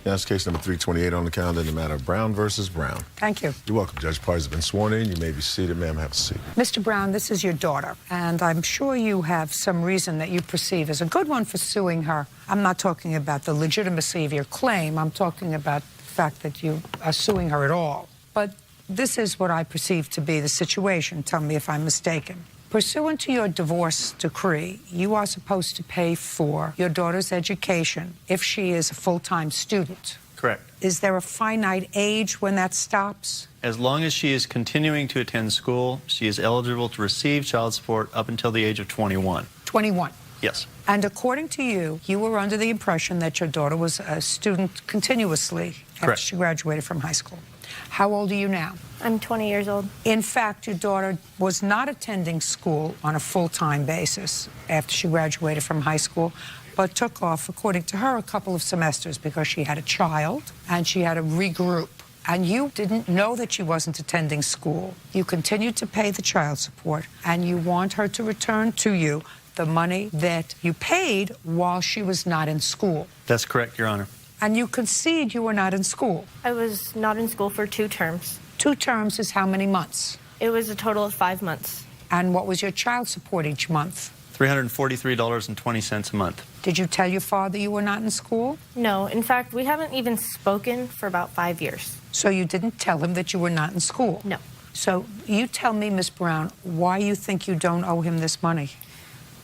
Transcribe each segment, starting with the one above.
That's case number 328 on the calendar in the matter of Brown versus Brown. Thank you. You're welcome. Judge Parties have been sworn in. You may be seated. Ma'am, have a seat. Mr. Brown, this is your daughter, and I'm sure you have some reason that you perceive as a good one for suing her. I'm not talking about the legitimacy of your claim. I'm talking about the fact that you are suing her at all. But this is what I perceive to be the situation. Tell me if I'm mistaken. Pursuant to your divorce decree, you are supposed to pay for your daughter's education if she is a full-time student. Correct. Is there a finite age when that stops? As long as she is continuing to attend school, she is eligible to receive child support up until the age of 21. 21. Yes. And according to you, you were under the impression that your daughter was a student continuously after Correct. she graduated from high school. How old are you now? I'm 20 years old. In fact, your daughter was not attending school on a full-time basis after she graduated from high school, but took off, according to her, a couple of semesters because she had a child and she had to regroup. And you didn't know that she wasn't attending school. You continued to pay the child support, and you want her to return to you the money that you paid while she was not in school. That's correct, Your Honor. And you concede you were not in school. I was not in school for 2 terms. 2 terms is how many months? It was a total of 5 months. And what was your child support each month? $343.20 a month. Did you tell your father you were not in school? No, in fact, we haven't even spoken for about 5 years. So you didn't tell him that you were not in school? No. So you tell me, Ms. Brown, why you think you don't owe him this money?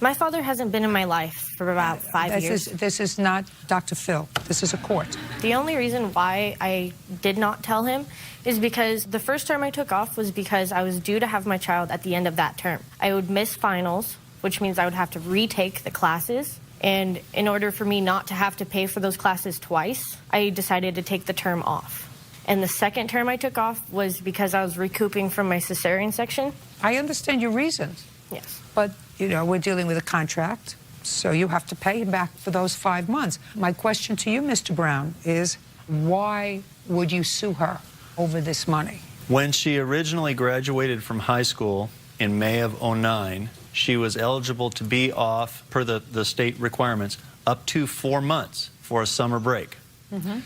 My father hasn't been in my life for about 5 years. This is not Dr. Phil. This is a court. The only reason why I did not tell him is because the first term I took off was because I was due to have my child at the end of that term. I would miss finals, which means I would have to retake the classes. And in order for me not to have to pay for those classes twice, I decided to take the term off. And the second term I took off was because I was recouping from my cesarean section. I understand your reasons. Yes. But, you know, we're dealing with a contract, so you have to pay him back for those 5 months. My question to you, Mr. Brown, is why would you sue her over this money? When she originally graduated from high school in May of '09, she was eligible to be off, per the state requirements, up to 4 months for a summer break.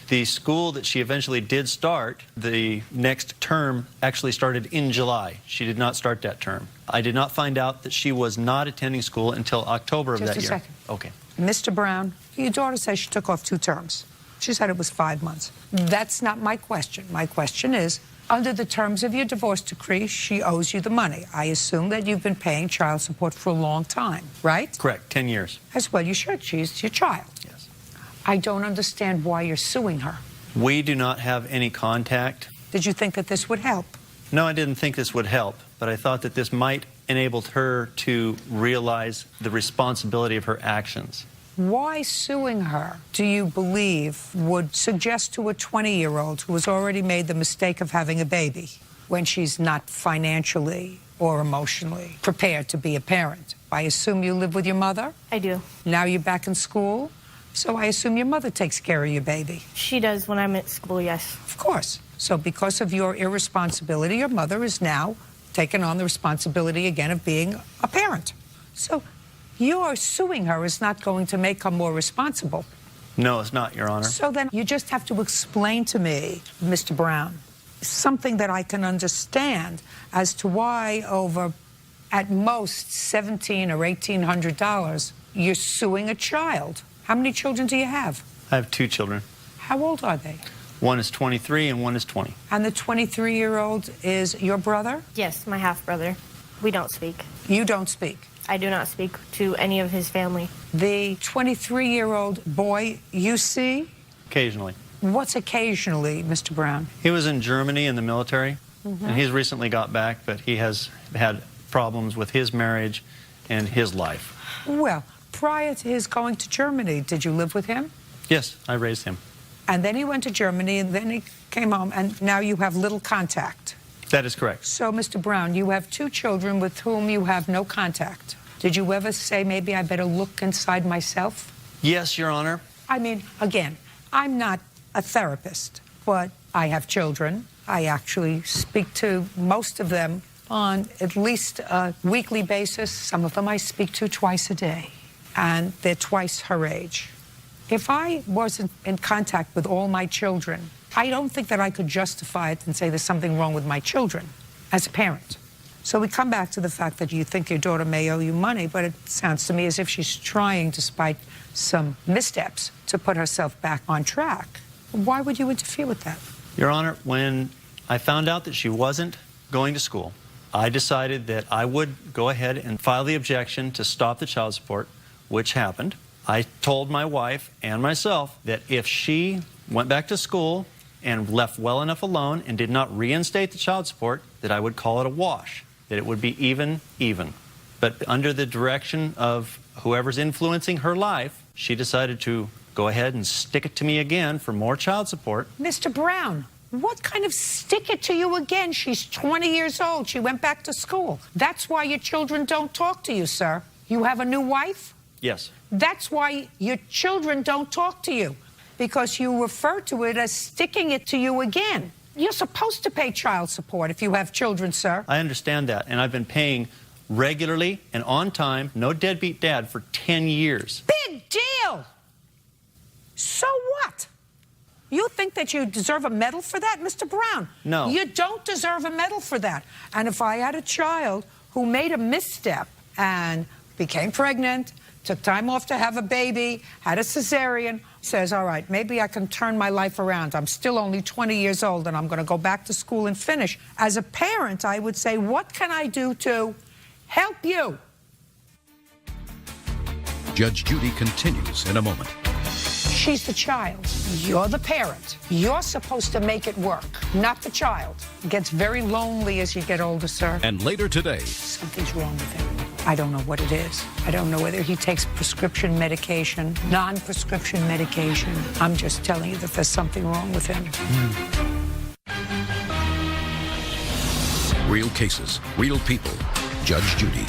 The school that she eventually did start, the next term actually started in July. She did not start that term. I did not find out that she was not attending school until October of that year. Just a second. Okay. Mr. Brown, your daughter says she took off 2 terms. She said it was 5 months. That's not my question. My question is, under the terms of your divorce decree, she owes you the money. I assume that you've been paying child support for a long time, right? Correct, 10 years. As well you should. She's your child. Yes. I don't understand why you're suing her. We do not have any contact. Did you think that this would help? No, I didn't think this would help, but I thought that this might enable her to realize the responsibility of her actions. Why suing her, do you believe, would suggest to a 20-year-old who has already made the mistake of having a baby when she's not financially or emotionally prepared to be a parent? I assume you live with your mother? I do. Now you're back in school, so I assume your mother takes care of your baby. She does when I'm at school, yes. Of course. So because of your irresponsibility, your mother is now taking on the responsibility again of being a parent. So your suing her is not going to make her more responsible. No, it's not, Your Honor. So then you just have to explain to me, Mr. Brown, something that I can understand as to why over, at most, $1,700 or $1,800, you're suing a child. How many children do you have? I have 2 children. How old are they? One is 23 and one is 20. And the 23-year-old is your brother? Yes, my half-brother. We don't speak. You don't speak. I do not speak to any of his family. The 23-year-old boy you see? Occasionally. What's occasionally, Mr. Brown? He was in Germany in the military, and he's recently got back, but he has had problems with his marriage and his life. Well, prior to his going to Germany, did you live with him? Yes, I raised him. And then he went to Germany, and then he came home, and now you have little contact. That is correct. So, Mr. Brown, you have 2 children with whom you have no contact. Did you ever say, maybe I better look inside myself? Yes, Your Honor. I mean, again, I'm not a therapist, but I have children. I actually speak to most of them on at least a weekly basis. Some of them I speak to twice a day, and they're twice her age. If I wasn't in contact with all my children, I don't think that I could justify it and say there's something wrong with my children as a parent. So we come back to the fact that you think your daughter may owe you money, but it sounds to me as if she's trying, despite some missteps, to put herself back on track. Why would you interfere with that? Your Honor, when I found out that she wasn't going to school, I decided that I would go ahead and file the objection to stop the child support, which happened. I told my wife and myself that if she went back to school and left well enough alone and did not reinstate the child support, that I would call it a wash, that it would be even. But under the direction of whoever's influencing her life, she decided to go ahead and stick it to me again for more child support. Mr. Brown, what kind of stick it to you again? She's 20 years old. She went back to school. That's why your children don't talk to you, sir. You have a new wife? Yes. That's why your children don't talk to you, because you refer to it as sticking it to you again. You're supposed to pay child support if you have children, sir. I understand that, and I've been paying regularly and on time, no deadbeat dad, for 10 years. Big deal! So what? You think that you deserve a medal for that, Mr. Brown? No. You don't deserve a medal for that. And if I had a child who made a misstep and became pregnant, took time off to have a baby, had a cesarean, says, all right, maybe I can turn my life around. I'm still only 20 years old and I'm going to go back to school and finish. As a parent, I would say, what can I do to help you? Judge Judy continues in a moment. She's the child. You're the parent. You're supposed to make it work, not the child. It gets very lonely as you get older, sir. And later today, Something's wrong with him. I don't know what it is. I don't know whether he takes prescription medication, non-prescription medication. I'm just telling you that there's something wrong with him. real cases, real people. Judge Judy.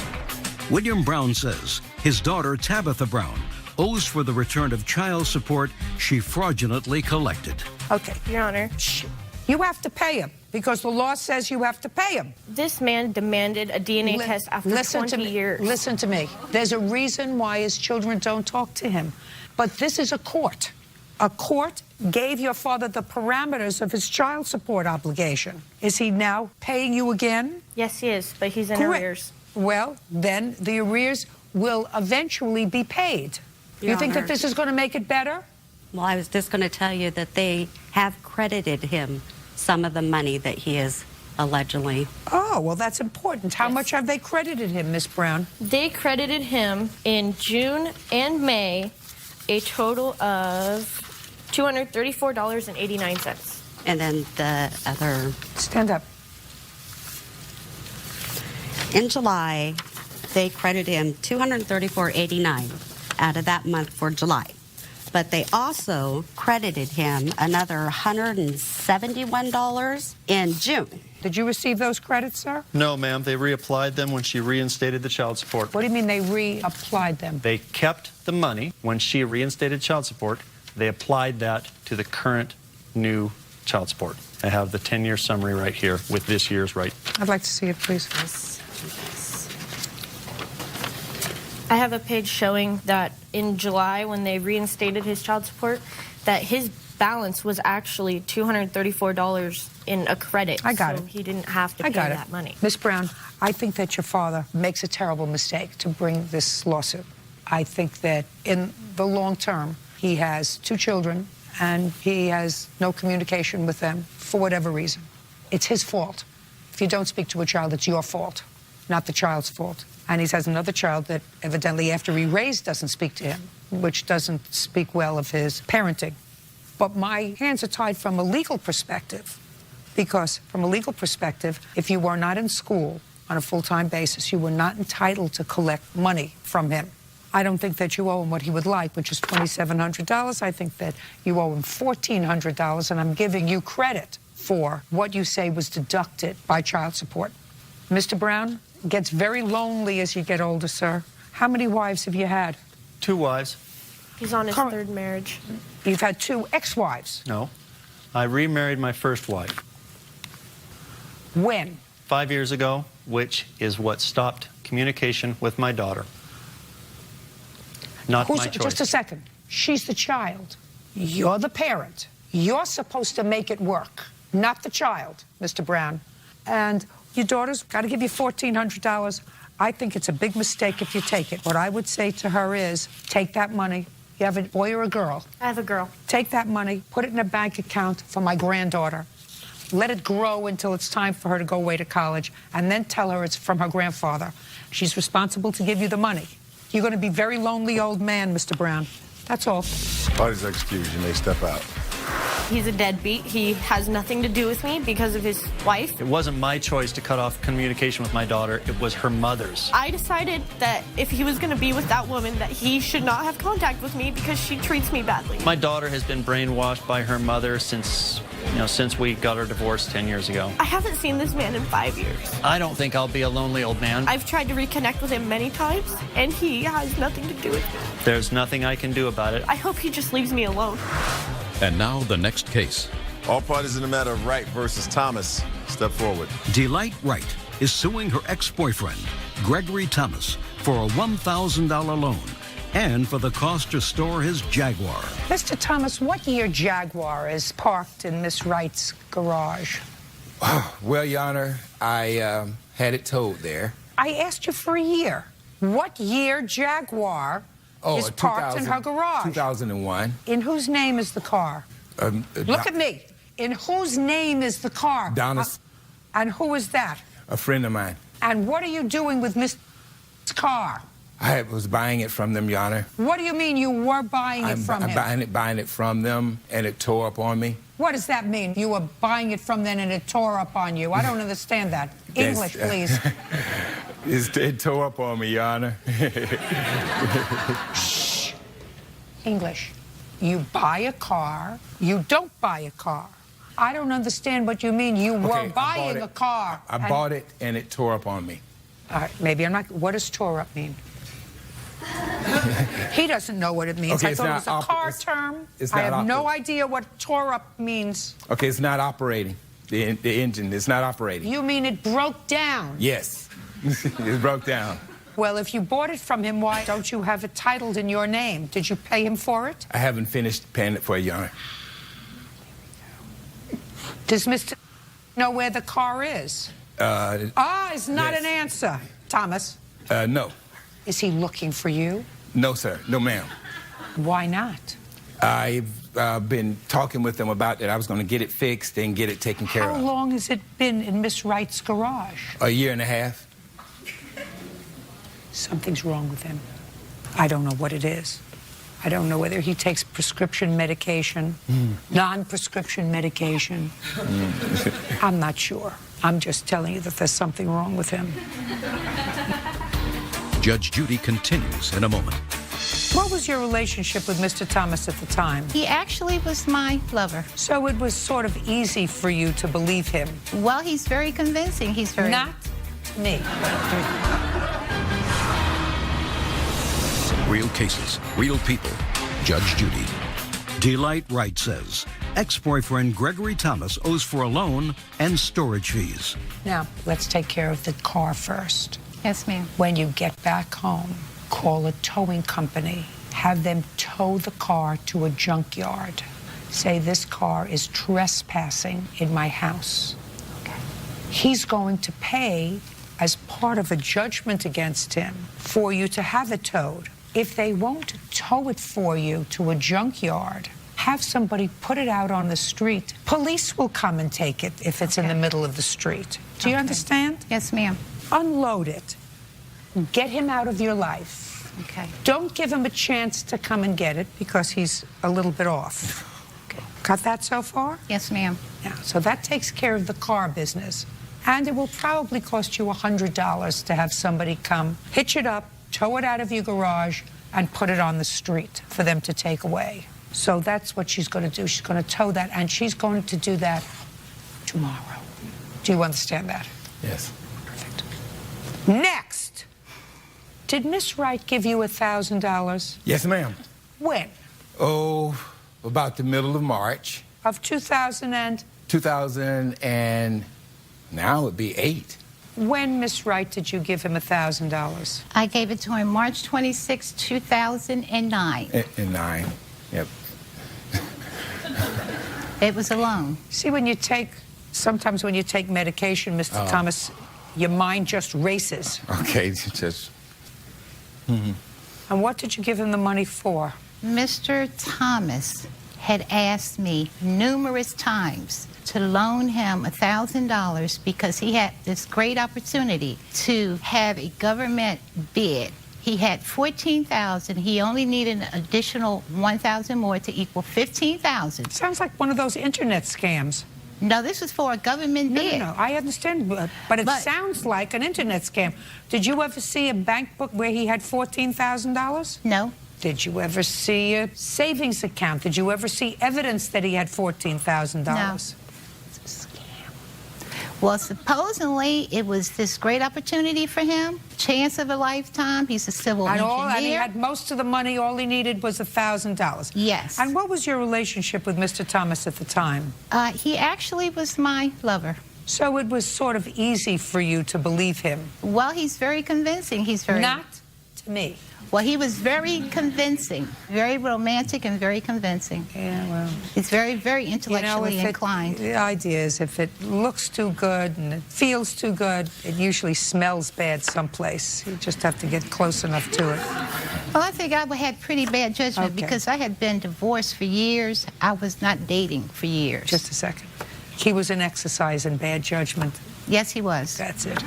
William Brown says his daughter, Tabitha Brown, owes for the return of child support she fraudulently collected. Okay. Your Honor. Shh. You have to pay him because the law says you have to pay him. This man demanded a DNA test after 20 years. Listen to me. There's a reason why his children don't talk to him. But this is a court. A court gave your father the parameters of his child support obligation. Is he now paying you again? Yes, he is, but he's in Correct. arrears. Well, then the arrears will eventually be paid. Your You think Honor. that this is going to make it better? Well, I was just going to tell you that they have credited him some of the money that he is allegedly. Oh, well, that's important. How Yes. much have they credited him, Miss Brown? They credited him in June and May a total of $234.89. And then the other, Stand up. in July, they credited him $234.89 out of that month for July. But they also credited him another $171 in June. Did you receive those credits, sir? No, ma'am. They reapplied them when she reinstated the child support. What do you mean they reapplied them? They kept the money when she reinstated child support. They applied that to the current new child support. I have the 10-year summary right here with this year's right. I'd like to see it, please. I have a page showing that in July, when they reinstated his child support, that his balance was actually $234 in a credit. I got so it. he didn't have to I pay got it. that money. Miss Brown, I think that your father makes a terrible mistake to bring this lawsuit. I think that in the long term, he has 2 children and he has no communication with them for whatever reason. It's his fault. If you don't speak to a child, it's your fault, not the child's fault. And he has another child that evidently after he raised doesn't speak to him, which doesn't speak well of his parenting. But my hands are tied from a legal perspective, because from a legal perspective, if you were not in school on a full-time basis, you were not entitled to collect money from him. I don't think that you owe him what he would like, which is $2,700. I think that you owe him $1,400, and I'm giving you credit for what you say was deducted by child support. Mr. Brown, it gets very lonely as you get older, sir. How many wives have you had? 2 wives. He's on his Current- 3rd marriage. You've had 2 ex-wives. No. I remarried my first wife When? 5 years ago, which is what stopped communication with my daughter. Not my choice. Just a second. She's the child. You're the parent. You're supposed to make it work, not the child, Mr. Brown. And your daughter's got to give you $1,400. I think it's a big mistake if you take it. What I would say to her is, take that money. You have a boy or a girl? I have a girl. Take that money, put it in a bank account for my granddaughter. Let it grow until it's time for her to go away to college, and then tell her it's from her grandfather. She's responsible to give you the money. You're going to be a very lonely old man, Mr. Brown. That's all. Party's excused. You may step out. He's a deadbeat. He has nothing to do with me because of his wife. It wasn't my choice to cut off communication with my daughter. It was her mother's. I decided that if he was going to be with that woman, that he should not have contact with me because she treats me badly. My daughter has been brainwashed by her mother since we got our divorce 10 years ago. I haven't seen this man in 5 years. I don't think I'll be a lonely old man. I've tried to reconnect with him many times, and he has nothing to do with me. There's nothing I can do about it. I hope he just leaves me alone. And now the next case. All parties in the matter of Wright versus Thomas. Step forward. Delight Wright is suing her ex-boyfriend, Gregory Thomas, for a $1,000 loan and for the cost to store his Jaguar. Mr. Thomas, what year Jaguar is parked in Miss Wright's garage? Well, Your Honor, I had it towed there. I asked you for a year. What year Jaguar is parked in her garage? 2001. In whose name is the car? Look at me. In whose name is the car? Donna's. And who is that? A friend of mine. And what are you doing with Miss car? I was buying it from them, Your Honor. What do you mean you were buying it from him? I'm buying it from them, and it tore up on me. What does that mean? You were buying it from them and it tore up on you. I don't understand that. English, please. It tore up on me, Your Honor. Shh. English. You buy a car. You don't buy a car. I don't understand what you mean. You were buying a car. I bought it, and it tore up on me. All right, maybe I'm not. What does tore up mean? He doesn't know what it means. Okay, I thought it was a car term. I have no idea what tore up means. Okay, it's not operating. The engine is not operating. You mean it broke down? Yes. It broke down. Well, if you bought it from him, why don't you have it titled in your name? Did you pay him for it? I haven't finished paying it for it, Your Honor. Does Mr. know where the car is? Is not an answer, Thomas. No. Is he looking for you? No, sir. No, ma'am. Why not? I've been talking with them about that. I was going to get it fixed and get it taken care of. How long has it been in Miss Wright's garage? A year and a half. Something's wrong with him. I don't know what it is. I don't know whether he takes prescription medication, non-prescription medication. I'm not sure. I'm just telling you that there's something wrong with him. Judge Judy continues in a moment. What was your relationship with Mr. Thomas at the time? He actually was my lover. So it was sort of easy for you to believe him. Well, he's very convincing. He's very... Not me. Real cases, real people. Judge Judy. Delight Wright says ex-boyfriend Gregory Thomas owes for a loan and storage fees. Now, let's take care of the car first. Yes, ma'am. When you get back home, call a towing company. Have them tow the car to a junkyard. Say this car is trespassing in my house. Okay. He's going to pay as part of a judgment against him for you to have it towed. If they won't tow it for you to a junkyard, have somebody put it out on the street. Police will come and take it if it's in the middle of the street. Do you understand? Yes, ma'am. Unload it. Get him out of your life. Okay. Don't give him a chance to come and get it because he's a little bit off. Okay. Got that so far? Yes, ma'am. Yeah, so that takes care of the car business. And it will probably cost you $100 to have somebody come, hitch it up, tow it out of your garage, and put it on the street for them to take away. So that's what she's going to do. She's going to tow that, and she's going to do that tomorrow. Do you understand that? Yes. Perfect. Next. Did Miss Wright give you $1,000? Yes, ma'am. When? Oh, about the middle of March. Of 2000 and? 2000 and now it'd be 8. When, Miss Wright, did you give him $1,000? I gave it to him March 26, 2009. In 9. Yep. It was a loan. See, sometimes when you take medication, Mr. Thomas, your mind just races. Okay, just... And what did you give him the money for? Mr. Thomas had asked me numerous times to loan him $1,000 because he had this great opportunity to have a government bid. He had $14,000. He only needed an additional $1,000 more to equal $15,000. Sounds like one of those internet scams. No, this was for a government bid. No, I understand, but it sounds like an internet scam. Did you ever see a bank book where he had $14,000? No. Did you ever see a savings account? Did you ever see evidence that he had $14,000? No. Well, supposedly it was this great opportunity for him, chance of a lifetime. He's a civil engineer. And he had most of the money. All he needed was $1,000. Yes. And what was your relationship with Mr. Thomas at the time? He actually was my lover. So it was sort of easy for you to believe him. Well, he's very convincing. He's very... Not to me. Well, he was very convincing, very romantic and very convincing. Yeah, well... He's very, very intellectually inclined. The idea is if it looks too good and it feels too good, it usually smells bad someplace. You just have to get close enough to it. Well, I think I had pretty bad judgment because I had been divorced for years. I was not dating for years. Just a second. He was an exercise in bad judgment. Yes, he was. That's it.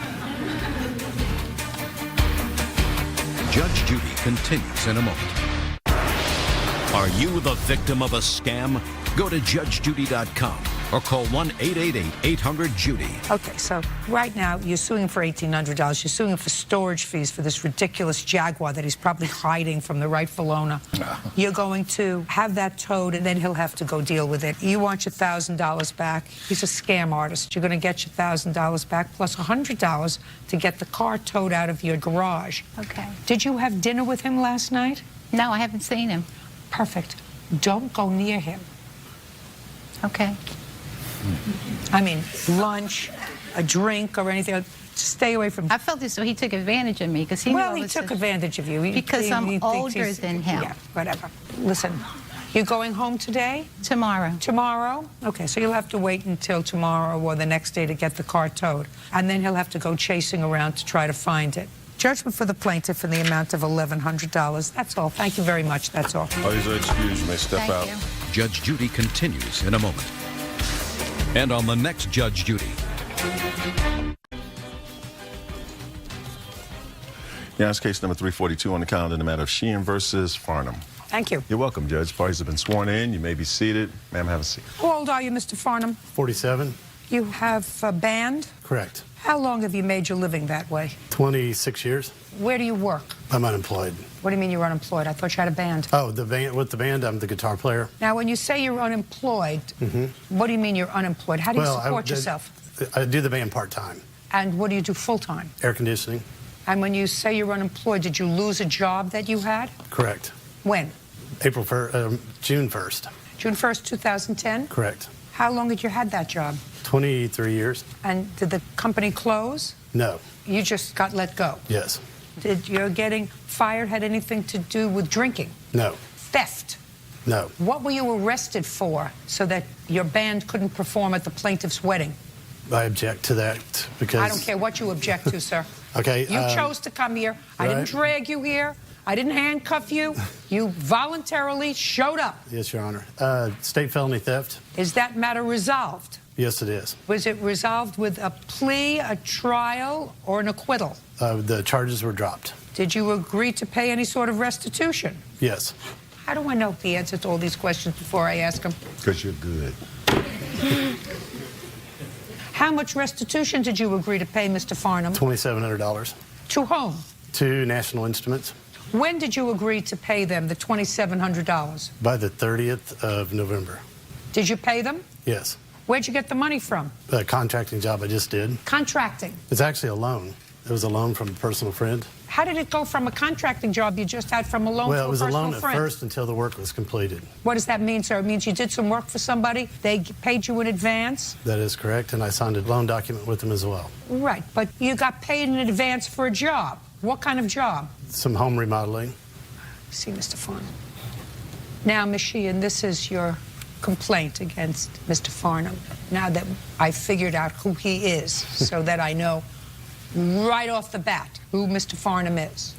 Judge Judy continues in a moment. Are you the victim of a scam? Go to judgejudy.com or call 1-888-800-JUDY. Okay, so right now you're suing him for $1,800. You're suing him for storage fees for this ridiculous Jaguar that he's probably hiding from the rightful owner. You're going to have that towed, and then he'll have to go deal with it. You want your $1,000 back. He's a scam artist. You're going to get your $1,000 back plus $100 to get the car towed out of your garage. Okay. Did you have dinner with him last night? No, I haven't seen him. Perfect. Don't go near him. Okay. I mean, lunch, a drink, or anything. Just stay away from him. I felt as though he took advantage of me because he knew I was took advantage of you. Because I'm thinks older than him. Yeah, whatever. Listen, you're going home today? Tomorrow. Tomorrow? Okay, so you'll have to wait until tomorrow or the next day to get the car towed. And then he'll have to go chasing around to try to find it. Judgment for the plaintiff in the amount of $1,100. That's all. Thank you very much. That's all. Please excuse me. Step out. Thank you. Judge Judy continues in a moment. And on the next Judge Judy. Yeah, it's case number 342 on the calendar in the matter of Sheehan versus Farnham. Thank you. You're welcome, Judge. Parties have been sworn in. You may be seated. Ma'am, have a seat. How old are you, Mr. Farnham? 47. You have a band? Correct. How long have you made your living that way? 26 years. Where do you work? I'm unemployed. What do you mean you're unemployed? I thought you had a band. Oh, with the band, I'm the guitar player. Now, when you say you're unemployed, what do you mean you're unemployed? How do you support yourself? I do the band part-time. And what do you do full-time? Air conditioning. And when you say you're unemployed, did you lose a job that you had? Correct. When? June 1st. June 1st, 2010? Correct. How long had you had that job? 23 years. And did the company close? No. You just got let go? Yes. Did your getting fired had anything to do with drinking? No. Theft? No. What were you arrested for so that your band couldn't perform at the plaintiff's wedding? I object to that because... I don't care what you object to, sir. Okay. You chose to come here. I didn't drag you here. I didn't handcuff you. You voluntarily showed up. Yes, Your Honor. State felony theft. Is that matter resolved? Yes, it is. Was it resolved with a plea, a trial, or an acquittal? The charges were dropped. Did you agree to pay any sort of restitution? Yes. How do I know the answer to all these questions before I ask them? Because you're good. How much restitution did you agree to pay, Mr. Farnham? $2,700. To whom? To National Instruments. When did you agree to pay them the $2,700? By the 30th of November. Did you pay them? Yes. Where'd you get the money from? A contracting job I just did. Contracting. It's actually a loan. It was a loan from a personal friend. How did it go from a contracting job you just had from a loan to a Well, it was a personal loan friend? at first until the work was completed. What does that mean, sir? It means you did some work for somebody, they paid you in advance? That is correct, and I signed a loan document with them as well. Right, but you got paid in advance for a job. What kind of job? Some home remodeling. See, Mr. Farnham. Now, Ms. Sheehan, this is your complaint against Mr. Farnham. Now that I figured out who he is, so that I know right off the bat who Mr. Farnham is.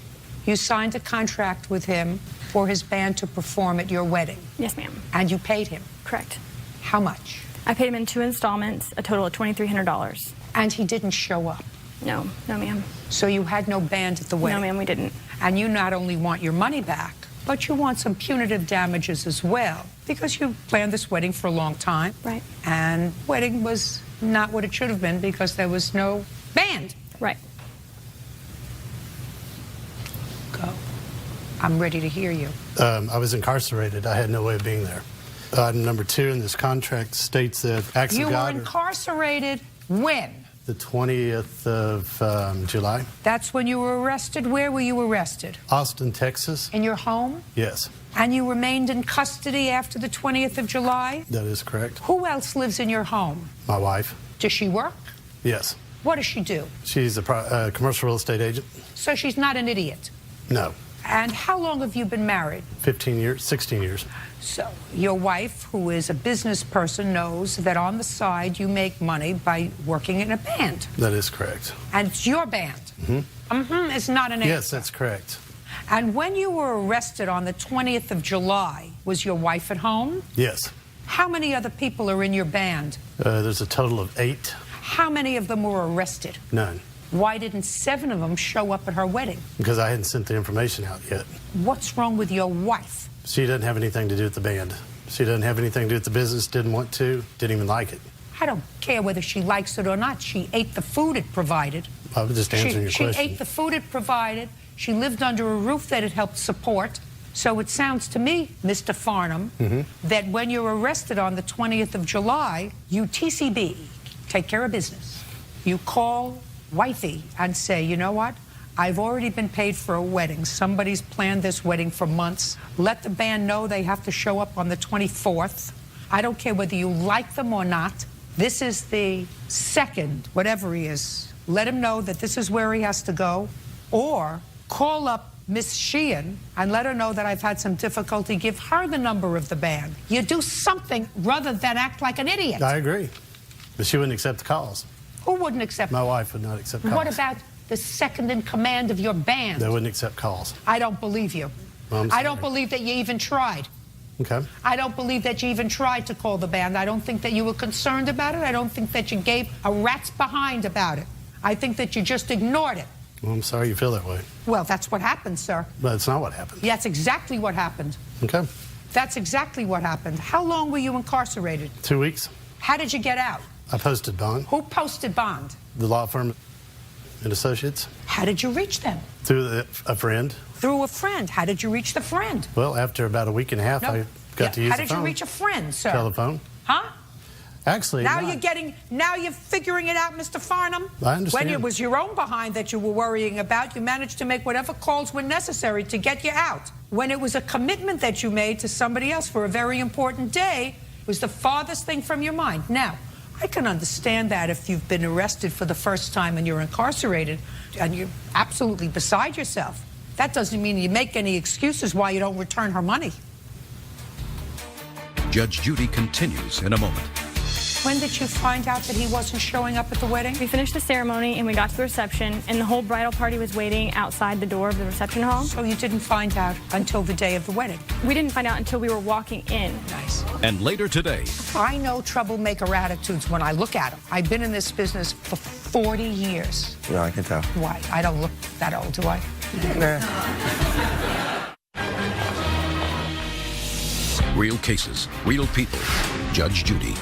You signed a contract with him for his band to perform at your wedding. Yes, ma'am. And you paid him. Correct. How much? I paid him in 2 installments, a total of $2,300. And he didn't show up. No, ma'am. So you had no band at the wedding? No, ma'am, we didn't. And you not only want your money back, but you want some punitive damages as well, because you planned this wedding for a long time. Right. And wedding was not what it should have been because there was no band. Right. Go. I'm ready to hear you. I was incarcerated. I had no way of being there. Item number 2 in this contract states that acts You of were God. incarcerated when? The 20th of July. That's when you were arrested. Where were you arrested? Austin, Texas. In your home? Yes, And you remained in custody after the 20th of July? that is correct. Who else lives in your home? My wife. Does she work? Yes. What does she do? She's a commercial real estate agent. So she's not an idiot. No. And how long have you been married? 15 years, 16 years. So your wife, who is a business person, knows that on the side you make money by working in a band. That is correct. And it's your band. It's not an answer. Yes, that's correct. And when you were arrested on the 20th of July, was your wife at home? Yes. How many other people are in your band? There's a total of 8. How many of them were arrested? None. Why didn't 7 of them show up at her wedding? Because I hadn't sent the information out yet. What's wrong with your wife? She doesn't have anything to do with the band. She doesn't have anything to do with the business, didn't want to, didn't even like it. I don't care whether she likes it or not. She ate the food it provided. I was just answering your She question. ate the food it provided. She lived under a roof that it helped support. So it sounds to me, Mr. Farnham, that when you're arrested on the 20th of July, you TCB, take care of business. You call wifey and say, you know what? I've already been paid for a wedding. Somebody's planned this wedding for months. Let the band know they have to show up on the 24th. I don't care whether you like them or not. This is the second, whatever he is. Let him know that this is where he has to go. Or call up Miss Sheehan and let her know that I've had some difficulty. Give her the number of the band. You do something rather than act like an idiot. I agree. But she wouldn't accept the calls. Who wouldn't accept? My wife would not accept calls. What about the second in command of your band? They wouldn't accept calls. I don't believe you. Well, I'm I don't sorry. believe that you even tried. Okay. I don't believe that you even tried to call the band. I don't think that you were concerned about it. I don't think that you gave a rat's behind about it. I think that you just ignored it. Well, I'm sorry you feel that way. Well, that's what happened, sir. But it's not what happened. That's exactly what happened. Okay. That's exactly what happened. How long were you incarcerated? 2 weeks. How did you get out? I posted bond. Who posted bond? The law firm and associates. How did you reach them? Through a friend. Through a friend. How did you reach the friend? Well, after about a week and a half, I got to use How the did phone. you reach a friend, sir? Telephone. Huh? Actually, Now not. now you're figuring it out, Mr. Farnham. I understand. When it was your own behind that you were worrying about, you managed to make whatever calls were necessary to get you out. When it was a commitment that you made to somebody else for a very important day, it was the farthest thing from your mind. Now, I can understand that if you've been arrested for the first time and you're incarcerated and you're absolutely beside yourself. That doesn't mean you make any excuses why you don't return her money. Judge Judy continues in a moment. When did you find out that he wasn't showing up at the wedding? We finished the ceremony and we got to the reception, and the whole bridal party was waiting outside the door of the reception hall. So you didn't find out until the day of the wedding? We didn't find out until we were walking in. Nice. And later today, I know troublemaker attitudes when I look at them. I've been in this business for 40 years. Yeah, I can tell. Why? I don't look that old, do I? real cases, real people. Judge Judy.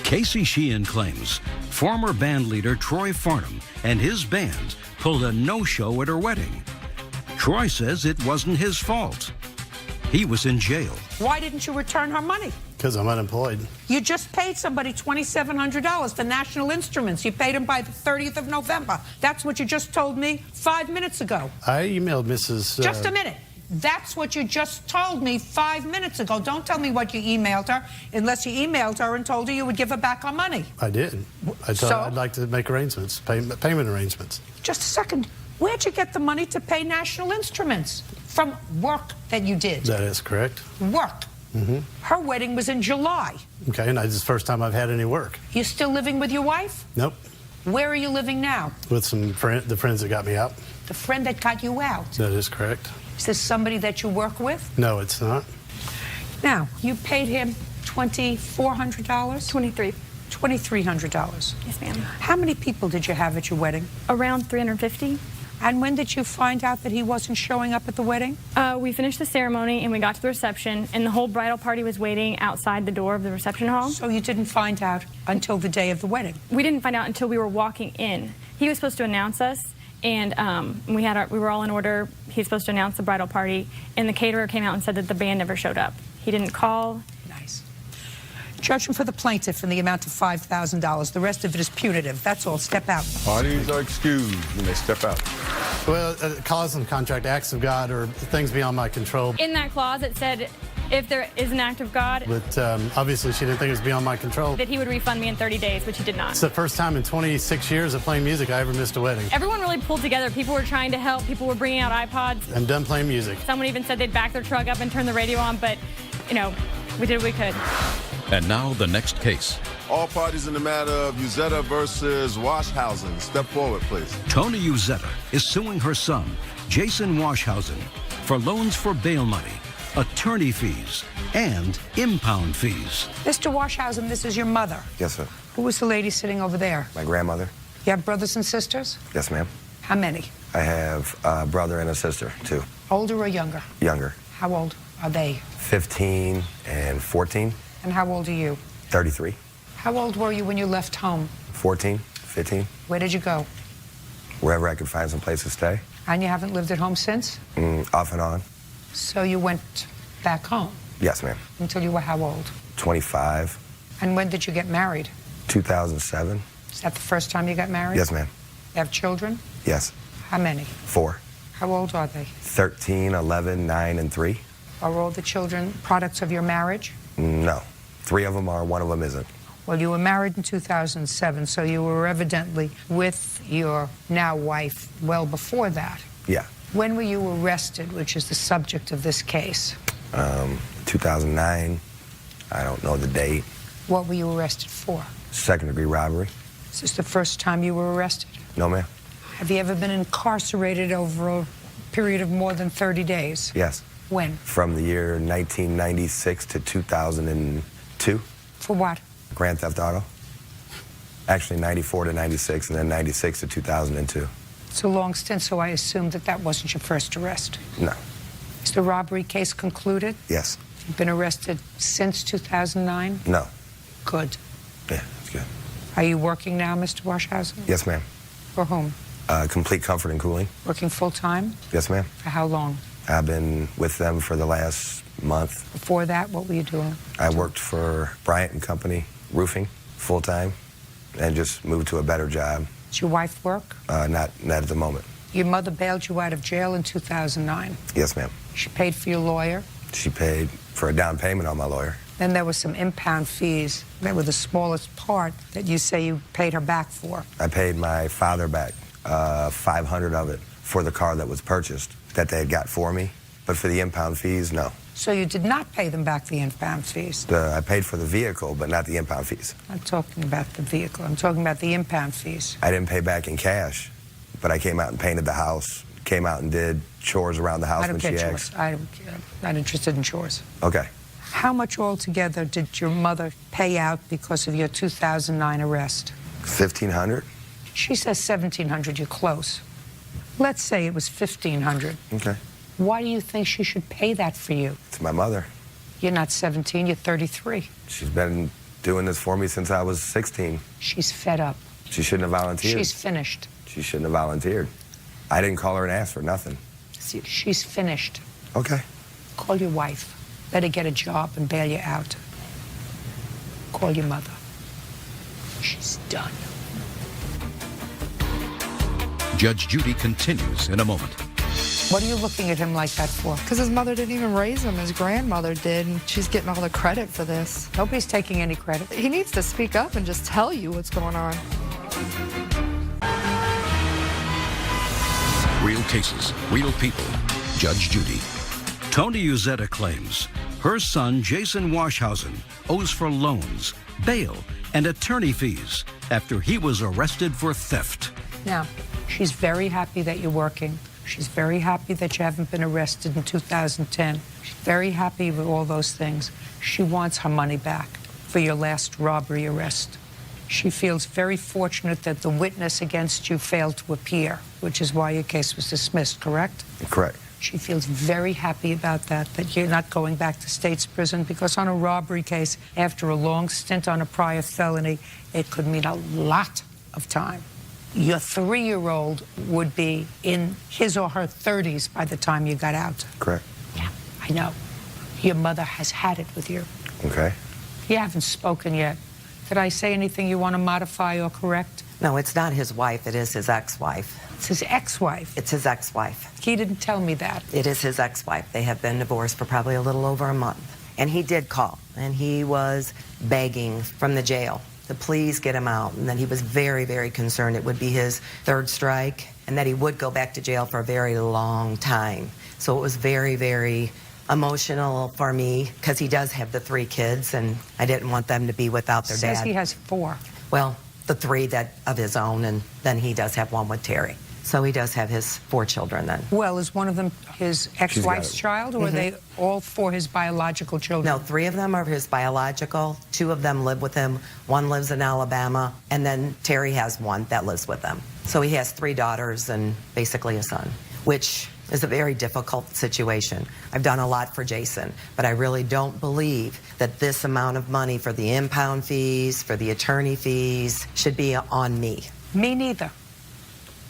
Casey Sheehan claims former band leader Troy Farnham and his band pulled a no-show at her wedding. Troy says it wasn't his fault. He was in jail. Why didn't you return her money? Because I'm unemployed. You just paid somebody $2,700 for National Instruments. You paid them by the 30th of November. That's what you just told me 5 minutes ago. I emailed Mrs. Just a minute. That's what you just told me 5 minutes ago. Don't tell me what you emailed her unless you emailed her and told her you would give her back our money. I did. I told her I'd like to make arrangements, payment arrangements. Just a second. Where'd you get the money to pay National Instruments? From work that you did. That is correct. Work. Her wedding was in July. Okay, and this is the first time I've had any work. You still living with your wife? Nope. Where are you living now? With the friends that got me out. The friend that got you out. That is correct. Is this somebody that you work with? No, it's not. Now, you paid him $2,400? $2,300. Yes, ma'am. How many people did you have at your wedding? Around 350. And when did you find out that he wasn't showing up at the wedding? We finished the ceremony and we got to the reception, and the whole bridal party was waiting outside the door of the reception hall. So you didn't find out until the day of the wedding? We didn't find out until we were walking in. He was supposed to announce us, and we were all in order. He was supposed to announce the bridal party, and the caterer came out and said that the band never showed up. He didn't call. Nice. Judgment for the plaintiff in the amount of $5,000. The rest of it is punitive. That's all. Step out. Parties are excused. You may step out. Well, clause in the contract, acts of God or things beyond my control. In that clause, it said if there is an act of God, But obviously she didn't think it was beyond my control. that he would refund me in 30 days, which he did not. It's the first time in 26 years of playing music I ever missed a wedding. Everyone really pulled together. People were trying to help. People were bringing out iPods. I'm done playing music. Someone even said they'd back their truck up and turn the radio on, but, you know, we did what we could. And now the next case. All parties in the matter of Uzetta versus Washhausen. Step forward, please. Tony Uzetta is suing her son, Jason Washhausen, for loans for bail money, attorney fees, and impound fees. Mr. Washhausen, this is your mother. Yes, sir. Who was the lady sitting over there? My grandmother. You have brothers and sisters? Yes, ma'am. How many? I have a brother and a sister, too. Older or younger? Younger. How old are they? 15 and 14. And how old are you? 33. How old were you when you left home? 14, 15. Where did you go? Wherever I could find some place to stay. And you haven't lived at home since? Off and on. So you went back home Yes, ma'am. until you were how old? 25. And when did you get married? 2007. Is that the first time you got married? Yes, ma'am. You have children? Yes. How many? 4. How old are they? 13, 11, 9, and 3. Are all the children products of your marriage? No. 3 of them are, 1 of them isn't. Well, you were married in 2007, so you were evidently with your now wife well before that. Yeah. When were you arrested, which is the subject of this case? 2009. I don't know the date. What were you arrested for? 2nd-degree robbery. Is this the first time you were arrested? No, ma'am. Have you ever been incarcerated over a period of more than 30 days? Yes. When? From the year 1996 to 2002. For what? Grand Theft Auto. Actually, 94 to 96, and then 96 to 2002. It's a long stint, so I assume that that wasn't your first arrest. No. Is the robbery case concluded? Yes. You've been arrested since 2009? No. Good. Yeah, that's good. Are you working now, Mr. Washhausen? Yes, ma'am. For whom? Complete Comfort and Cooling. Working full-time? Yes, ma'am. For how long? I've been with them for the last month. Before that, what were you doing? I worked for Bryant and Company Roofing full-time and just moved to a better job. Does your wife work? Not at the moment. Your mother bailed you out of jail in 2009. Yes, ma'am. She paid for your lawyer. She paid for a down payment on my lawyer. Then there were some impound fees that were the smallest part that you say you paid her back for. I paid my father back 500 of it for the car that was purchased that they had got for me. But for the impound fees, no. So you did not pay them back the impound fees? I paid for the vehicle, but not the impound fees. I'm not talking about the vehicle. I'm talking about the impound fees. I didn't pay back in cash, but I came out and painted the house, came out and did chores around the house I don't when get she chores. asked. I'm not interested in chores. Okay. How much altogether did your mother pay out because of your 2009 arrest? 1,500? She says 1,700. You're close. Let's say it was 1,500. Okay. Why do you think she should pay that for you? It's my mother. You're not 17, you're 33. She's been doing this for me since I was 16. She's fed up. She shouldn't have volunteered. She's finished. She shouldn't have volunteered. I didn't call her and ask for nothing. See, she's finished. Okay. Call your wife. Let her get a job and bail you out. Call your mother. She's done. Judge Judy continues in a moment. What are you looking at him like that for? Because his mother didn't even raise him. His grandmother did, and she's getting all the credit for this. Nobody's taking any credit. He needs to speak up and just tell you what's going on. Real cases, real people. Judge Judy. Tony Uzetta claims her son, Jason Washhausen, owes for loans, bail, and attorney fees after he was arrested for theft. Now, she's very happy that you're working. She's very happy that you haven't been arrested in 2010. She's very happy with all those things. She wants her money back for your last robbery arrest. She feels very fortunate that the witness against you failed to appear, which is why your case was dismissed, correct? Correct. She feels very happy about that you're not going back to state's prison, because on a robbery case, after a long stint on a prior felony, it could mean a lot of time. Your 3-year-old would be in his or her 30s by the time you got out. Correct. Yeah, I know. Your mother has had it with you. Okay. You haven't spoken yet. Did I say anything you want to modify or correct? No, it's not his wife. It is his ex-wife. It's his ex-wife. It's his ex-wife. He didn't tell me that. It is his ex-wife. They have been divorced for probably a little over a month. And he did call, and he was begging from the jail to please get him out, and that he was very, very concerned it would be his 3rd strike, and that he would go back to jail for a very long time. So it was very, very emotional for me, because he does have the 3 kids, and I didn't want them to be without their dad. Says he has 4. Well, the 3 that of his own, and then he does have 1 with Terry. So he does have his 4 children then. Well, is one of them his ex-wife's child, or are they all 4 his biological children? No, 3 of them are his biological. 2 of them live with him. 1 lives in Alabama, and then Terry has 1 that lives with them. So he has 3 daughters and basically a son, which is a very difficult situation. I've done a lot for Jason, but I really don't believe that this amount of money for the impound fees, for the attorney fees, should be on me. Me neither.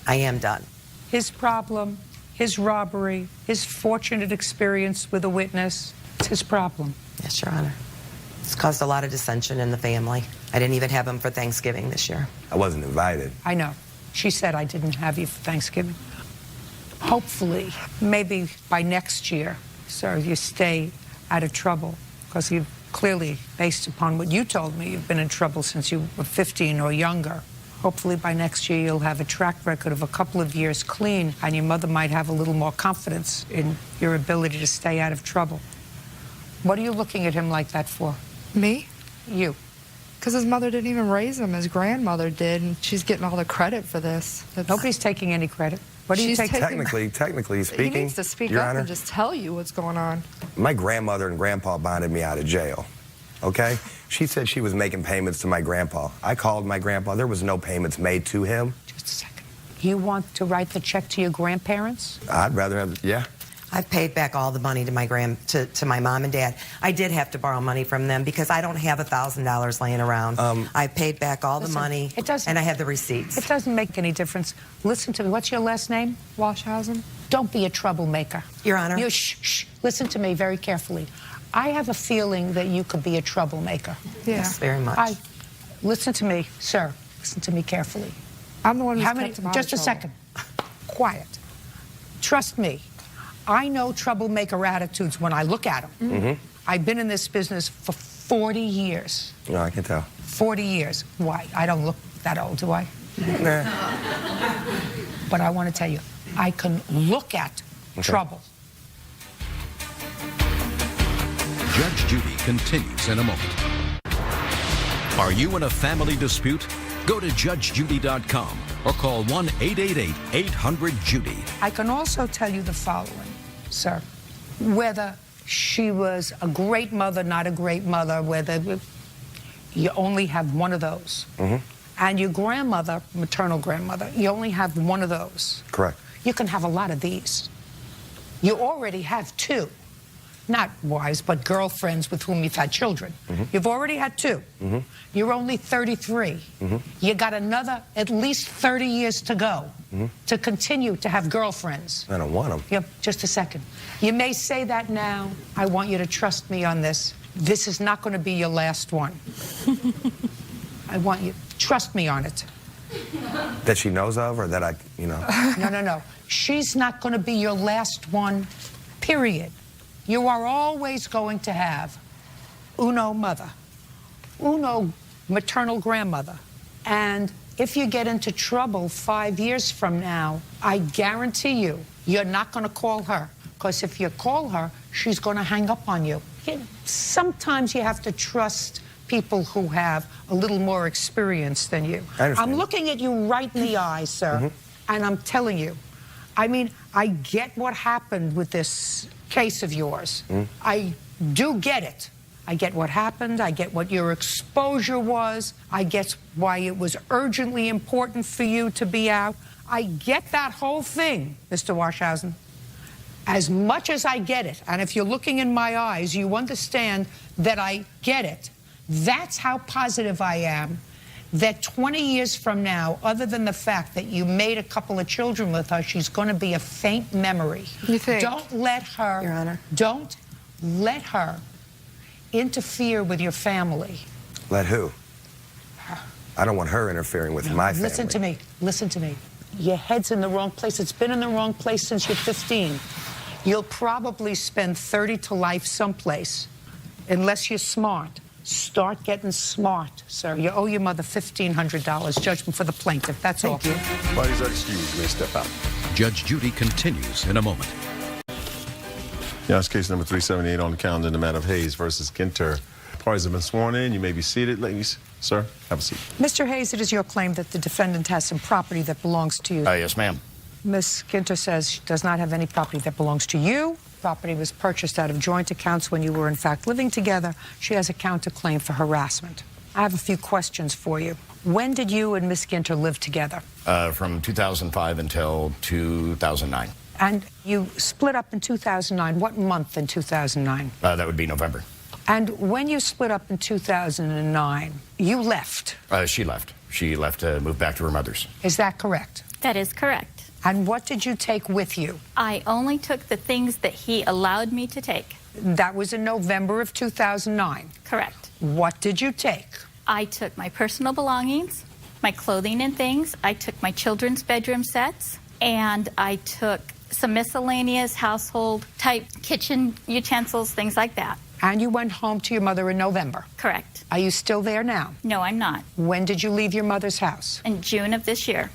I am done. His problem, his robbery, his fortunate experience with a witness, it's his problem. Yes, Your Honor. It's caused a lot of dissension in the family. I didn't even have him for Thanksgiving this year. I wasn't invited. I know. She said I didn't have you for Thanksgiving. Hopefully, maybe by next year, sir, you stay out of trouble, because you've clearly, based upon what you told me, you've been in trouble since you were 15 or younger. Hopefully by next year you'll have a track record of a couple of years clean, and your mother might have a little more confidence in your ability to stay out of trouble. What are you looking at him like that for? Me? You. Because his mother didn't even raise him. His grandmother did, and she's getting all the credit for this. Nobody's taking any credit. What do you take? Technically speaking, he needs to speak Your up Honor, and just tell you what's going on. my grandmother and grandpa bonded me out of jail, okay? She said she was making payments to my grandpa. I called my grandpa. There was no payments made to him. Just a second. You want to write the check to your grandparents? I'd rather have, yeah. I've paid back all the money to my to my mom and dad. I did have to borrow money from them because I don't have $1,000 laying around. I paid back all the money, and I have the receipts. It doesn't make any difference. Listen to me. What's your last name? Washhausen. Don't be a troublemaker. Your Honor. You shh. Listen to me very carefully. I have a feeling that you could be a troublemaker. Yeah. Yes, very much. Listen to me, sir. Listen to me carefully. I'm the one who's kept him out of Just a trouble. second. Quiet. Trust me. I know troublemaker attitudes when I look at them. I've been in this business for 40 years. No, I can tell. 40 years. Why? I don't look that old, do I? Nah. But I want to tell you, I can look at trouble. Judge Judy continues in a moment. Are you in a family dispute? Go to judgejudy.com or call 1-888-800-JUDY. I can also tell you the following, sir. Whether she was a great mother, not a great mother, whether you only have one of those. And your grandmother, maternal grandmother, you only have one of those. Correct. You can have a lot of these. You already have 2. Not wives, but girlfriends with whom you've had children. You've already had 2. You're only 33. You got another at least 30 years to go to continue to have girlfriends. I don't want them. Yep, just a second. You may say that now. I want you to trust me on this. This is not going to be your last one. I want you, trust me on it. That she knows of, or that I, you know? No. She's not going to be your last one, period. You are always going to have uno mother, uno maternal grandmother. And if you get into trouble 5 years from now, I guarantee you, you're not going to call her. Because if you call her, she's going to hang up on you. Sometimes you have to trust people who have a little more experience than you. I'm looking at you right in the eye, sir, and I'm telling you, I mean, I get what happened with this case of yours. I do get it. I get what happened. I get what your exposure was. I get why it was urgently important for you to be out. I get that whole thing, Mr. Washhausen. As much as I get it, and if you're looking in my eyes, you understand that I get it. That's how positive I am that 20 years from now, other than the fact that you made a couple of children with her, she's going to be a faint memory. You think? Don't let her, Your Honor. Don't let her interfere with your family. Let who? I don't want her interfering with my family. Listen to me. Listen to me. Your head's in the wrong place. It's been in the wrong place since you're 15. You'll probably spend 30 to life someplace, unless you're smart. Start getting smart, sir. You owe your mother $1,500. Judgment for the plaintiff. That's all. Thank you. Parties are excused. You may step out. Judge Judy continues in a moment. Yeah, it's case number 378 on the calendar in the matter of Hayes versus Ginter. Parties have been sworn in. You may be seated, ladies. Sir, have a seat. Mr. Hayes, it is your claim that the defendant has some property that belongs to you. Yes, ma'am. Ms. Ginter says she does not have any property that belongs to you. Property was purchased out of joint accounts when you were, in fact, living together. She has a counterclaim for harassment. I have a few questions for you. When did you and Ms. Ginter live together? From 2005 until 2009. And you split up in 2009. What month in 2009? That would be November. And when you split up in 2009, you left. She left. She left to move back to her mother's. Is that correct? That is correct. And what did you take with you? I only took the things that he allowed me to take. That was in November of 2009. Correct. What did you take? I took my personal belongings, my clothing and things. I took my children's bedroom sets, and I took some miscellaneous household type kitchen utensils, things like that. And you went home to your mother in November? Correct. Are you still there now? No, I'm not. When did you leave your mother's house? In June of this year.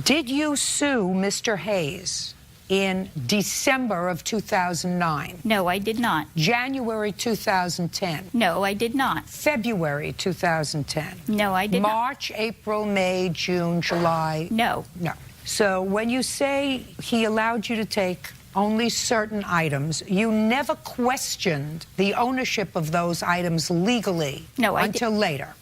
Did you sue Mr. Hayes in December of 2009? No, I did not. January 2010? No, I did not. February 2010? No, I did not. March, April, May, June, July? No. No. So when you say he allowed you to take only certain items, you never questioned the ownership of those items legally? No, I until later.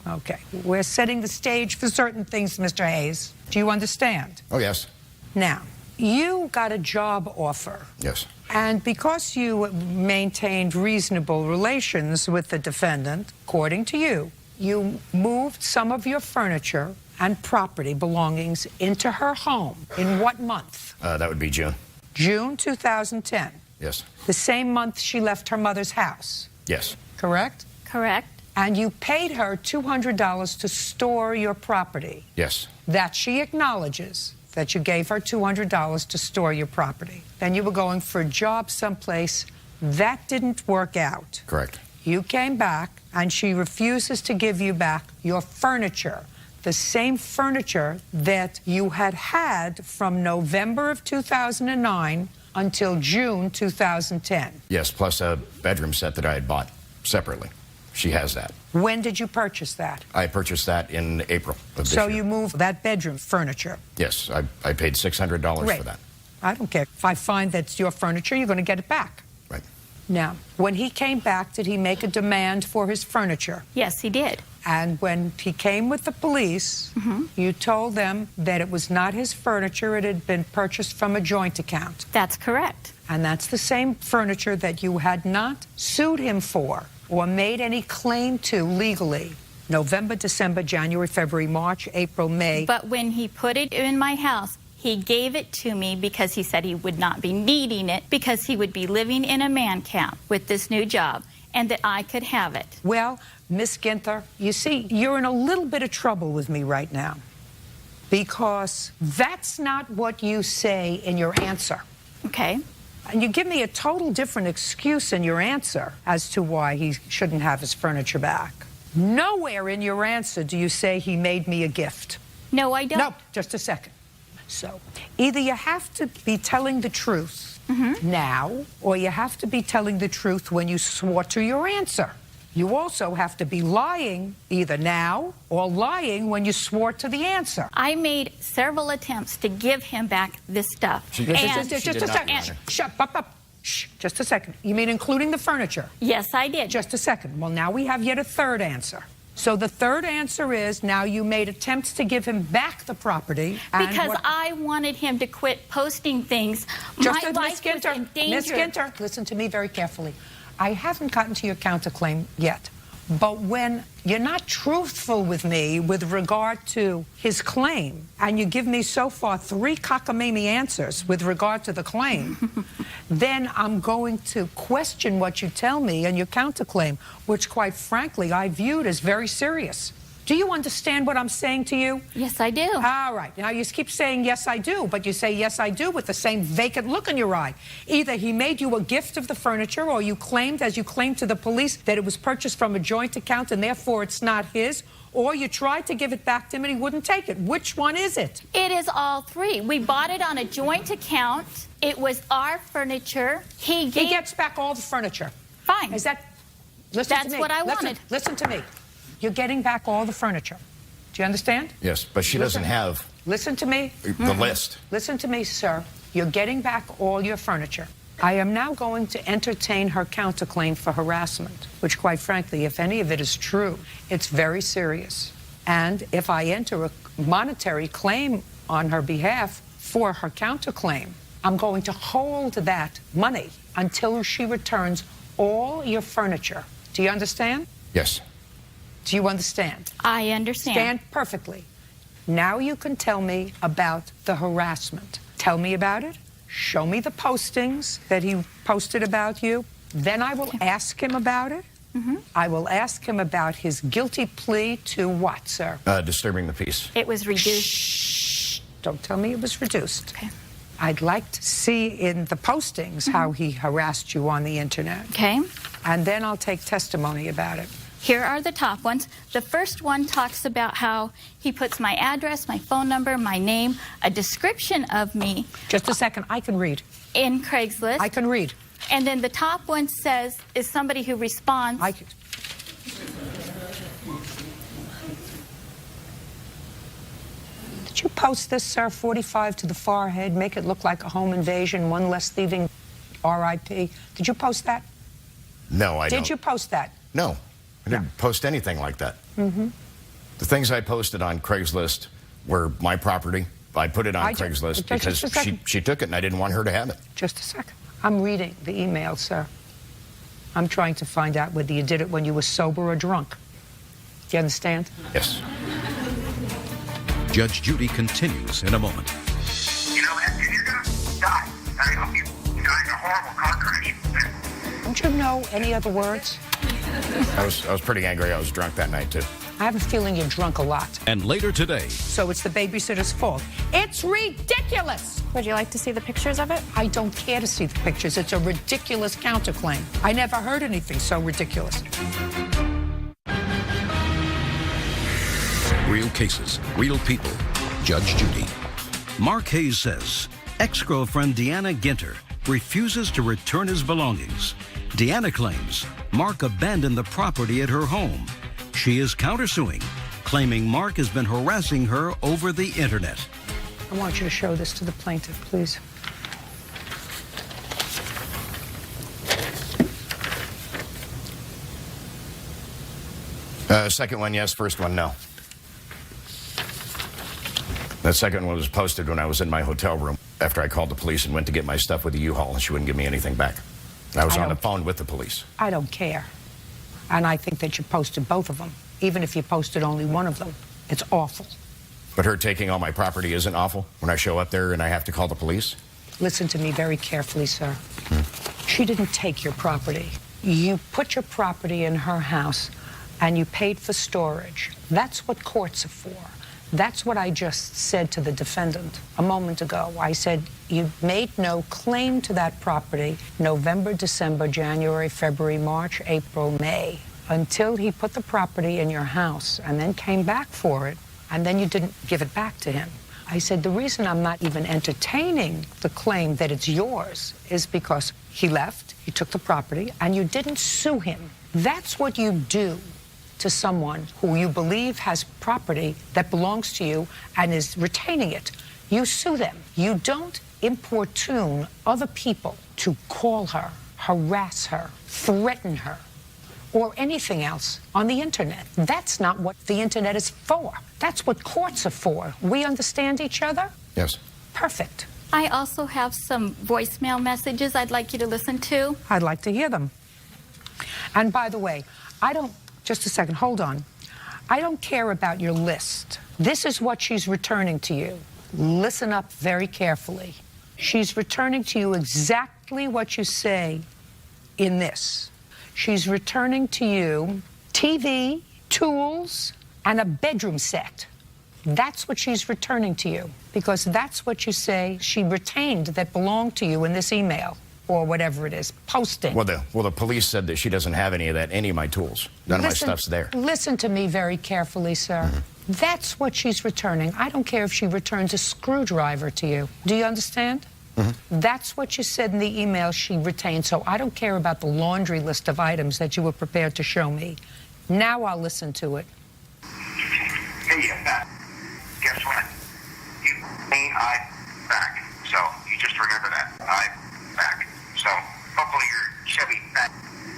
Okay. We're setting the stage for certain things, Mr. Hayes. Do you understand? Oh, yes. Now, you got a job offer. Yes. And because you maintained reasonable relations with the defendant, according to you, you moved some of your furniture and property belongings into her home. In what month? That would be June. June 2010. Yes. The same month she left her mother's house. Yes. Correct? Correct. And you paid her $200 to store your property. Yes. That she acknowledges that you gave her $200 to store your property. Then you were going for a job someplace. That didn't work out. Correct. You came back, and she refuses to give you back your furniture, the same furniture that you had had from November of 2009 until June 2010. Yes, plus a bedroom set that I had bought separately. She has that. When did you purchase that? I purchased that in April of this So year. you moved that bedroom furniture. Yes, I paid $600 Great. for that. I don't care. If I find that's your furniture, you're going to get it back. Right. Now, when he came back, did he make a demand for his furniture? Yes, he did. And when he came with the police, you told them that it was not his furniture, it had been purchased from a joint account. That's correct. And that's the same furniture that you had not sued him for or made any claim to legally. November, December, January, February, March, April, May. But when he put it in my house, he gave it to me because he said he would not be needing it because he would be living in a man camp with this new job. and that I could have it. Well, Miss Ginther, you see, you're in a little bit of trouble with me right now because that's not what you say in your answer. Okay. And you give me a total different excuse in your answer as to why he shouldn't have his furniture back. Nowhere in your answer do you say he made me a gift. No, I don't. No, just a second. So either you have to be telling the truth now, or you have to be telling the truth when you swore to your answer. You also have to be lying either now or lying when you swore to the answer. I made several attempts to give him back this stuff. Just a second. Shut up. Shh, just a second. You mean including the furniture? Yes, I did. Just a second. Well, now we have yet a third answer. So the third answer is now you made attempts to give him back the property. Because I wanted him to quit posting things. Just My life was in danger. Miss Ginter, listen to me very carefully. I haven't gotten to your counterclaim yet. But when you're not truthful with me with regard to his claim, and you give me so far 3 cockamamie answers with regard to the claim, then I'm going to question what you tell me and your counterclaim, which, quite frankly, I viewed as very serious. Do you understand what I'm saying to you? Yes, I do. All right. Now, you keep saying, yes, I do, but you say, yes, I do, with the same vacant look in your eye. Either he made you a gift of the furniture, or you claimed, as you claimed to the police, that it was purchased from a joint account and therefore it's not his, or you tried to give it back to him and he wouldn't take it. Which one is it? It is all 3. We bought it on a joint account. It was our furniture. He gets back all the furniture. Fine. Is that... Listen to me. That's what I wanted. Listen to me. You're getting back all the furniture. Do you understand? Yes, but she doesn't have... Listen to me. The list. Listen to me, sir. You're getting back all your furniture. I am now going to entertain her counterclaim for harassment, which, quite frankly, if any of it is true, it's very serious. And if I enter a monetary claim on her behalf for her counterclaim, I'm going to hold that money until she returns all your furniture. Do you understand? Yes. Do you understand? I understand. Stand perfectly. Now you can tell me about the harassment. Tell me about it. Show me the postings that he posted about you. Then I will ask him about it. I will ask him about his guilty plea to what, sir? Disturbing the peace. It was reduced. Shh. Don't tell me it was reduced. Okay. I'd like to see in the postings how he harassed you on the internet. Okay. And then I'll take testimony about it. Here are the top ones. The first one talks about how he puts my address, my phone number, my name, a description of me. Just a second. I can read. In Craigslist. I can read. And then the top one says, is somebody who responds. Did you post this, sir? 45 to the forehead, make it look like a home invasion, one less thieving, R.I.P. Did you post that? No, I don't. Did you post that? No. I didn't post anything like that. The things I posted on Craigslist were my property. I put it on Craigslist because she took it and I didn't want her to have it. Just a second. I'm reading the email, sir. I'm trying to find out whether you did it when you were sober or drunk. Do you understand? Yes. Judge Judy continues in a moment. You know, and you're going to die. I mean, you died in a horrible car crash. Don't you know any other words? I was pretty angry. I was drunk that night, too. I have a feeling you're drunk a lot. And later today. So it's the babysitter's fault. It's ridiculous! Would you like to see the pictures of it? I don't care to see the pictures. It's a ridiculous counterclaim. I never heard anything so ridiculous. Real cases, real people. Judge Judy. Mark Hayes says ex-girlfriend Deanna Ginter refuses to return his belongings. Deanna claims Mark abandoned the property at her home. She is countersuing, claiming Mark has been harassing her over the internet. I want you to show this to the plaintiff, please. Second one, yes. First one, no. That second one was posted when I was in my hotel room after I called the police and went to get my stuff with the U-Haul, and she wouldn't give me anything back. I was on the phone with the police. I don't care. And I think that you posted both of them, even if you posted only one of them. It's awful. But her taking all my property isn't awful when I show up there and I have to call the police? Listen to me very carefully, sir. She didn't take your property. You put your property in her house and you paid for storage. That's what courts are for. That's what I just said to the defendant a moment ago. I said, you made no claim to that property November, December, January, February, March, April, May, until he put the property in your house and then came back for it, and then you didn't give it back to him. I said, the reason I'm not even entertaining the claim that it's yours is because he left, he took the property, and you didn't sue him. That's what you do to someone who you believe has property that belongs to you and is retaining it. You sue them. You don't importune other people to call her, harass her, threaten her, or anything else on the internet. That's not what the internet is for. That's what courts are for. We understand each other? Yes. Perfect. I also have some voicemail messages I'd like you to listen to. I'd like to hear them. And by the way, just a second, hold on. I don't care about your list. This is what she's returning to you. Listen up very carefully. She's returning to you exactly what you say in this. She's returning to you TV, tools, and a bedroom set. That's what she's returning to you, because that's what you say she retained that belonged to you in this email, or whatever it is, posting. Well, the police said that she doesn't have any of my tools. None of my stuff's there. Listen to me very carefully, sir. Mm-hmm. That's what she's returning. I don't care if she returns a screwdriver to you. Do you understand? Mm-hmm. That's what you said in the email she retained, so I don't care about the laundry list of items that you were prepared to show me. Now I'll listen to it. Hey, guess what? I'm back. So you just remember that. I'm back. So hopefully your Chevy back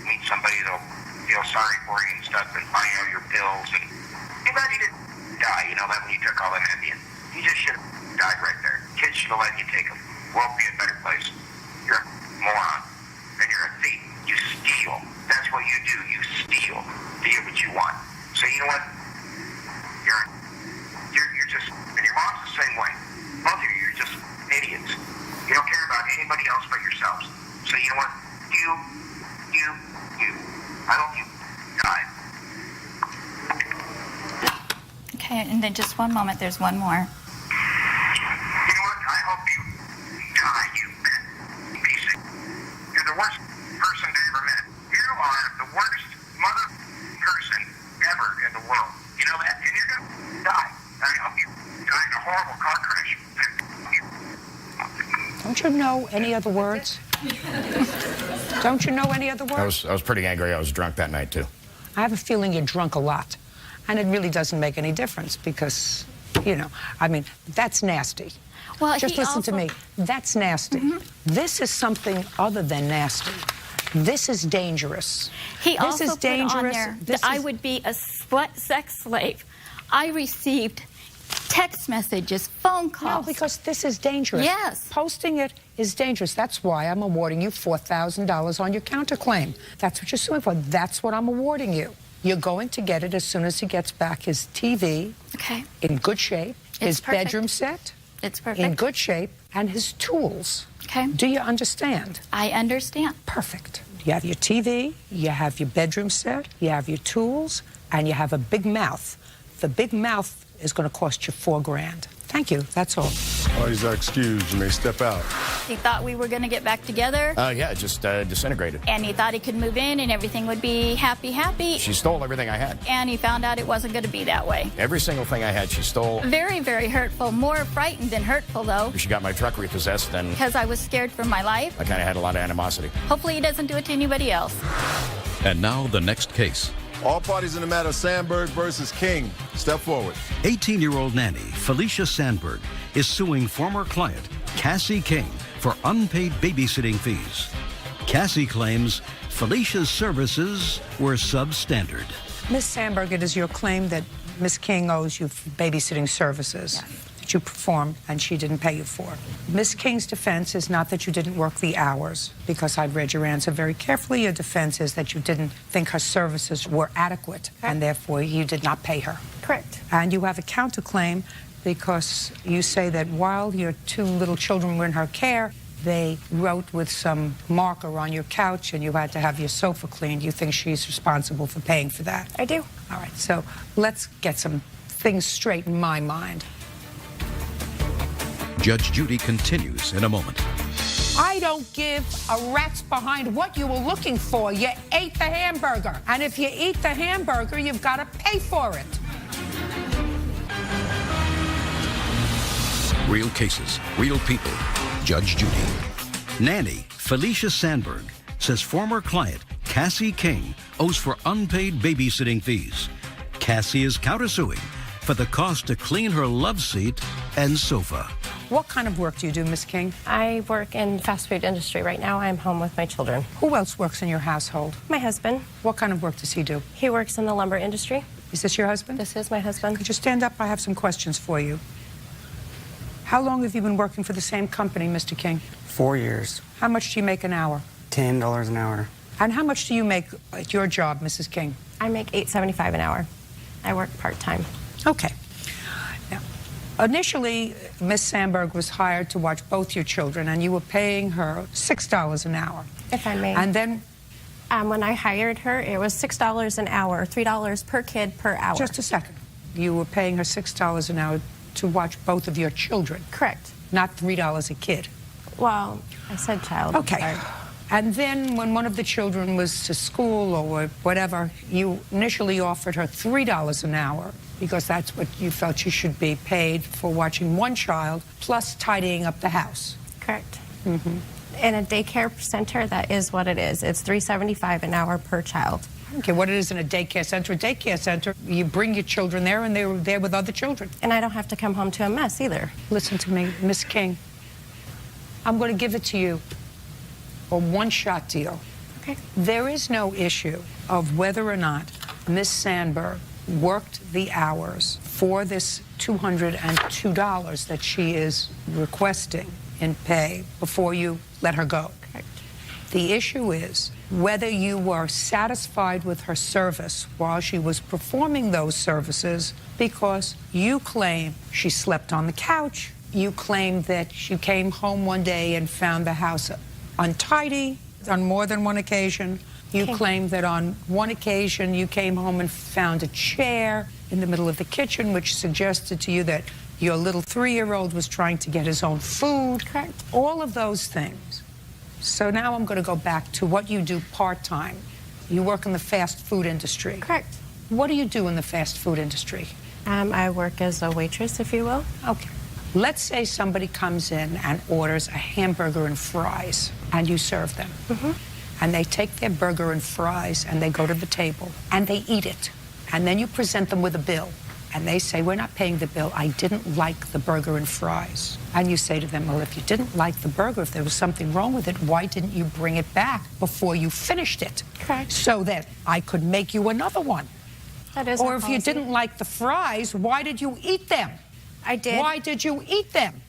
meet somebody that'll feel sorry for you and stuff and find out your bills. And too bad you didn't die, you know, that when you took all them Ambien. You just should have died right there. Kids should have let you take them. World would be a better place. You're a moron. And you're a thief. You steal. That's what you do. You steal to get what you want. So you know what? You're just, and your mom's the same way. Both of you're just idiots. You don't care about anybody else but yourselves. So you know what? You. I hope you die. Okay, and then just one moment, there's one more. You know what? I hope you die, you piece of... You're the worst person I ever met. You are the worst mother person ever in the world. You know that? And you're gonna die. I hope you die in a horrible car crash. Don't you know any other words? Don't you know any other words? I was pretty angry. I was drunk that night, too. I have a feeling you're drunk a lot. And it really doesn't make any difference because, you know, I mean, that's nasty. Well, just listen to me. That's nasty. Mm-hmm. This is something other than nasty. This is dangerous. He this also is put dangerous. on there that I would be a sex slave. I received text messages, phone calls. No, because this is dangerous. Yes. Posting it is dangerous. That's why I'm awarding you $4,000 on your counterclaim. That's what you're suing for. That's what I'm awarding you. You're going to get it as soon as he gets back his TV in good shape, his bedroom set it's perfect. In good shape, and his tools. Okay. Do you understand? I understand. Perfect. You have your TV, you have your bedroom set, you have your tools, and you have a big mouth. The big mouth is going to cost you $4,000. Thank you. That's all. Parties are excused. You may step out. He thought we were going to get back together. Yeah, it just disintegrated. And he thought he could move in and everything would be happy. She stole everything I had. And he found out it wasn't going to be that way. Every single thing I had, she stole. Very, very hurtful. More frightened than hurtful, though. She got my truck repossessed, then... Because I was scared for my life. I kind of had a lot of animosity. Hopefully he doesn't do it to anybody else. And now the next case. All parties in the matter, Sandberg versus King. Step forward. 18-year-old nanny Felicia Sandberg is suing former client Cassie King for unpaid babysitting fees. Cassie claims Felicia's services were substandard. Ms. Sandberg, it is your claim that Ms. King owes you babysitting services that you performed and she didn't pay you for. Ms. King's defense is not that you didn't work the hours, because I've read your answer very carefully. Your defense is that you didn't think her services were adequate and therefore you did not pay her. Correct. And you have a counterclaim because you say that while your two little children were in her care, they wrote with some marker on your couch and you had to have your sofa cleaned. You think she's responsible for paying for that? I do. All right, so let's get some things straight in my mind. Judge Judy continues in a moment. I don't give a rat's behind what you were looking for. You ate the hamburger. And if you eat the hamburger, you've got to pay for it. Real cases, real people. Judge Judy. Nanny Felicia Sandberg says former client Cassie King owes for unpaid babysitting fees. Cassie is countersuing for the cost to clean her love seat and sofa. What kind of work do you do, Miss King? I work in the fast food industry right now. I'm home with my children. Who else works in your household? My husband. What kind of work does he do? He works in the lumber industry. Is this your husband? This is my husband. Could you stand up? I have some questions for you. How long have you been working for the same company, Mr. King? 4 years. How much do you make an hour? $10 an hour. And how much do you make at your job, Mrs. King? I make $8.75 an hour. I work part-time. Okay. Now, initially, Miss Sandberg was hired to watch both your children, and you were paying her $6 an hour. If I may. And then... when I hired her, it was $6 an hour, $3 per kid per hour. Just a second. You were paying her $6 an hour to watch both of your children. Correct. Not $3 a kid. Well, I said child. Okay. Sorry. And then when one of the children was to school or whatever, you initially offered her $3 an hour because that's what you felt you should be paid for watching one child plus tidying up the house. Correct. Mm-hmm. In a daycare center, that is what it is. It's $3.75 an hour per child. Okay, what it is in a daycare center. A daycare center, you bring your children there and they're there with other children. And I don't have to come home to a mess either. Listen to me, Miss King. I'm going to give it to you. A one-shot deal. Okay. There is no issue of whether or not Miss Sandberg worked the hours for this $202 that she is requesting in pay before you let her go. Correct. The issue is whether you were satisfied with her service while she was performing those services because you claim she slept on the couch, you claim that she came home one day and found the house untidy on more than one occasion. You claim that on one occasion you came home and found a chair in the middle of the kitchen, which suggested to you that your little 3-year-old was trying to get his own food. Correct. All of those things. So now I'm going to go back to what you do part-time. You work in the fast food industry. Correct. What do you do in the fast food industry? I work as a waitress, if you will. Okay. Let's say somebody comes in and orders a hamburger and fries, and you serve them. Mm-hmm. And they take their burger and fries, and they go to the table, and they eat it. And then you present them with a bill. And they say, we're not paying the bill. I didn't like the burger and fries. And you say to them, well, if you didn't like the burger, if there was something wrong with it, why didn't you bring it back before you finished it? Correct. So that I could make you another one. That is Or our if policy. you didn't like the fries, why did you eat them? I did. Why did you eat them?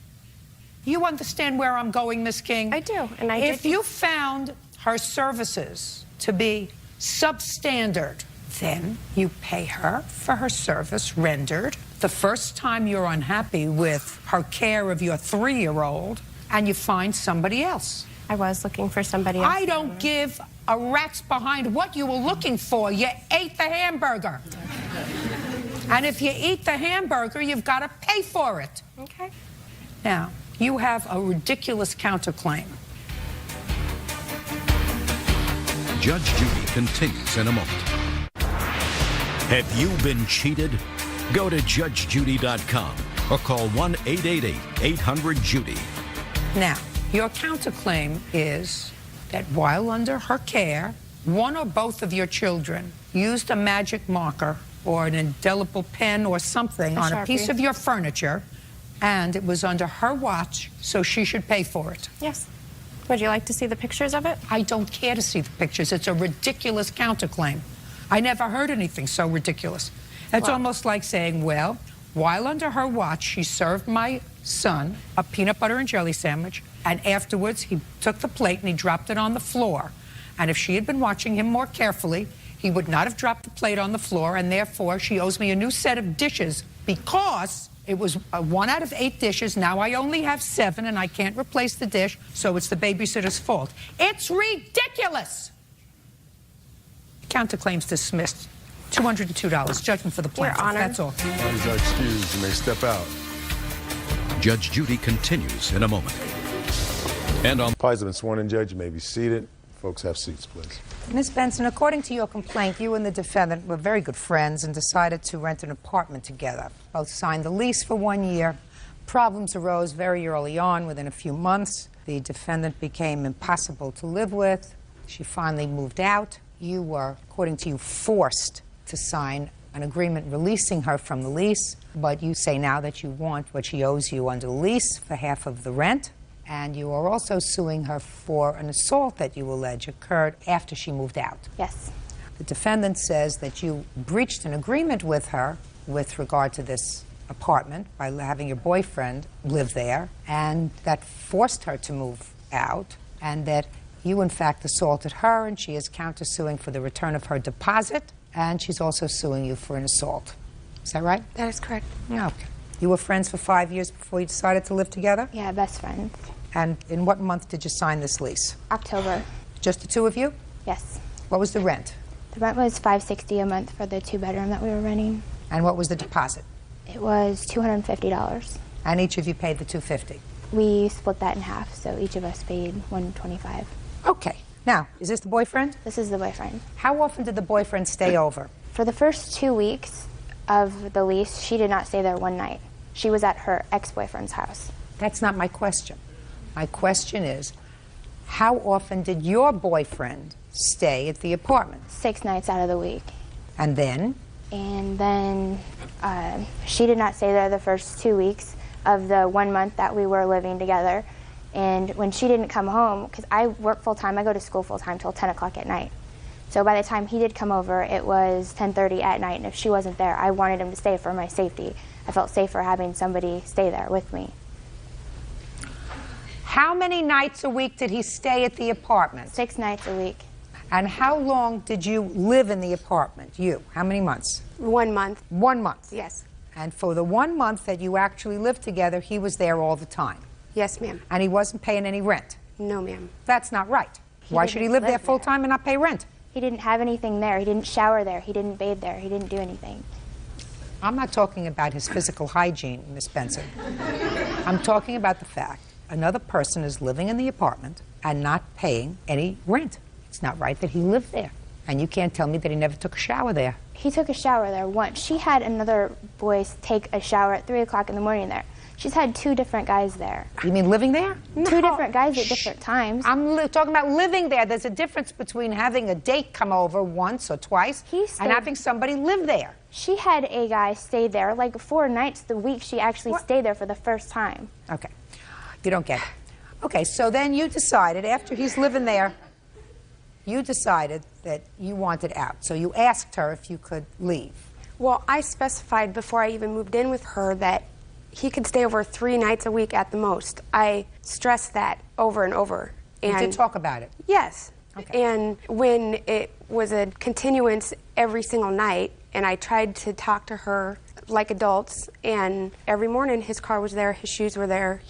You understand where I'm going, Miss King? I do, and I If did. you found her services to be substandard, then you pay her for her service rendered. The first time you're unhappy with her care of your 3-year-old, and you find somebody else. I was looking for somebody else. I don't give a rat's behind what you were looking for. You ate the hamburger. And if you eat the hamburger, you've got to pay for it. Okay. Now, you have a ridiculous counterclaim. Judge Judy continues in a moment. Have you been cheated? Go to judgejudy.com or call 1-888-800-JUDY. Now, your counterclaim is that while under her care, one or both of your children used a magic marker or an indelible pen or something on a piece of your furniture, and it was under her watch, so she should pay for it. Yes. Would you like to see the pictures of it? I don't care to see the pictures. It's a ridiculous counterclaim. I never heard anything so ridiculous. It's almost like saying, well, while under her watch, she served my son a peanut butter and jelly sandwich, and afterwards he took the plate and he dropped it on the floor. And if she had been watching him more carefully, he would not have dropped the plate on the floor, and therefore she owes me a new set of dishes because It was 1 out of 8 dishes. Now I only have 7, and I can't replace the dish, so it's the babysitter's fault. It's ridiculous! Counterclaims dismissed. $202. Judgment for the plaintiff. Honor. That's all. Parties are excused. You may step out. Judge Judy continues in a moment. And on Parties have been sworn in, Judge. You may be seated. Folks, have seats, please. Ms. Benson, according to your complaint, you and the defendant were very good friends and decided to rent an apartment together. Both signed the lease for 1 year. Problems arose very early on. Within a few months, the defendant became impossible to live with. She finally moved out. You were, according to you, forced to sign an agreement releasing her from the lease, but you say now that you want what she owes you under the lease for half of the rent. And you are also suing her for an assault that you allege occurred after she moved out. Yes. The defendant says that you breached an agreement with her with regard to this apartment by having your boyfriend live there, and that forced her to move out, and that you, in fact, assaulted her, and she is countersuing for the return of her deposit, and she's also suing you for an assault. Is that right? That is correct. Okay. You were friends for 5 years before you decided to live together? Yeah, best friends. And in what month did you sign this lease? October. Just the 2 of you? Yes. What was the rent? The rent was $560 a month for the 2-bedroom that we were renting. And what was the deposit? It was $250. And each of you paid the $250? We split that in half, so each of us paid $125. Okay. Now, is this the boyfriend? This is the boyfriend. How often did the boyfriend stay over? For the first 2 weeks of the lease, she did not stay there one night. She was at her ex-boyfriend's house. That's not my question. My question is, how often did your boyfriend stay at the apartment? 6 nights out of the week. And then? And then she did not stay there the first 2 weeks of the 1 month that we were living together. And when she didn't come home, because I work full-time, I go to school full-time till 10 o'clock at night. So by the time he did come over, it was 10:30 at night, and if she wasn't there, I wanted him to stay for my safety. I felt safer having somebody stay there with me. How many nights a week did he stay at the apartment? 6 nights a week. And how long did you live in the apartment? You? How many months? 1 month. 1 month? Yes. And for the 1 month that you actually lived together, he was there all the time? Yes, ma'am. And he wasn't paying any rent? No, ma'am. That's not right. Why should he live there full time and not pay rent? He didn't have anything there. He didn't shower there. He didn't bathe there. He didn't do anything. I'm not talking about his physical hygiene, Miss Benson. I'm talking about the fact another person is living in the apartment and not paying any rent. It's not right that he lived there. And you can't tell me that he never took a shower there. He took a shower there once. She had another boy take a shower at 3 o'clock in the morning there. She's had 2 different guys there. You mean living there? 2 different guys at different times. I'm talking about living there. There's a difference between having a date come over once or twice and having somebody live there. She had a guy stay there like 4 nights the week she actually stayed there for the first time. Okay. You don't get it. Okay, so then you decided, after he's living there, you decided that you wanted out. So you asked her if you could leave. Well, I specified before I even moved in with her that he could stay over 3 nights a week at the most. I stressed that over and over. You did talk about it? Yes. Okay. And when it was a continuance every single night, and I tried to talk to her like adults, and every morning his car was there, his shoes were there.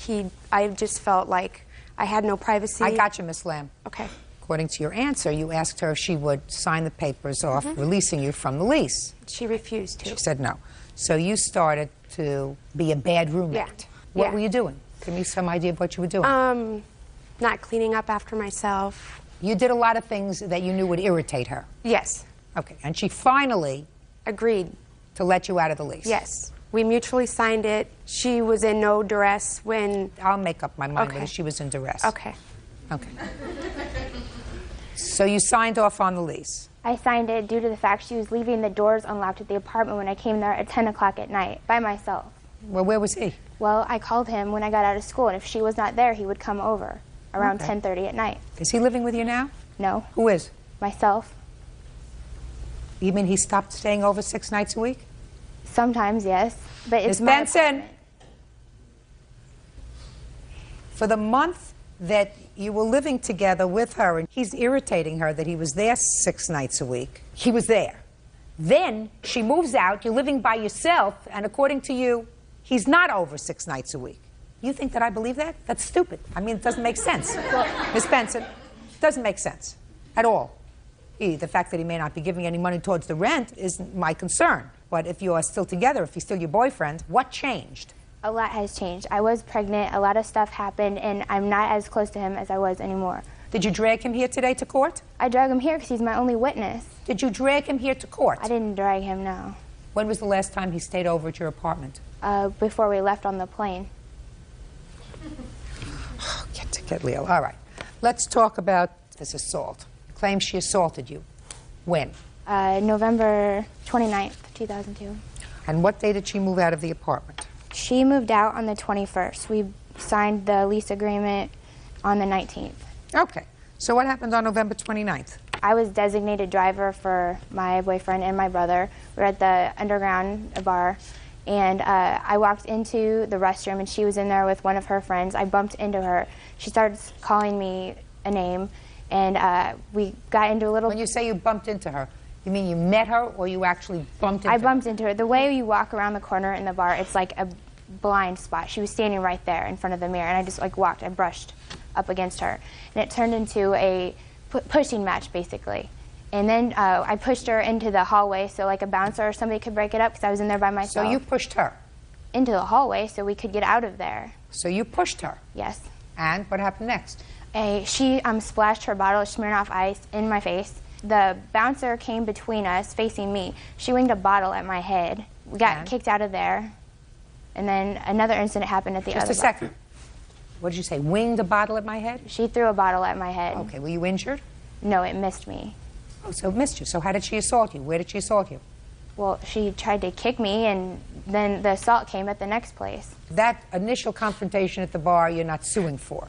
I just felt like I had no privacy. I got you, Miss Lamb. Okay. According to your answer, you asked her if she would sign the papers off, releasing you from the lease. She refused to. She said no. So you started to be a bad roommate. Yeah. What were you doing? Give me some idea of what you were doing. Not cleaning up after myself. You did a lot of things that you knew would irritate her. Yes. Okay. And she finally agreed to let you out of the lease. Yes. We mutually signed it. She was in no duress when... I'll make up my mind whether she was in duress. Okay. Okay. So you signed off on the lease? I signed it due to the fact she was leaving the doors unlocked at the apartment when I came there at 10 o'clock at night by myself. Well, where was he? Well, I called him when I got out of school, and if she was not there, he would come over around 10:30 at night. Is he living with you now? No. Who is? Myself. You mean he stopped staying over 6 nights a week? Sometimes, yes. But it's Ms. Benson, for the month that you were living together with her, and he's irritating her that he was there 6 nights a week. He was there. Then she moves out, you're living by yourself, and according to you, He's not over 6 nights a week. You think that I believe that? That's stupid. I mean, it doesn't make sense. Ms. Benson, it doesn't make sense at all. The fact that he may not be giving any money towards the rent is my concern. But if you are still together, if he's still your boyfriend, what changed? A lot has changed. I was pregnant, a lot of stuff happened, and I'm not as close to him as I was anymore. Did you drag him here today to court? I drag him here because he's my only witness. Did you drag him here to court? I didn't drag him, no. When was the last time he stayed over at your apartment? Before we left on the plane. Get Leo. All right. Let's talk about this assault. Claims she assaulted you. When? November 29th, 2002. And what day did she move out of the apartment? She moved out on the 21st. We signed the lease agreement on the 19th. Okay. So what happened on November 29th? I was designated driver for my boyfriend and my brother. We were at the underground bar, and I walked into the restroom, and she was in there with one of her friends. I bumped into her. She started calling me a name, and we got into a little... When you say you bumped into her, you mean you met her, or you actually bumped into her? I bumped into her. The way you walk around the corner in the bar, it's like a blind spot. She was standing right there in front of the mirror, and I just walked. I brushed up against her, and it turned into a pushing match, basically. And then I pushed her into the hallway so a bouncer or somebody could break it up because I was in there by myself. So you pushed her? Into the hallway so we could get out of there. So you pushed her? Yes. And what happened next? She splashed her bottle of Smirnoff Ice in my face. The bouncer came between us, facing me. She winged a bottle at my head. We got kicked out of there. And then another incident happened at the other bar. Just a second. What did you say? Winged a bottle at my head? She threw a bottle at my head. Okay. Were you injured? No, it missed me. Oh, so it missed you. So how did she assault you? Where did she assault you? Well, she tried to kick me, and then the assault came at the next place. That initial confrontation at the bar, you're not suing for?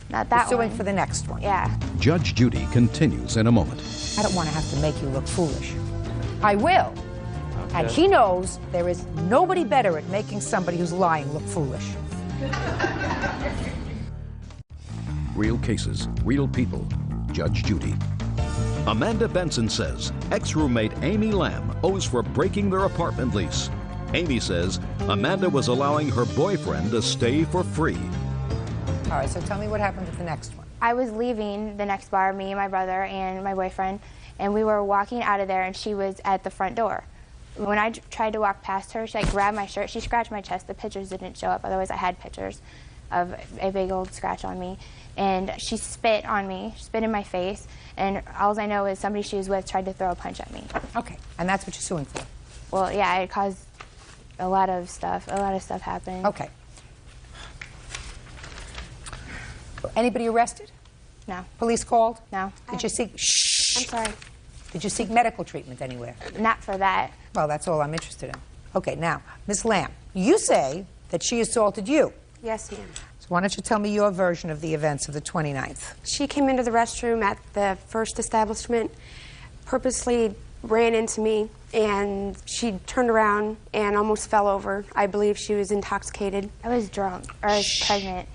Not that You're suing one. for the next one? Yeah. Judge Judy continues in a moment. I don't want to have to make you look foolish. I will. And he knows there is nobody better at making somebody who's lying look foolish. Real cases, real people. Judge Judy. Amanda Benson says ex-roommate Amy Lamb owes for breaking their apartment lease. Amy says Amanda was allowing her boyfriend to stay for free. All right, so tell me what happened at the next one. I was leaving the next bar, me and my brother and my boyfriend, and we were walking out of there, and she was at the front door. When I tried to walk past her, she grabbed my shirt. She scratched my chest. The pictures didn't show up. Otherwise, I had pictures of a big old scratch on me. And she spit on me, spit in my face, and all I know is somebody she was with tried to throw a punch at me. Okay, and that's what you're suing for? Well, yeah, it caused a lot of stuff. A lot of stuff happened. Okay. Anybody arrested? No. Police called? No. Did you seek... Shh. I'm sorry. Did you seek medical treatment anywhere? Not for that. Well, that's all I'm interested in. Okay, now, Ms. Lamb, you say that she assaulted you. Yes, ma'am. So why don't you tell me your version of the events of the 29th? She came into the restroom at the first establishment, purposely ran into me, and she turned around and almost fell over. I believe she was intoxicated. I was drunk, or I was pregnant.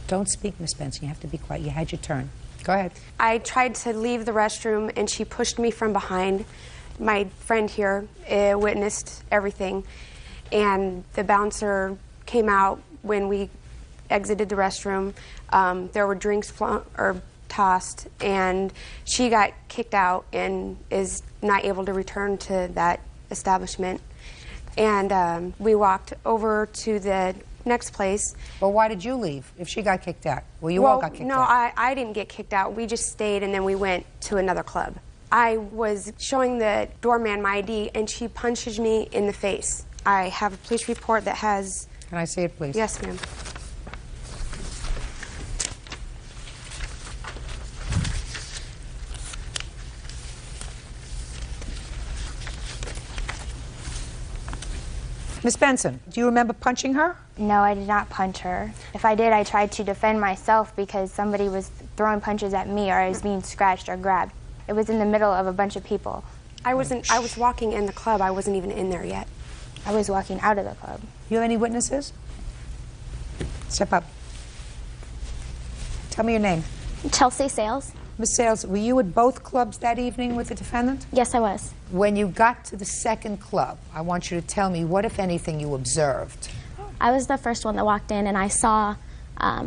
Don't speak, Miss Benson. You have to be quiet. You had your turn. Go ahead. I tried to leave the restroom, and she pushed me from behind. My friend here witnessed everything, and the bouncer came out when we exited the restroom. There were drinks tossed, and she got kicked out and is not able to return to that establishment. And we walked over to the next place. Well, why did you leave if she got kicked out? Well, you all got kicked out. No, I didn't get kicked out. We just stayed, and then we went to another club. I was showing the doorman my ID, and she punches me in the face. I have a police report that has... Can I see it, please? Yes, ma'am. Miss Benson, do you remember punching her? No, I did not punch her. If I did, I tried to defend myself because somebody was throwing punches at me or I was being scratched or grabbed. It was in the middle of a bunch of people. I was walking in the club. I wasn't even in there yet. I was walking out of the club. You have any witnesses? Step up. Tell me your name. Chelsea Sales. Ms. Sales, were you at both clubs that evening with the defendant? Yes, I was. When you got to the second club, I want you to tell me what, if anything, you observed. I was the first one that walked in, and I saw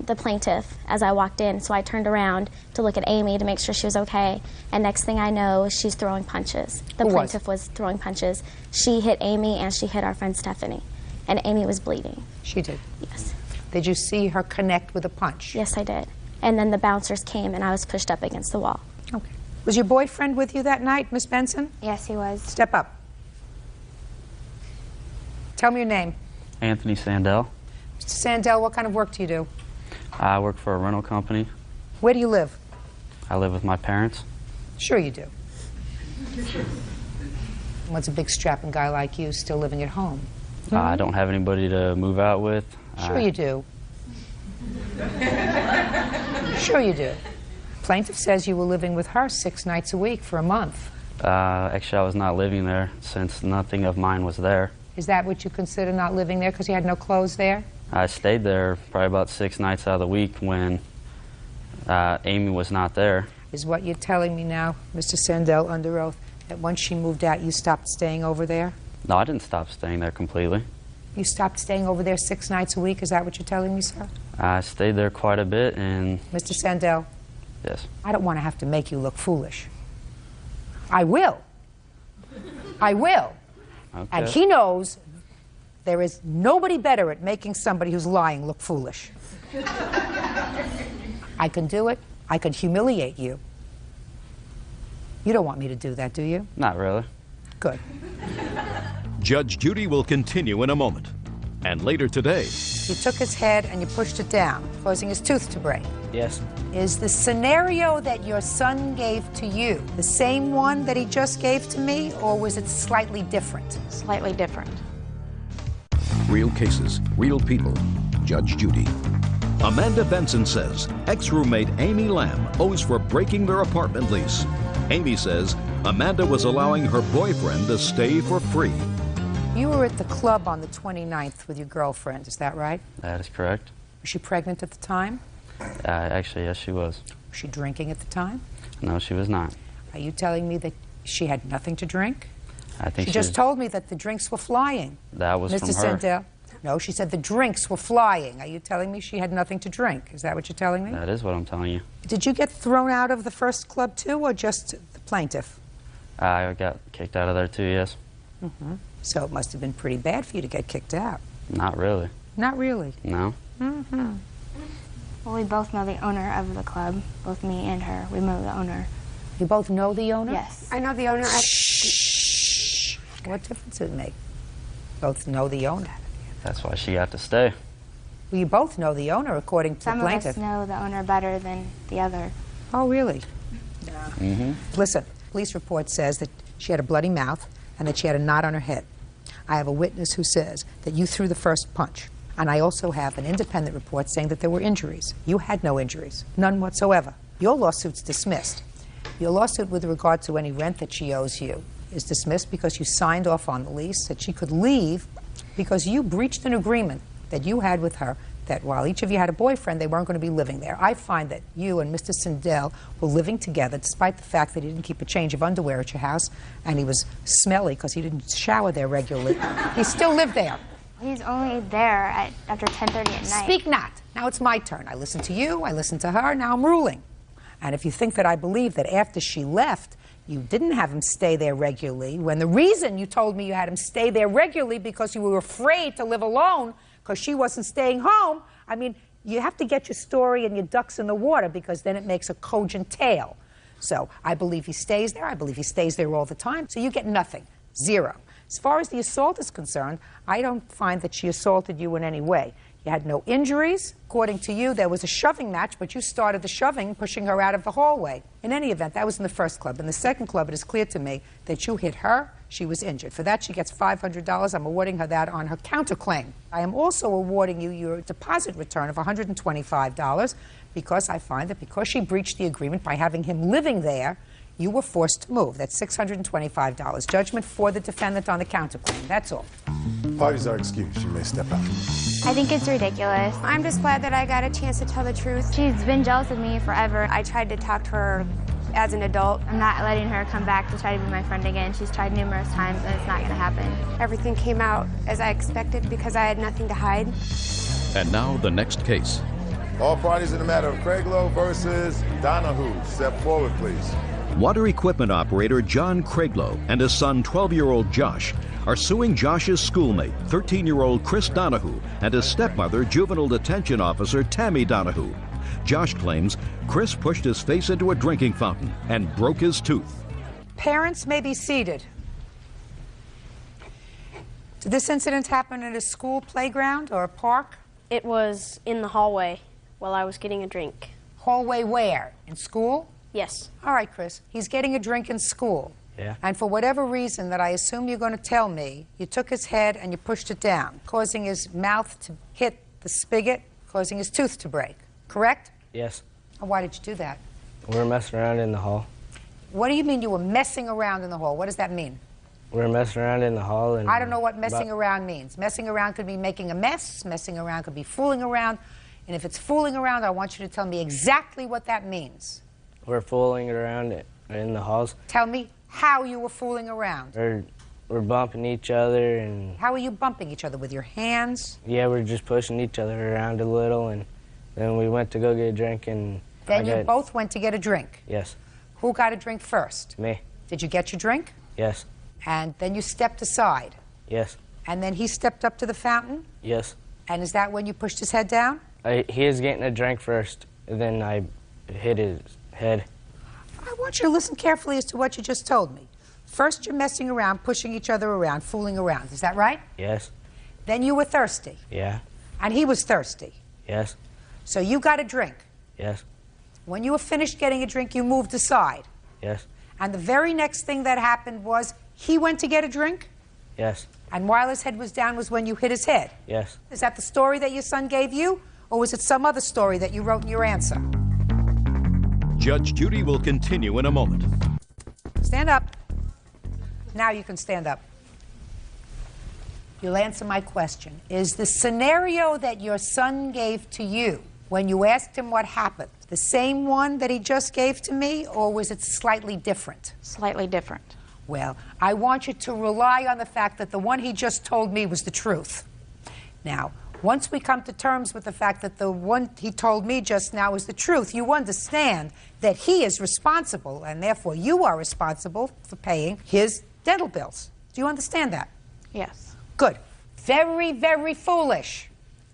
the plaintiff as I walked in, so I turned around to look at Amy to make sure she was okay, and next thing I know, she's throwing punches. The plaintiff was throwing punches. She hit Amy, and she hit our friend Stephanie, and Amy was bleeding. She did? Yes. Did you see her connect with a punch? Yes, I did. And then the bouncers came, and I was pushed up against the wall. Okay. Was your boyfriend with you that night, Miss Benson? Yes, he was. Step up. Tell me your name. Anthony Sandell. Mr. Sandell, what kind of work do you do? I work for a rental company. Where do you live? I live with my parents. Sure you do. What's a big strapping guy like you still living at home? I don't have anybody to move out with. Sure you do. Sure you do. Plaintiff says you were living with her 6 nights a week for a month. Actually, I was not living there since nothing of mine was there. Is that what you consider not living there because you had no clothes there? I stayed there probably about 6 nights out of the week when Amy was not there. Is what you're telling me now, Mr. Sandell, under oath, that once she moved out, you stopped staying over there? No, I didn't stop staying there completely. You stopped staying over there 6 nights a week? Is that what you're telling me, sir? I stayed there quite a bit, and... Mr. Sandell? Yes. I don't want to have to make you look foolish. I will. I will. Okay. And he knows there is nobody better at making somebody who's lying look foolish. I can do it. I can humiliate you. You don't want me to do that, do you? Not really. Good. Judge Judy will continue in a moment. And later today... You took his head and you pushed it down, causing his tooth to break. Yes. Is the scenario that your son gave to you the same one that he just gave to me, or was it slightly different? Slightly different. Real cases, real people. Judge Judy. Amanda Benson says ex-roommate Amy Lamb owes for breaking their apartment lease. Amy says Amanda was allowing her boyfriend to stay for free. You were at the club on the 29th with your girlfriend, is that right? That is correct. Was she pregnant at the time? Actually, yes, she was. Was she drinking at the time? No, she was not. Are you telling me that she had nothing to drink? I think she just told me that the drinks were flying. That was Mr. from her. Sandell? No, she said the drinks were flying. Are you telling me she had nothing to drink? Is that what you're telling me? That is what I'm telling you. Did you get thrown out of the first club too, or just the plaintiff? I got kicked out of there too, yes. Mm-hmm. So it must have been pretty bad for you to get kicked out. Not really. Not really? No. Mm-hmm. Well, we both know the owner of the club, both me and her. We know the owner. You both know the owner? Yes. I know the owner. Shh. What difference does it make? Both know the owner. That's why she got to stay. Well, you both know the owner, according to Some the plaintiff. of us know the owner better than the other. Oh, really? Mm-hmm. Listen, police report says that she had a bloody mouth and that she had a knot on her head. I have a witness who says that you threw the first punch. And I also have an independent report saying that there were injuries. You had no injuries, none whatsoever. Your lawsuit's dismissed. Your lawsuit with regard to any rent that she owes you is dismissed because you signed off on the lease that she could leave because you breached an agreement that you had with her that while each of you had a boyfriend, they weren't going to be living there. I find that you and Mr. Sandell were living together despite the fact that he didn't keep a change of underwear at your house and he was smelly because he didn't shower there regularly. He still lived there. He's only there after 10:30 at night. Speak not. Now it's my turn. I listened to you, I listened to her, now I'm ruling. And if you think that I believe that after she left, you didn't have him stay there regularly, when the reason you told me you had him stay there regularly because you were afraid to live alone because she wasn't staying home, I mean, you have to get your story and your ducks in the water because then it makes a cogent tale. So I believe he stays there. I believe he stays there all the time. So you get nothing. Zero. As far as the assault is concerned, I don't find that she assaulted you in any way. You had no injuries. According to you, there was a shoving match, but you started the shoving, pushing her out of the hallway. In any event, that was in the first club. In the second club, it is clear to me that you hit her. She was injured. For that, she gets $500. I'm awarding her that on her counterclaim. I am also awarding you your deposit return of $125 because I find that because she breached the agreement by having him living there, you were forced to move. That's $625. Judgment for the defendant on the counterclaim. That's all. Parties are excused. You may step out. I think it's ridiculous. I'm just glad that I got a chance to tell the truth. She's been jealous of me forever. I tried to talk to her as an adult. I'm not letting her come back to try to be my friend again. She's tried numerous times and it's not going to happen. Everything came out as I expected because I had nothing to hide. And now the next case. All parties in the matter of Craiglow versus Donahue. Step forward, please. Water equipment operator John Craiglow and his son, 12-year-old Josh, are suing Josh's schoolmate, 13-year-old Chris Donahue, and his stepmother, juvenile detention officer Tammy Donahue. Josh claims Chris pushed his face into a drinking fountain and broke his tooth. Parents may be seated. Did this incident happen at a school playground or a park? It was in the hallway while I was getting a drink. Hallway where? In school? Yes. All right, Chris. He's getting a drink in school. Yeah. And for whatever reason that I assume you're going to tell me, you took his head and you pushed it down, causing his mouth to hit the spigot, causing his tooth to break. Correct? Yes. And why did you do that? We were messing around in the hall. What do you mean you were messing around in the hall? What does that mean? We were messing around in the hall. And I don't know what messing around means. Messing around could be making a mess. Messing around could be fooling around. And if it's fooling around, I want you to tell me exactly what that means. We're fooling around in the halls. Tell me how you were fooling around. We're bumping each other and... How are you bumping each other? With your hands? Yeah, we're just pushing each other around a little, and then we went to go get a drink, and... Then you both went to get a drink? Yes. Who got a drink first? Me. Did you get your drink? Yes. And then you stepped aside? Yes. And then he stepped up to the fountain? Yes. And is that when you pushed his head down? He was getting a drink first, and then I hit his head. I want you to listen carefully as to what you just told me. First, you're messing around, pushing each other around, fooling around. Is that right? Yes. Then you were thirsty. Yeah. And he was thirsty. Yes. So you got a drink. Yes. When you were finished getting a drink, you moved aside. Yes. And the very next thing that happened was he went to get a drink? Yes. And while his head was down was when you hit his head? Yes. Is that the story that your son gave you? Or was it some other story that you wrote in your answer? Judge Judy will continue in a moment. Stand up. Now you can stand up. You'll answer my question. Is the scenario that your son gave to you when you asked him what happened the same one that he just gave to me, or was it slightly different? Slightly different. Well, I want you to rely on the fact that the one he just told me was the truth. Now, once we come to terms with the fact that the one he told me just now is the truth, you understand that he is responsible, and therefore you are responsible for paying his dental bills. Do you understand that? Yes. Good. Very, very foolish.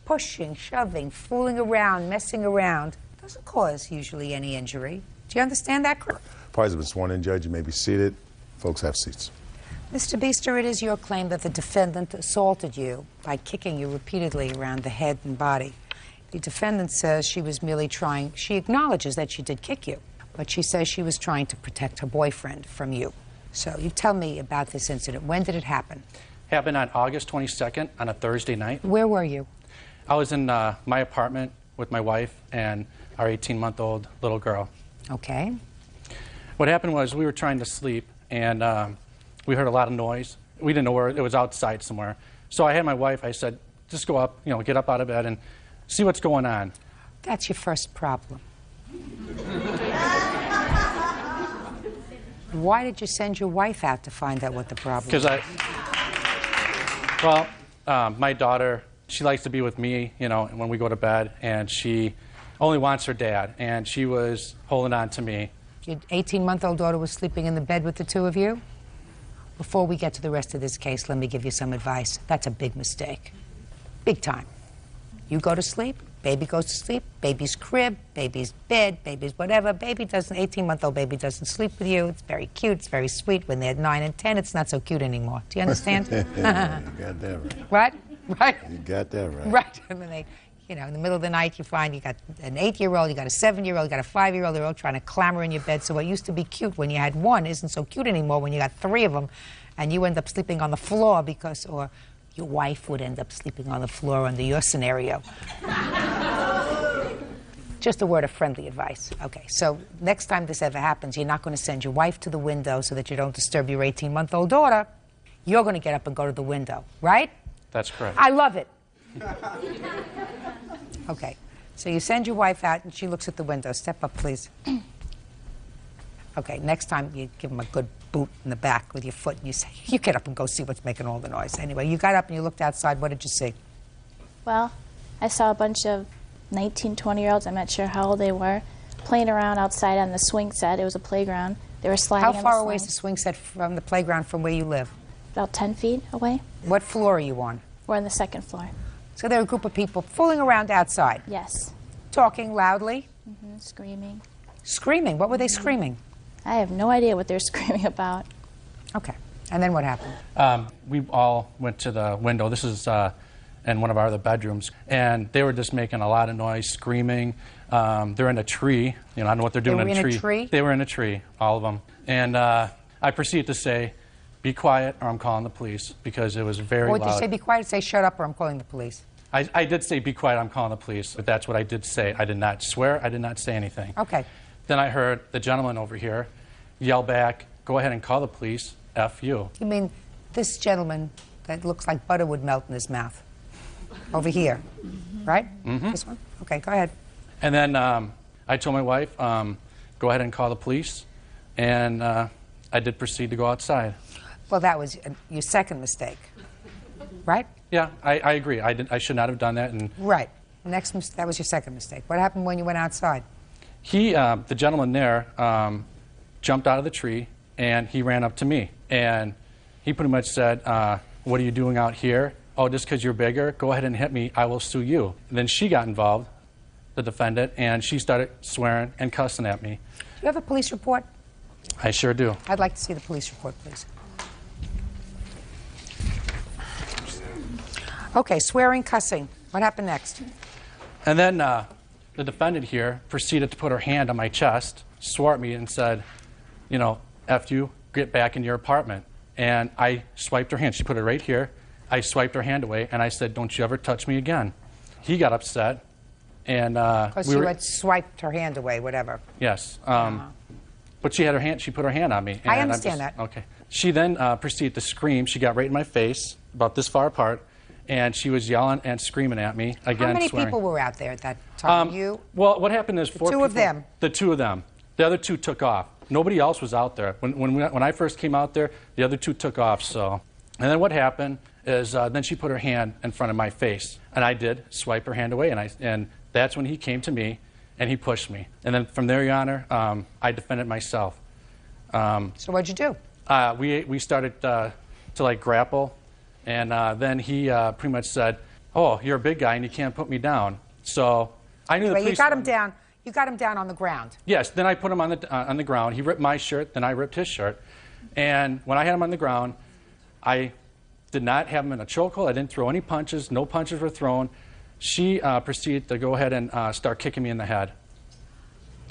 Pushing, shoving, fooling around, messing around doesn't cause usually any injury. Do you understand that, Chris? Parties have been sworn in, Judge. You may be seated. Folks, have seats. Mr. Beester, it is your claim that the defendant assaulted you by kicking you repeatedly around the head and body. The defendant says she was merely trying, she acknowledges that she did kick you, but she says she was trying to protect her boyfriend from you. So you tell me about this incident. When did it happen? Happened on August 22nd on a Thursday night. Where were you? I was in my apartment with my wife and our 18-month-old little girl. Okay. What happened was we were trying to sleep, and we heard a lot of noise. We didn't know where, it was outside somewhere. So I had my wife, I said, just go up, get up out of bed and see what's going on. That's your first problem. Why did you send your wife out to find out what the problem was? Because my daughter, she likes to be with me, when we go to bed, and she only wants her dad, and she was holding on to me. Your 18-month-old daughter was sleeping in the bed with the two of you? Before we get to the rest of this case, let me give you some advice. That's a big mistake. Big time. You go to sleep, baby goes to sleep, baby's crib, baby's bed, baby's whatever. 18-month-old baby doesn't sleep with you. It's very cute, it's very sweet. When they're 9 and 10, it's not so cute anymore. Do you understand? You got that right. What? Right? You got that right. Right. And then they, in the middle of the night, you find you got an 8-year-old, you got a 7-year-old, you got a 5-year-old, they're all trying to clamber in your bed. So what used to be cute when you had one isn't so cute anymore when you got 3 of them, and you end up sleeping on the floor or your wife would end up sleeping on the floor under your scenario. Just a word of friendly advice. Okay, so next time this ever happens, you're not going to send your wife to the window so that you don't disturb your 18-month-old daughter. You're going to get up and go to the window, right? That's correct. I love it. Okay, so you send your wife out and she looks at the window. Step up, please. Okay, next time you give him a good boot in the back with your foot and you say, you get up and go see what's making all the noise. Anyway, you got up and you looked outside. What did you see? Well, I saw a bunch of 19, 20-year-olds, I'm not sure how old they were, playing around outside on the swing set. It was a playground. They were sliding on the How far away is swing. the swing set from the playground from where you live? About 10 feet away. What floor are you on? We're on the second floor. So there are a group of people fooling around outside? Yes. Talking loudly? Screaming. Screaming? What were they screaming? I have no idea what they're screaming about. Okay. And then what happened? We all went to the window. This is in one of our other bedrooms. And they were just making a lot of noise, screaming. They're in a tree. You know, I don't know what they're doing They were in a in tree. a tree? They were in a tree, all of them. And I proceeded to say, be quiet or I'm calling the police, because it was very What loud. did you say? Be quiet? Say, shut up or I'm calling the police. I did say, be quiet, I'm calling the police. But that's what I did say. I did not swear. I did not say anything. Okay. Then I heard the gentleman over here yell back, go ahead and call the police, F you. You mean this gentleman that looks like butter would melt in his mouth? Over here, right? Mm-hmm. This one? Okay, go ahead. And then I told my wife, go ahead and call the police. And I did proceed to go outside. Well, that was your second mistake, right? Yeah, I agree. I should not have done that. And Right. That was your second mistake. What happened when you went outside? the gentleman there, jumped out of the tree and he ran up to me. And he pretty much said, what are you doing out here? Oh, just because you're bigger? Go ahead and hit me. I will sue you. And then she got involved, the defendant, and she started swearing and cussing at me. Do you have a police report? I sure do. I'd like to see the police report, please. Okay, swearing, cussing. What happened next? And then the defendant here proceeded to put her hand on my chest, swore at me, and said, you know, F you, get back in your apartment. And I swiped her hand. She put it right here. I swiped her hand away, and I said, don't you ever touch me again. He got upset, and Because you had swiped her hand away, whatever. Yes. But she had her hand. She put her hand on me. And I understand that. Okay. She then proceeded to scream. She got right in my face, about this far apart, and she was yelling and screaming at me again. How many swearing. people were out there at that time? You? Well, what happened is four two people. of them. The two of them. The other two took off. Nobody else was out there. When I first came out there, the other two took off. So, and then what happened is then she put her hand in front of my face, and I did swipe her hand away, and that's when he came to me, and he pushed me. And then from there, Your Honor, I defended myself. So what'd you do? We started to like grapple, and then he pretty much said, "Oh, you're a big guy and you can't put me down." So I knew the police. You got him down. You got him down on the ground. Yes. Then I put him on the ground. He ripped my shirt. Then I ripped his shirt. And when I had him on the ground, I did not have him in a chokehold. I didn't throw any punches. No punches were thrown. She proceeded to go ahead and start kicking me in the head.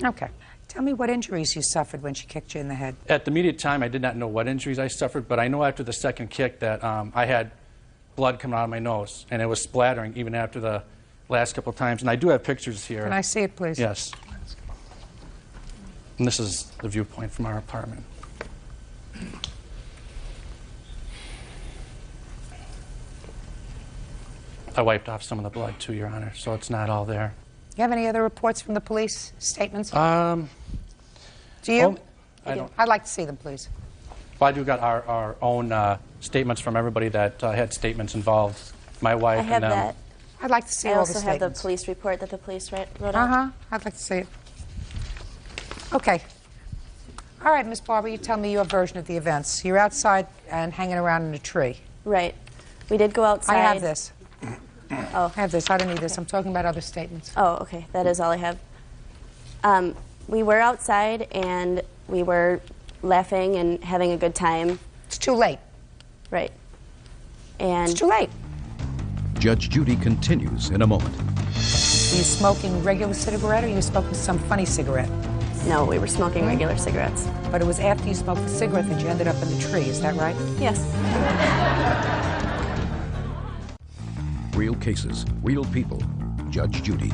Okay. Tell me what injuries you suffered when she kicked you in the head. At the immediate time, I did not know what injuries I suffered, but I know after the second kick that I had blood coming out of my nose, and it was splattering even after the last couple of times. And I do have pictures here. Can I see it, please? Yes. And this is the viewpoint from our apartment. I wiped off some of the blood, too, Your Honor, so it's not all there. You have any other reports from the police, statements? Do you? Well, I don't. I'd like to see them, please. Well, I do got our own statements from everybody that had statements involved. My wife I have and them. that. I'd like to see I all also the have the statements. police report that the police wrote out. I'd like to see it. Okay. All right, Miss Barber, you tell me your version of the events. You're outside and hanging around in a tree. Right. We did go outside. I have this. Oh. I have this. I don't need this. I'm talking about other statements. Oh, okay. That is all I have. We were outside and we were laughing and having a good time. It's too late. Right. And it's too late. Judge Judy continues in a moment. Were you smoking regular cigarette or you smoking some funny cigarette? No, we were smoking regular cigarettes. But it was after you smoked the cigarette that you ended up in the tree. Is that right? Yes. Real cases, real people. Judge Judy.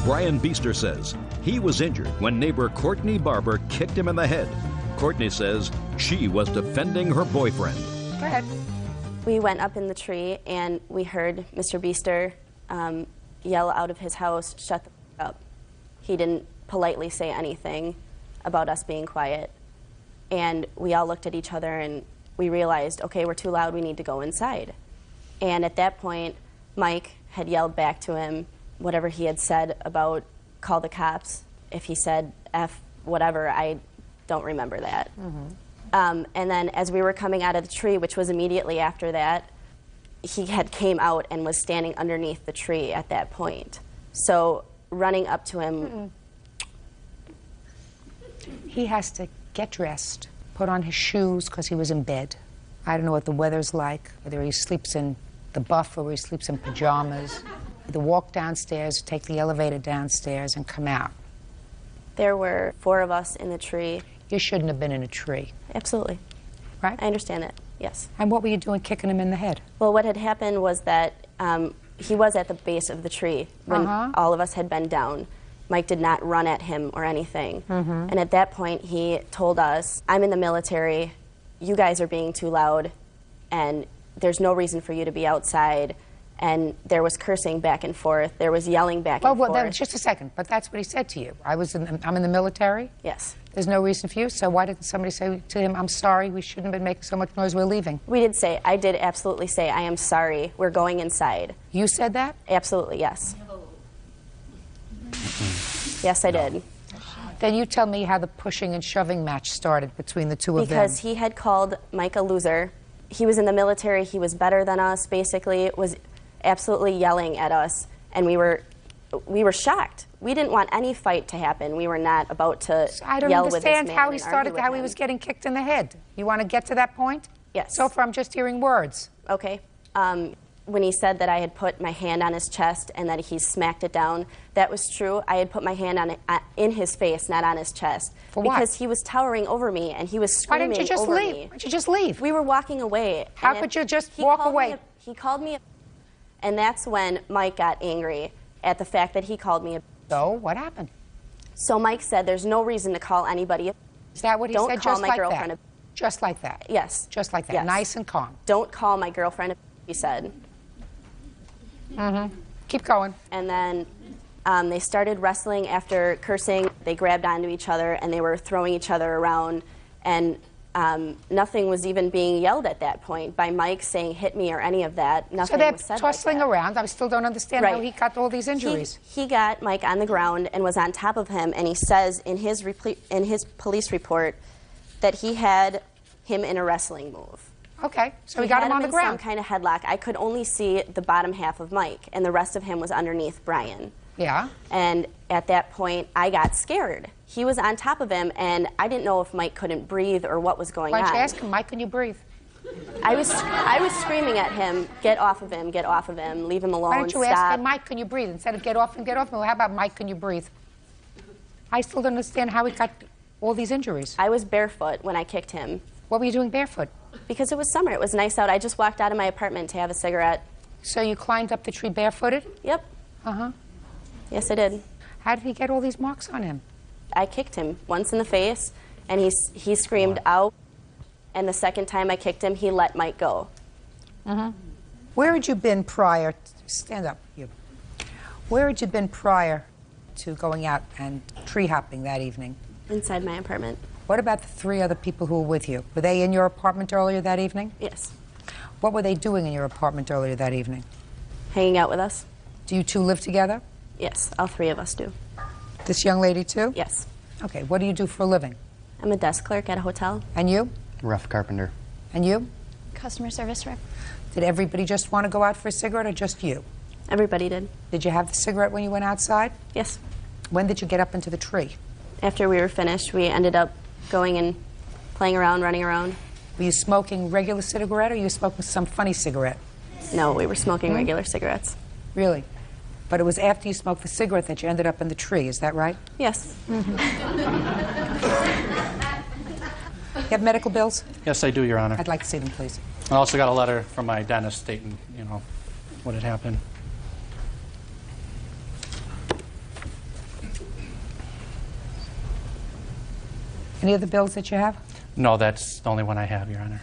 Brian Beester says he was injured when neighbor Courtney Barber kicked him in the head. Courtney says she was defending her boyfriend. Go ahead. We went up in the tree and we heard Mr. Beester yell out of his house, "Shut the f*** up." He didn't politely say anything about us being quiet. And we all looked at each other and we realized, okay, we're too loud, we need to go inside. And at that point, Mike had yelled back to him whatever he had said about call the cops. If he said F whatever, I don't remember that. And then as we were coming out of the tree, which was immediately after that, he had came out and was standing underneath the tree at that point. So running up to him. He has to get dressed, put on his shoes because he was in bed. I don't know what the weather's like, whether he sleeps in the buff or he sleeps in pajamas. Either walk downstairs, take the elevator downstairs, and come out. There were 4 of us in the tree. You shouldn't have been in a tree. Absolutely. Right? I understand that, yes. And what were you doing kicking him in the head? Well, what had happened was that he was at the base of the tree when all of us had been down. Mike did not run at him or anything. And at that point, he told us, I'm in the military, you guys are being too loud, and there's no reason for you to be outside. And there was cursing back and forth. There was yelling back and forth. Well, just a second. But that's what he said to you. I'm in the military? Yes. There's no reason for you? So why didn't somebody say to him, I'm sorry, we shouldn't have been making so much noise, we're leaving? I did absolutely say, I am sorry, we're going inside. You said that? Absolutely, yes. Yes, I did. Then you tell me how the pushing and shoving match started between the two of them. Because he had called Mike a loser. He was in the military, he was better than us, basically, was absolutely yelling at us, and we were shocked. We didn't want any fight to happen. We were not about to I don't yell with this man understand how he started, and argue how with he him. was getting kicked in the head. You want to get to that point? Yes. So far, I'm just hearing words. Okay. When he said that I had put my hand on his chest and that he smacked it down, that was true. I had put my hand on it, in his face, not on his chest. For what? Because he was towering over me and he was screaming Why didn't you just over leave? me. Why didn't you just leave? We were walking away. How and could you just he walk called away? He called me and that's when Mike got angry at the fact that he called me a. So, what happened? So Mike said there's no reason to call anybody a. Is that what he Don't said? call Just my like girlfriend that? a. Just like that? Yes. Just like that? Yes. Nice and calm? Don't call my girlfriend a, he said. Keep going. And then they started wrestling after cursing. They grabbed onto each other and they were throwing each other around. And nothing was even being yelled at that point by Mike saying hit me or any of that. Nothing So they're was said tussling like that. around. I still don't understand how he got all these injuries. He got Mike on the ground and was on top of him, and he says in his police report that he had him in a wrestling move. Okay, so he got him on the in ground. some kind of headlock. I could only see the bottom half of Mike, and the rest of him was underneath Brian. Yeah. And at that point, I got scared. He was on top of him, and I didn't know if Mike couldn't breathe or what was going on. Why don't you ask him, Mike, can you breathe? I was screaming at him, get off of him, leave him alone, Why don't you stop. ask him, Mike, can you breathe? Instead of get off him, well, how about Mike, can you breathe? I still don't understand how he got all these injuries. I was barefoot when I kicked him. What were you doing barefoot? Because it was summer. It was nice out. I just walked out of my apartment to have a cigarette. So you climbed up the tree barefooted? Yep. Uh-huh. Yes, I did. How did he get all these marks on him? I kicked him once in the face, and he screamed out. And the second time I kicked him, he let Mike go. Where had you been prior? Stand up, you. Where had you been prior to going out and tree hopping that evening? Inside my apartment. What about the 3 other people who were with you? Were they in your apartment earlier that evening? Yes. What were they doing in your apartment earlier that evening? Hanging out with us. Do you 2 live together? Yes, all 3 of us do. This young lady too? Yes. Okay, what do you do for a living? I'm a desk clerk at a hotel. And you? Rough carpenter. And you? Customer service rep. Did everybody just want to go out for a cigarette or just you? Everybody did. Did you have the cigarette when you went outside? Yes. When did you get up into the tree? After we were finished, we ended up going and playing around, running around. Were you smoking regular cigarette or were you smoking some funny cigarette? No, we were smoking regular cigarettes. Really? But it was after you smoked the cigarette that you ended up in the tree, is that right? Yes. You have medical bills? Yes, I do, Your Honor. I'd like to see them, please. I also got a letter from my dentist stating, what had happened. Any other bills that you have? No, that's the only one I have, Your Honor.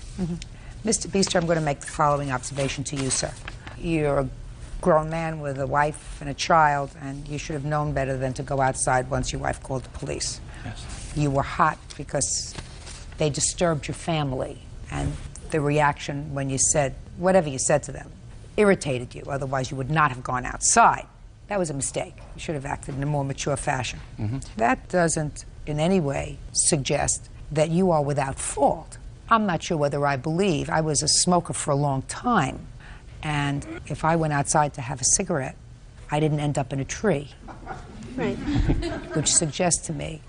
Mr. Beaster, I'm going to make the following observation to you, sir. You're a grown man with a wife and a child, and you should have known better than to go outside once your wife called the police. Yes. You were hot because they disturbed your family, and the reaction when you said whatever you said to them irritated you. Otherwise, you would not have gone outside. That was a mistake. You should have acted in a more mature fashion. That doesn't in any way suggest that you are without fault. I'm not sure whether I believe. I was a smoker for a long time, and if I went outside to have a cigarette, I didn't end up in a tree. Right. Which suggests to me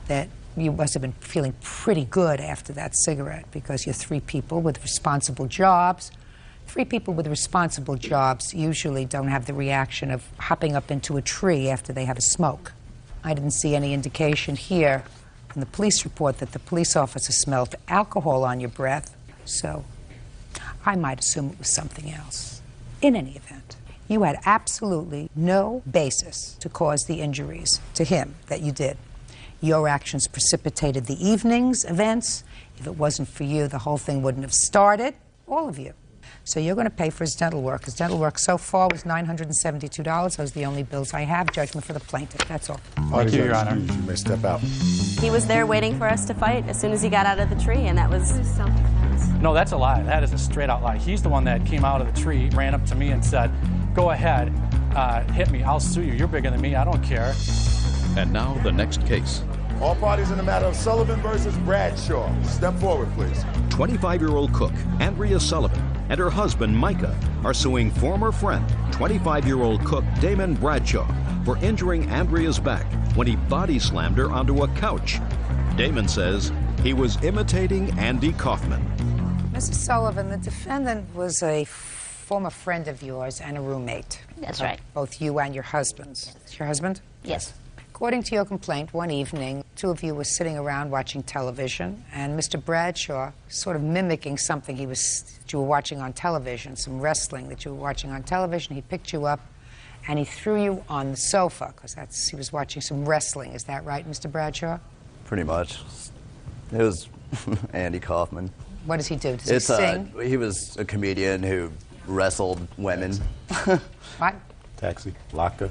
that you must have been feeling pretty good after that cigarette, because you're three people with responsible jobs. Three people with responsible jobs usually don't have the reaction of hopping up into a tree after they have a smoke. I didn't see any indication here in the police report that the police officer smelled alcohol on your breath, so I might assume it was something else. In any event, you had absolutely no basis to cause the injuries to him that you did. Your actions precipitated the evening's events. If it wasn't for you, the whole thing wouldn't have started, all of you. So you're going to pay for his dental work. His dental work so far was $972. Those are the only bills I have. Judgment for the plaintiff. That's all. Thank you, Your Honor. You may step out. He was there waiting for us to fight as soon as he got out of the tree, and that was self-defense. No, that's a lie. That is a straight-out lie. He's the one that came out of the tree, ran up to me and said, "Go ahead, hit me. I'll sue you. You're bigger than me. I don't care." And now the next case. All parties in the matter of Sullivan versus Bradshaw. Step forward, please. 25-year-old cook Andrea Sullivan and her husband Micah are suing former friend 25-year-old cook Damon Bradshaw for injuring Andrea's back when he body slammed her onto a couch. Damon says he was imitating Andy Kaufman. Mrs. Sullivan, the defendant was a former friend of yours and a roommate. That's right. Both you and your husband's. Is your husband? Yes. According to your complaint, one evening, two of you were sitting around watching television, and Mr. Bradshaw, sort of mimicking something that you were watching on television, some wrestling that you were watching on television, he picked you up and he threw you on the sofa, because he was watching some wrestling. Is that right, Mr. Bradshaw? Pretty much. It was Andy Kaufman. What does he do? Does he sing? He was a comedian who wrestled women. What? Taxi, Locker,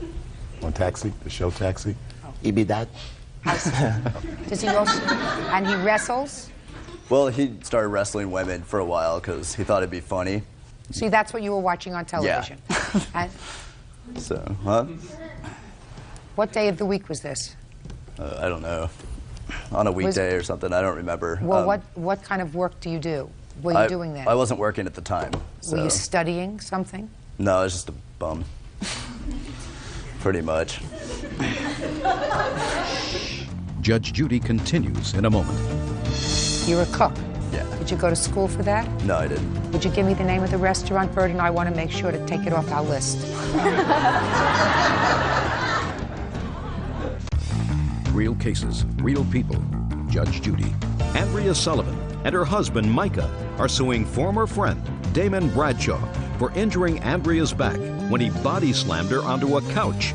on Taxi, the show Taxi. He be that. Does he also, and he wrestles? Well, he started wrestling women for a while because he thought it'd be funny. See, that's what you were watching on television. Yeah. And So, huh? what day of the week was this? I don't know. On a weekday or something, I don't remember. Well, what kind of work do you do? What were you doing then? I wasn't working at the time. So. Were you studying something? No, I was just a bum. Pretty much. Judge Judy continues in a moment. You're a cook? Yeah. Did you go to school for that? No, I didn't. Would you give me the name of the restaurant, Bert, and I want to make sure to take it off our list. Real cases, real people. Judge Judy. Andrea Sullivan and her husband Micah are suing former friend Damon Bradshaw for injuring Andrea's back when he body slammed her onto a couch.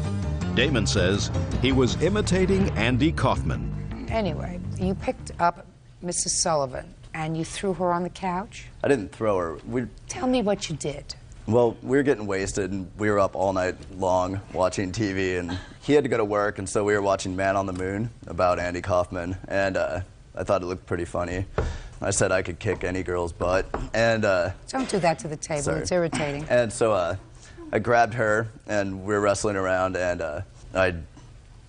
Damon says he was imitating Andy Kaufman. Anyway, you picked up Mrs. Sullivan and you threw her on the couch? I didn't throw her. Tell me what you did. Well, we were getting wasted, and we were up all night long watching TV, and he had to go to work, and so we were watching Man on the Moon about Andy Kaufman, and I thought it looked pretty funny. I said I could kick any girl's butt, and... Don't do that to the table. Sorry. It's irritating. And so I grabbed her, and we were wrestling around, and I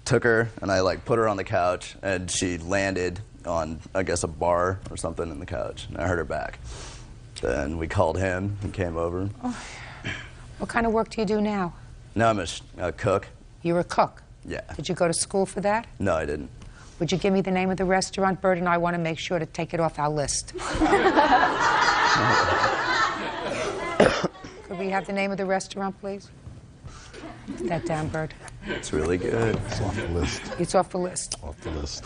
took her, and I, put her on the couch, and she landed on, I guess, a bar or something in the couch, and I hurt her back. Then we called him. He came over. Oh. What kind of work do you do now? Now I'm a cook. You're a cook? Yeah. Did you go to school for that? No, I didn't. Would you give me the name of the restaurant, Bert, and I want to make sure to take it off our list. Could we have the name of the restaurant, please? Put that down, Bert. It's really good. It's off the list. It's off the list. Off the list.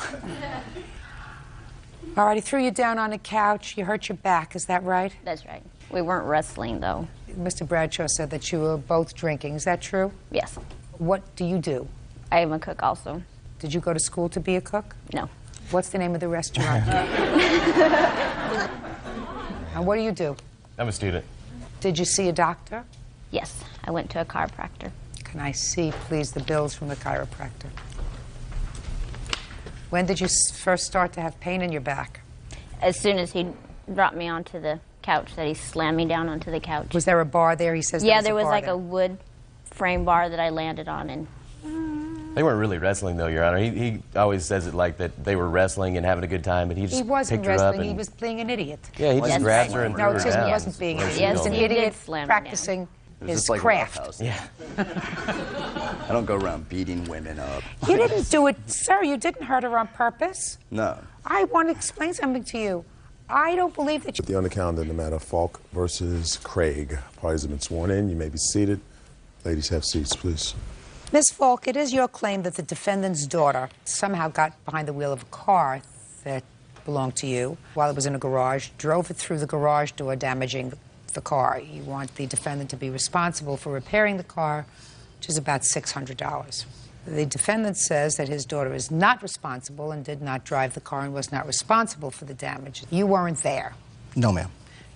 All right, he threw you down on a couch. You hurt your back, is that right? That's right. We weren't wrestling, though. Mr. Bradshaw said that you were both drinking. Is that true? Yes. What do you do? I am a cook also. Did you go to school to be a cook? No. What's the name of the restaurant? And what do you do? I'm a student. Did you see a doctor? Yes, I went to a chiropractor. Can I see, please, the bills from the chiropractor? When did you first start to have pain in your back? As soon as he dropped me onto the couch, that he slammed me down onto the couch. Was there a bar there? He says Yeah, there was bar like there. a wood frame bar that I landed on, and They weren't really wrestling, though, Your Honor. He always says it like that they were wrestling and having a good time, but he just He wasn't picked her up wrestling. He and was being an idiot. yeah, he just Yes. grabs her and threw No, her excuse me, down. he wasn't being an idiot. He Yes, was an he did idiot slam me practicing It was his just like craft. Rough House. Yeah. I don't go around beating women up. You didn't do it, sir. You didn't hurt her on purpose. No. I want to explain something to you. I don't believe that you... On the calendar in the matter of Falk versus Craig. Parties have been sworn in. You may be seated. Ladies, have seats, please. Miss Falk, it is your claim that the defendant's daughter somehow got behind the wheel of a car that belonged to you while it was in a garage, drove it through the garage door, damaging the car. You want the defendant to be responsible for repairing the car, which is about $600. The defendant says that his daughter is not responsible and did not drive the car and was not responsible for the damage. You weren't there. No, ma'am.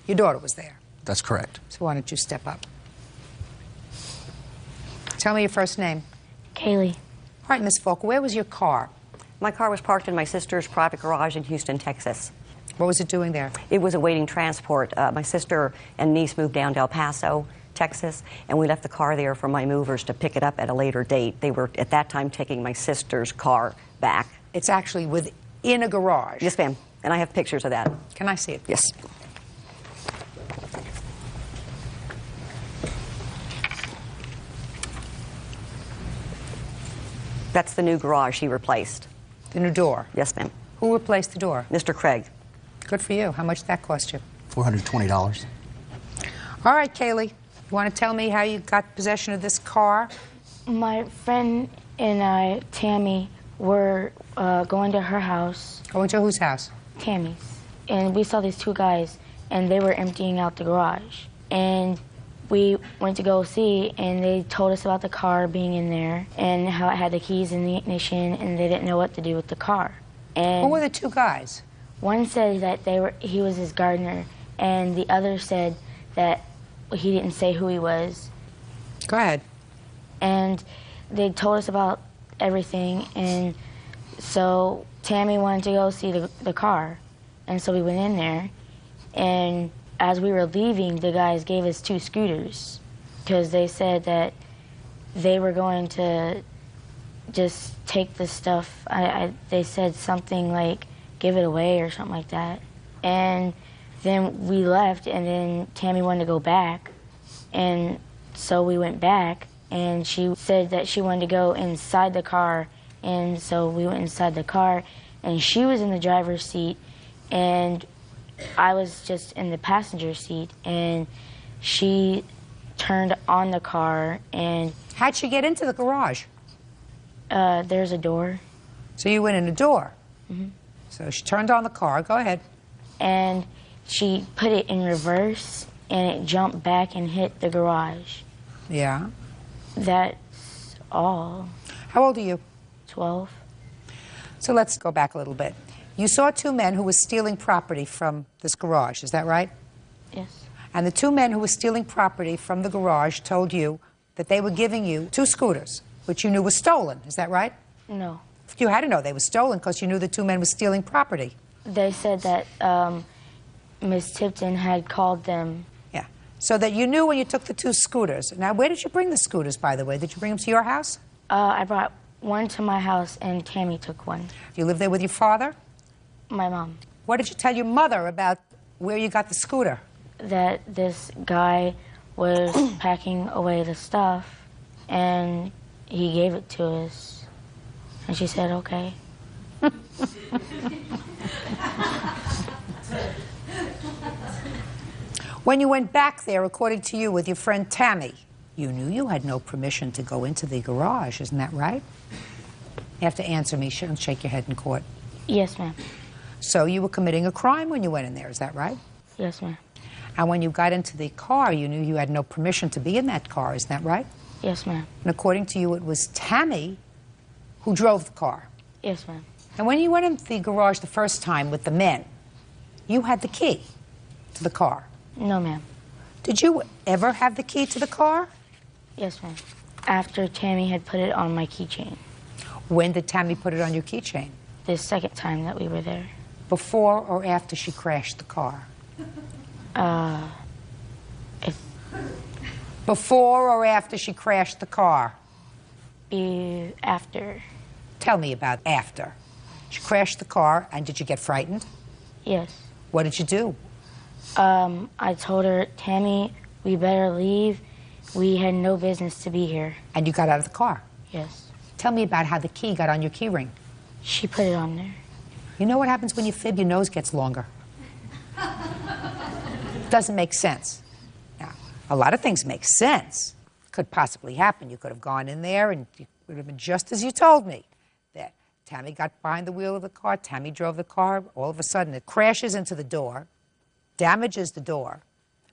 Your daughter was there. That's correct. So why don't you step up? Tell me your first name. Kaylee. All right, Miss Falk, where was your car? My car was parked in my sister's private garage in Houston, Texas. What was it doing there? It was awaiting transport. My sister and niece moved down to El Paso, Texas, and we left the car there for my movers to pick it up at a later date. They were, at that time, taking my sister's car back. It's actually within a garage? Yes, ma'am. And I have pictures of that. Can I see it? Yes. That's the new garage she replaced. The new door? Yes, ma'am. Who replaced the door? Mr. Craig. Good for you. How much did that cost you? $420. All right, Kaylee. You want to tell me how you got possession of this car? My friend and I, Tammy, were going to her house. Going to whose house? Tammy's. And we saw these two guys, and they were emptying out the garage. And we went to go see, and they told us about the car being in there and how it had the keys in the ignition, and they didn't know what to do with the car. And who were the two guys? One said that he was his gardener, and the other said that he didn't say who he was. Go ahead. And they told us about everything, and so Tammy wanted to go see the car, and so we went in there, and as we were leaving, the guys gave us 2 scooters because they said that they were going to just take the stuff. They said something like, give it away or something like that. And then we left, and then Tammy wanted to go back, and so we went back, and she said that she wanted to go inside the car, and so we went inside the car, and she was in the driver's seat, and I was just in the passenger seat, and she turned on the car, and... How'd she get into the garage? There's a door. So you went in a door? Mm-hmm. So she turned on the car. Go ahead. And she put it in reverse, and it jumped back and hit the garage. Yeah. That's all. How old are you? 12. So let's go back a little bit. You saw 2 men who were stealing property from this garage, is that right? Yes. And the 2 men who were stealing property from the garage told you that they were giving you 2 scooters, which you knew were stolen, is that right? No. You had to know they were stolen because you knew the 2 men were stealing property. They said that Miss Tipton had called them. Yeah. So that you knew when you took the 2 scooters. Now, where did you bring the scooters, by the way? Did you bring them to your house? I brought one to my house, and Tammy took one. You live there with your father? My mom. What did you tell your mother about where you got the scooter? That this guy was packing away the stuff, and he gave it to us. And she said, okay. When you went back there, according to you, with your friend Tammy, you knew you had no permission to go into the garage, isn't that right? You have to answer me. Don't shake your head in court. Yes, ma'am. So you were committing a crime when you went in there, is that right? Yes, ma'am. And when you got into the car, you knew you had no permission to be in that car, isn't that right? Yes, ma'am. And according to you, it was Tammy who drove the car. Yes, ma'am. And when you went into the garage the first time with the men, you had the key to the car. No, ma'am. Did you ever have the key to the car? Yes, ma'am. After Tammy had put it on my keychain. When did Tammy put it on your keychain? The second time that we were there. Before or after she crashed the car? Before or after she crashed the car? After. Tell me about after. She crashed the car, and did you get frightened? Yes. What did you do? I told her, Tammy, we better leave. We had no business to be here. And you got out of the car? Yes. Tell me about how the key got on your key ring. She put it on there. You know what happens when you fib? Your nose gets longer. Doesn't make sense. Now, a lot of things make sense. Could possibly happen. You could have gone in there and it would have been just as you told me. That Tammy got behind the wheel of the car, Tammy drove the car, all of a sudden it crashes into the door, damages the door,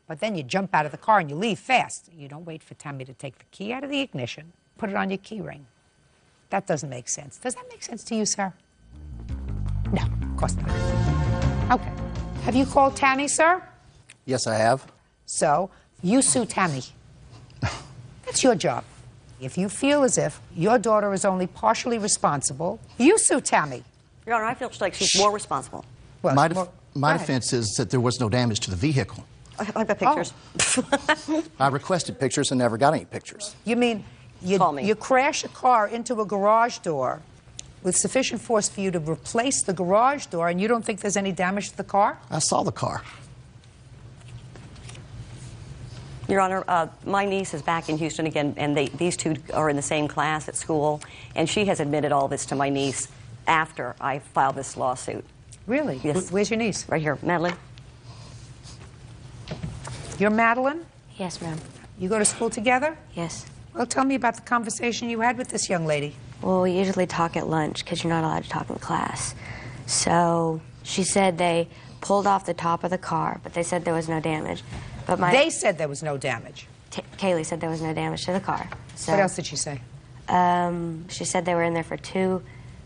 but then you jump out of the car and you leave fast. You don't wait for Tammy to take the key out of the ignition, put it on your key ring. That doesn't make sense. Does that make sense to you, sir? No, of course not. Okay. Have you called Tammy, sir? Yes, I have. So, you sue Tammy. That's your job. If you feel as if your daughter is only partially responsible, you sue Tammy. Your Honor, I feel like she's more responsible. Well, my defense is that there was no damage to the vehicle. I've got pictures. I requested pictures and never got any pictures. You mean you crash a car into a garage door with sufficient force for you to replace the garage door, and you don't think there's any damage to the car? I saw the car. Your Honor, my niece is back in Houston again, and these two are in the same class at school, and she has admitted all this to my niece after I filed this lawsuit. Really? Yes. Where's your niece? Right here, Madeline. You're Madeline? Yes, ma'am. You go to school together? Yes. Well, tell me about the conversation you had with this young lady. Well, we usually talk at lunch because you're not allowed to talk in class. So she said they pulled off the top of the car, but they said there was no damage. But They said there was no damage. Kaylee said there was no damage to the car. So, what else did she say? She said they were in there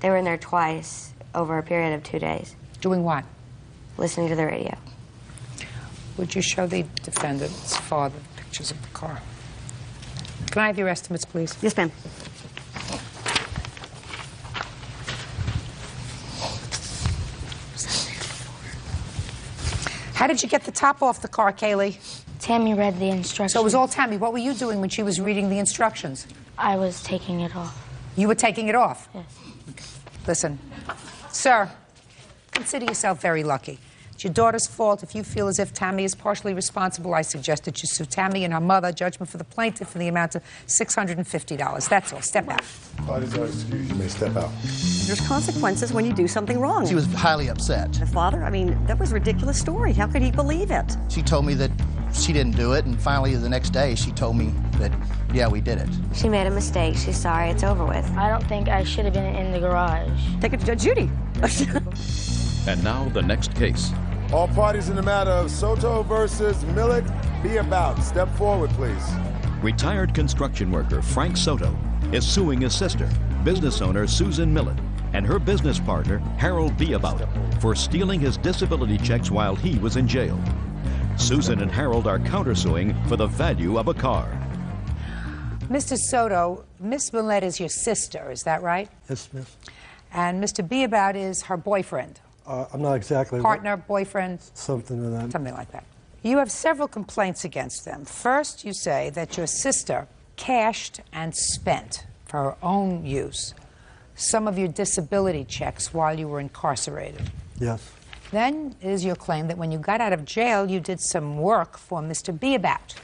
they were in there twice over a period of 2 days. Doing what? Listening to the radio. Would you show the defendant's father pictures of the car? Can I have your estimates, please? Yes, ma'am. How did you get the top off the car, Kaylee? Tammy read the instructions. So it was all Tammy. What were you doing when she was reading the instructions? I was taking it off. You were taking it off? Yes. Listen, sir, consider yourself very lucky. It's your daughter's fault. If you feel as if Tammy is partially responsible, I suggest that you sue Tammy and her mother. Judgment for the plaintiff in the amount of $650. That's all. Step out. Parties are excused. You may step out. There's consequences when you do something wrong. She was highly upset. The father, I mean, that was a ridiculous story. How could he believe it? She told me that she didn't do it, and finally the next day she told me that, yeah, we did it. She made a mistake. She's sorry. It's over with. I don't think I should have been in the garage. Take it to Judge Judy. And now the next case. All parties in the matter of Soto versus Millett, be about. Step forward, please. Retired construction worker Frank Soto is suing his sister, business owner Susan Millett, and her business partner Harold Beabout for stealing his disability checks while he was in jail. Susan and Harold are countersuing for the value of a car. Mr. Soto, Miss Millett is your sister, is that right? Yes, miss. And Mr. Beabout is her boyfriend. I'm not exactly... Partner, boyfriend? Something of that. Something like that. You have several complaints against them. First, you say that your sister cashed and spent, for her own use, some of your disability checks while you were incarcerated. Yes. Then is your claim that when you got out of jail, you did some work for Mr. Beabout.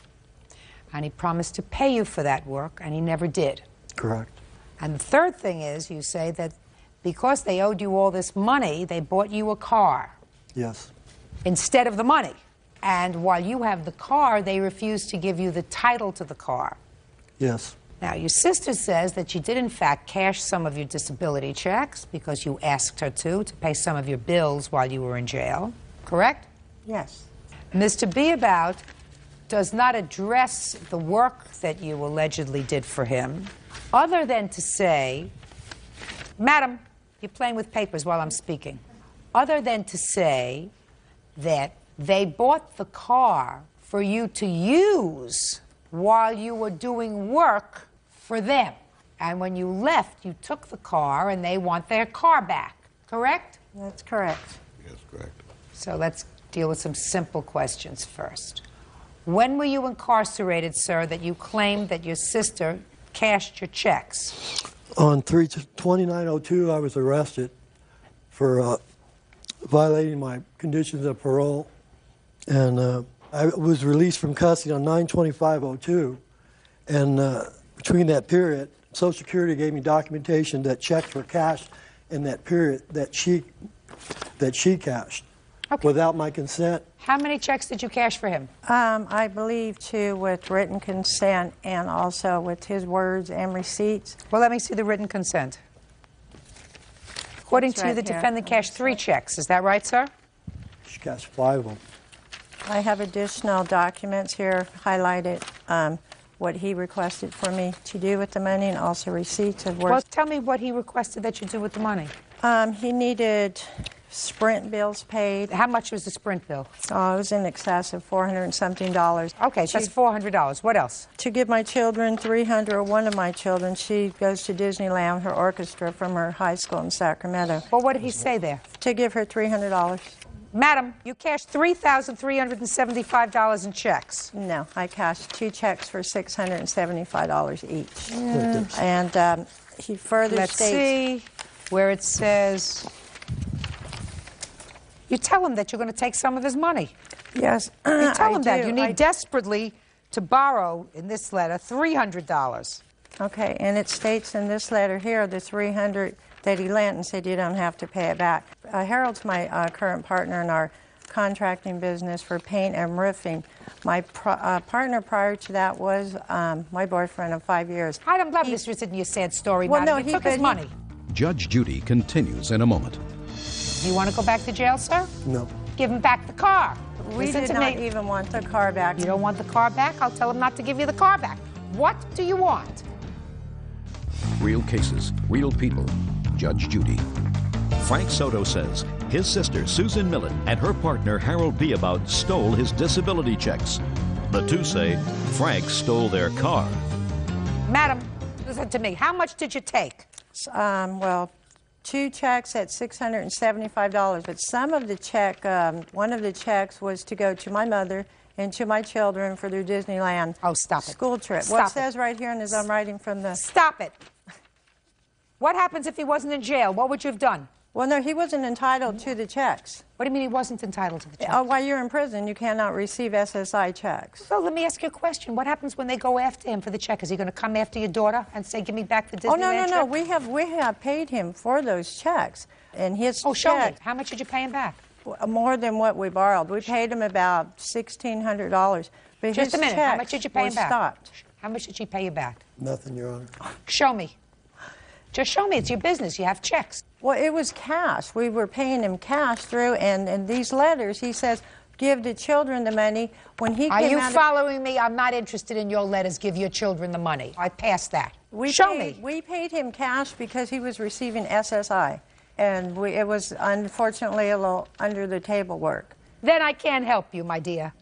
And he promised to pay you for that work, and he never did. Correct. And the third thing is, you say that because they owed you all this money, they bought you a car. Yes. Instead of the money. And while you have the car, they refuse to give you the title to the car. Yes. Now, your sister says that you did, in fact, cash some of your disability checks because you asked her to pay some of your bills while you were in jail. Correct? Yes. Mr. Beabout does not address the work that you allegedly did for him, other than to say, Madam, you're playing with papers while I'm speaking, other than to say that they bought the car for you to use while you were doing work for them. And when you left, you took the car and they want their car back. Correct? That's correct. That's correct. So let's deal with some simple questions first. When were you incarcerated, sir, that you claimed that your sister cashed your checks? On 3/29/02, I was arrested for violating my conditions of parole, and I was released from custody on 9/25/02, and between that period, Social Security gave me documentation that checks were cashed in that period that she cashed without my consent. How many checks did you cash for him? I believe 2 with written consent and also with his words and receipts. Well, let me see the written consent. According to you, the here. defendant cashed 3 checks. Is that right, sir? She cashed 5 of them. I have additional documents here highlighted, what he requested for me to do with the money and also receipts of Well, words. tell me what he requested that you do with the money. He needed Sprint bills paid. How much was the Sprint bill? Oh, it was in excess of $400 and something. Okay, so that's $400. What else? To give my children $300, or one of my children, she goes to Disneyland with her orchestra from her high school in Sacramento. Well, what did he say there? To give her $300. Madam, you cashed $3,375 in checks. No, I cashed 2 checks for $675 each. And he further Let's states... see where it says... You tell him that you're going to take some of his money. Yes, You tell him I that. do. You need desperately to borrow, in this letter, $300. Okay, and it states in this letter here, the $300 that he lent and said you don't have to pay it back. Harold's my current partner in our contracting business for paint and roofing. My partner prior to that was my boyfriend of 5 years. I'm not interested in your sad story, Well, madam. no, You he took his could- money. Judge Judy continues in a moment. You want to go back to jail, sir? No. Give him back the car. We Listen did to not me. even want the car back. You don't want the car back? I'll tell him not to give you the car back. What do you want? Real cases, real people. Judge Judy. Frank Soto says his sister Susan Millen and her partner Harold Beabout stole his disability checks. The two say Frank stole their car. Madam, listen to me. How much did you take? Well, 2 checks at $675, but some of the check, one of the checks was to go to my mother and to my children for their Disneyland school trip. Stop Well, it. it says right here, and as I'm writing from the... Stop it. What happens if he wasn't in jail? What would you have done? Well, no, he wasn't entitled to the checks. What do you mean he wasn't entitled to the checks? While you're in prison, you cannot receive SSI checks. So let me ask you a question. What happens when they go after him for the check? Is he going to come after your daughter and say, give me back the Disneyland Oh, no, trip? we have paid him for those checks. And his Oh, show me. check, How much did you pay him back? more than what we borrowed. We paid him about $1,600. But Just his a minute. How checks much did you pay were him back? stopped. How much did she pay you back? Nothing, Your Honor. Show me. Just show me. It's your business. You have checks. Well, it was cash. We were paying him cash through, and in these letters, he says, give the children the money. When he Are came you out of- following me? I'm not interested in your letters. Give your children the money. I passed that. Show me. We paid him cash because he was receiving SSI, and it was unfortunately a little under the table work. Then I can't help you, my dear.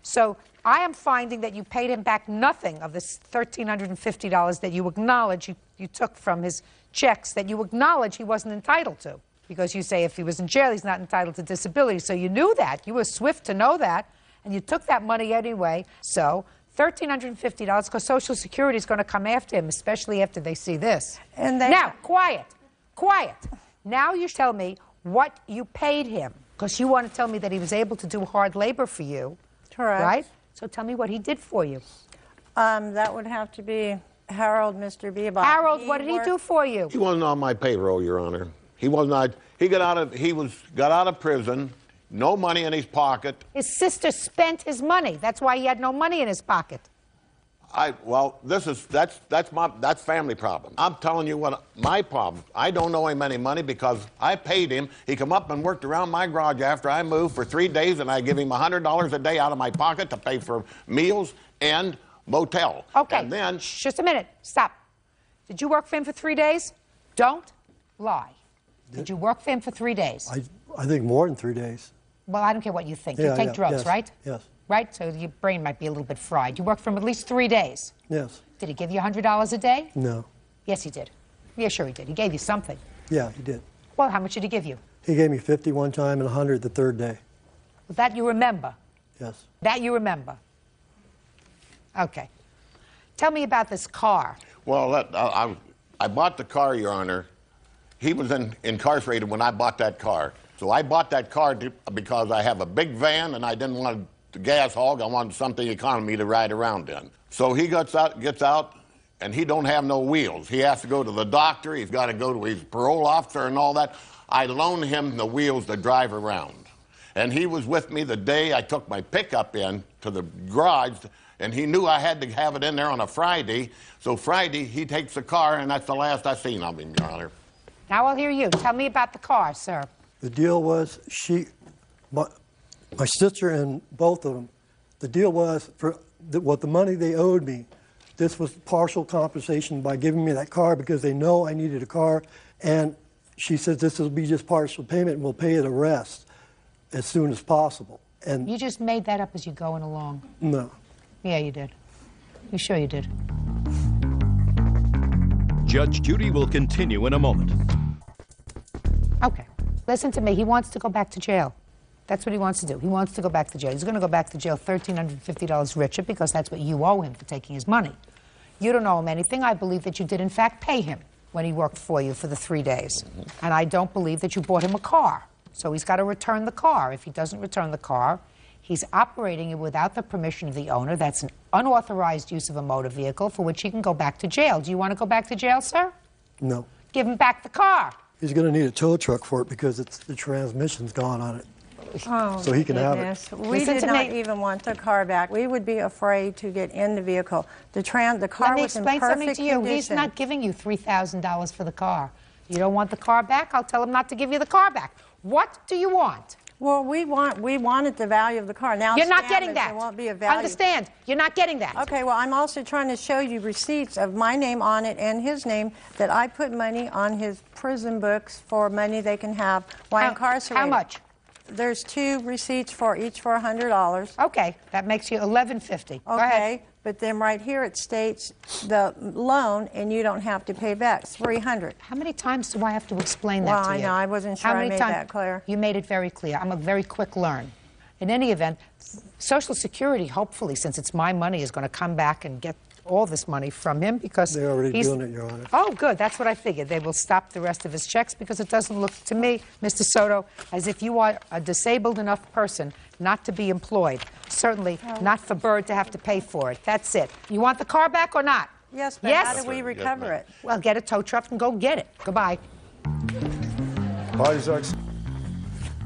So I am finding that you paid him back nothing of this $1,350 that you acknowledge you took from his checks that you acknowledge he wasn't entitled to. Because you say if he was in jail, he's not entitled to disability. So you knew that. You were swift to know that. And you took that money anyway. So $1,350 because Social Security is going to come after him, especially after they see this. And they... Now, quiet. Quiet. Now you tell me what you paid him. Because you want to tell me that he was able to do hard labor for you. Correct. Right? So tell me what he did for you. That would have to be Harold, Mr. Beabout. Harold, what did he do for you? He wasn't on my payroll, Your Honor. He was not. He got out of prison. No money in his pocket. His sister spent his money. That's why he had no money in his pocket. That's family problem. I'm telling you what my problem. I don't owe him any money because I paid him. He come up and worked around my garage after I moved for 3 days, and I give him $100 a day out of my pocket to pay for meals and motel. Okay. And then just a minute. Stop. Did you work for him for 3 days? Don't lie. Did you work for him for 3 days? I think more than 3 days. Well, I don't care what you think. Yeah, You take yeah, drugs, yes, right? Yes. Right? So your brain might be a little bit fried. You worked for him at least 3 days. Yes. Did he give you $100 a day? No. Yes, he did. Yeah, sure he did. He gave you something. Yeah, he did. Well, how much did he give you? He gave me 50 one time and 100 the third day. That you remember? Yes. That you remember? Okay. Tell me about this car. Well, I bought the car, Your Honor. He was incarcerated when I bought that car. So I bought that car because I have a big van and I didn't want the gas hog. I wanted something economy to ride around in. So he gets out, and he don't have no wheels. He has to go to the doctor. He's got to go to his parole officer and all that. I loaned him the wheels to drive around. And he was with me the day I took my pickup in to the garage, and he knew I had to have it in there on a Friday. So Friday, he takes the car, and that's the last I seen of him, Your Honor. Now I'll hear you. Tell me about the car, sir. The deal was my sister and both of them, the deal was for what the money they owed me, this was partial compensation by giving me that car because they know I needed a car. And she said this will be just partial payment and we'll pay the rest as soon as possible. And you just made that up as you're going along. No. Yeah, you did. You sure you did? Judge Judy will continue in a moment. Okay. Listen to me. He wants to go back to jail. That's what he wants to do. He wants to go back to jail. He's going to go back to jail $1,350 richer because that's what you owe him for taking his money. You don't owe him anything. I believe that you did, in fact, pay him when he worked for you for the 3 days. And I don't believe that you bought him a car. So he's got to return the car. If he doesn't return the car, he's operating it without the permission of the owner. That's an unauthorized use of a motor vehicle for which he can go back to jail. Do you want to go back to jail, sir? No. Give him back the car. He's going to need a tow truck for it because the transmission's gone on it. Oh, so he can goodness. have it. We did not even want the car back. We would be afraid to get in the vehicle. The car was in perfect Let me explain something to you. condition. He's not giving you $3,000 for the car. You don't want the car back? I'll tell him not to give you the car back. What do you want? Well, we wanted the value of the car. Now you're it's not damaged, getting that. There won't be a value. Understand? You're not getting that. Okay, well, I'm also trying to show you receipts of my name on it and his name that I put money on his prison books for money they can have while incarcerated. How much? There's 2 receipts for each for $100. Okay, that makes you $1,150. Go ahead. Okay, but then right here it states the loan, and you don't have to pay back. It's $300. How many times do I have to explain that to you? Well, I know. I wasn't sure I made that clear. You made it very clear. I'm a very quick learn. In any event, Social Security, hopefully, since it's my money, is going to come back and get all this money from him because they're already doing it, Your Honor. Oh, good. That's what I figured. They will stop the rest of his checks because it doesn't look to me, Mr. Soto, as if you are a disabled enough person not to be employed. Certainly not for Bird to have to pay for it. That's it. You want the car back or not? Yes, but yes? how do we recover it? Well, get a tow truck and go get it. Goodbye. Parties are.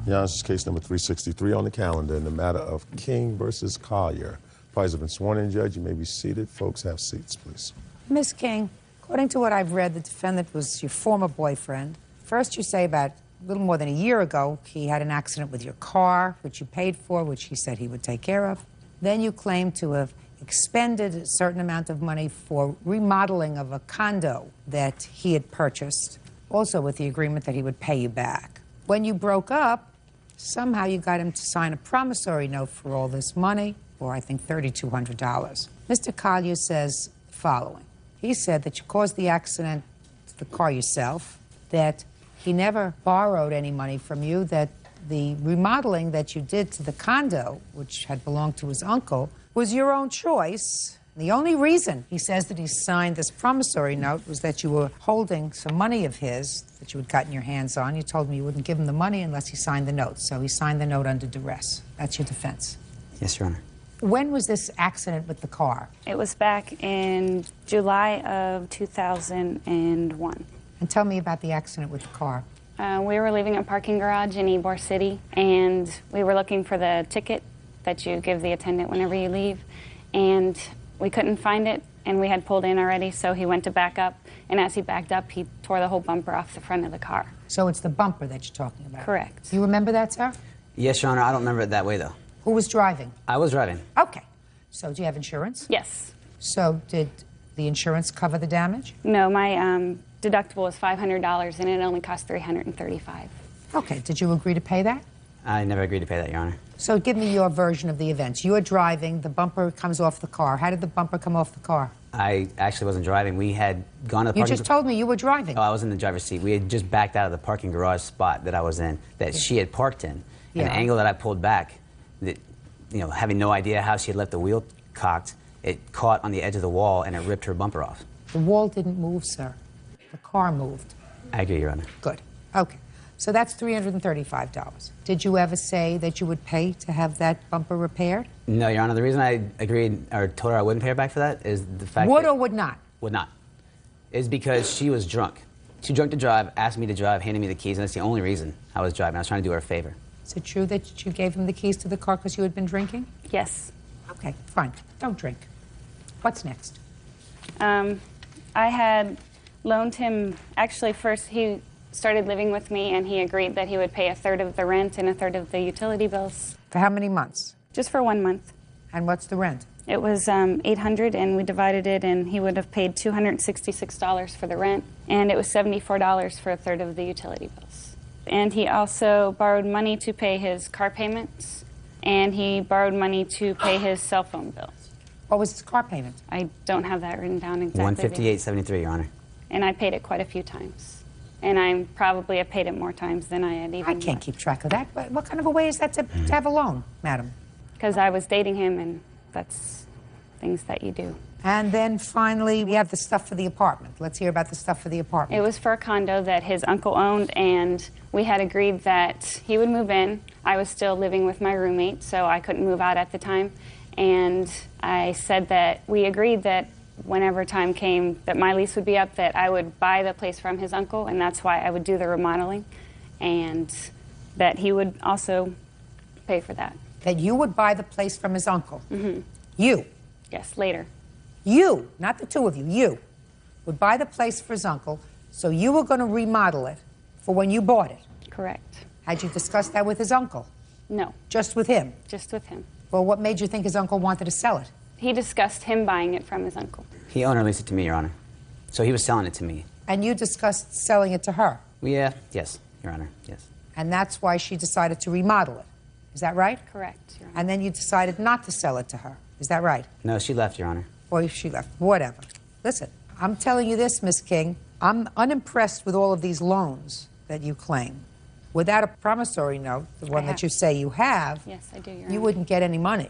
Yeah, this is case number 363 on the calendar in the matter of King versus Collier. Parties have been sworn in, Judge. You may be seated. Folks, have seats, please. Miss King, according to what I've read, the defendant was your former boyfriend. First, you say about a little more than a year ago, he had an accident with your car, which you paid for, which he said he would take care of. Then you claim to have expended a certain amount of money for remodeling of a condo that he had purchased, also with the agreement that he would pay you back. When you broke up, somehow you got him to sign a promissory note for all this money, for I think $3,200. Mr. Collier says the following. He said that you caused the accident to the car yourself, that he never borrowed any money from you, that the remodeling that you did to the condo, which had belonged to his uncle, was your own choice. The only reason he says that he signed this promissory note was that you were holding some money of his that you had gotten your hands on. You told him you wouldn't give him the money unless he signed the note. So he signed the note under duress. That's your defense. Yes, Your Honor. When was this accident with the car? It was back in July of 2001. And tell me about the accident with the car. We were leaving a parking garage in Ybor City, and we were looking for the ticket that you give the attendant whenever you leave, and we couldn't find it, and we had pulled in already, so he went to back up, and as he backed up, he tore the whole bumper off the front of the car. So it's the bumper that you're talking about? Correct. You remember that, sir? Yes, Your Honor. I don't remember it that way, though. Who was driving? I was driving. Okay. So do you have insurance? Yes. So did the insurance cover the damage? No, my deductible was $500, and it only cost $335. Okay. Did you agree to pay that? I never agreed to pay that, Your Honor. So give me your version of the events. You are driving, the bumper comes off the car. How did the bumper come off the car? I actually wasn't driving. We had gone to the You parking just told me you were driving. Oh, I was in the driver's seat. We had just backed out of the parking garage spot that I was in, that she had parked in. Yeah. And the angle that I pulled back, that, having no idea how she had left the wheel cocked, it caught on the edge of the wall and it ripped her bumper off. The wall didn't move, sir. The car moved. I agree, Your Honor. Good. Okay. So that's $335. Did you ever say that you would pay to have that bumper repaired? No, Your Honor. The reason I agreed or told her I wouldn't pay her back for that is the fact Would that... or would not? Would not. Is because she was drunk. She drunk to drive, asked me to drive, handed me the keys, and that's the only reason I was driving. I was trying to do her a favor. Is it true that you gave him the keys to the car because you had been drinking? Yes. Okay, fine. Don't drink. What's next? I had loaned him, actually first he started living with me and he agreed that he would pay a third of the rent and a third of the utility bills. For how many months? Just for 1 month. And what's the rent? It was $800 and we divided it and he would have paid $266 for the rent and it was $74 for a third of the utility bills. And he also borrowed money to pay his car payments and he borrowed money to pay his cell phone bills. What was his car payment? I don't have that written down exactly. $158.73, Your Honor. And I paid it quite a few times. And I probably have paid it more times than I had even... I can't keep track of that. What kind of a way is that to have a loan, madam? Because I was dating him, and that's things that you do. And then finally, we have the stuff for the apartment. Let's hear about the stuff for the apartment. It was for a condo that his uncle owned, and we had agreed that he would move in. I was still living with my roommate, so I couldn't move out at the time. And I said that we agreed that whenever time came that my lease would be up, that I would buy the place from his uncle, and that's why I would do the remodeling, and that he would also pay for that. That you would buy the place from his uncle? Mm-hmm. You? Yes, later. You, not the two of you, you would buy the place for his uncle, so you were going to remodel it for when you bought it? Correct. Had you discussed that with his uncle? No. Just with him? Just with him. Well, what made you think his uncle wanted to sell it? He discussed him buying it from his uncle. He owner leased it to me, Your Honor. So he was selling it to me. And you discussed selling it to her? Yeah, yes, Your Honor, yes. And that's why she decided to remodel it. Is that right? Correct, Your Honor. And then you decided not to sell it to her. Is that right? No, she left, Your Honor. Or she left. Whatever. Listen, I'm telling you this, Miss King. I'm unimpressed with all of these loans that you claim. Without a promissory note, the one that you say you have, yes, I do, Your you Honor. wouldn't get any money.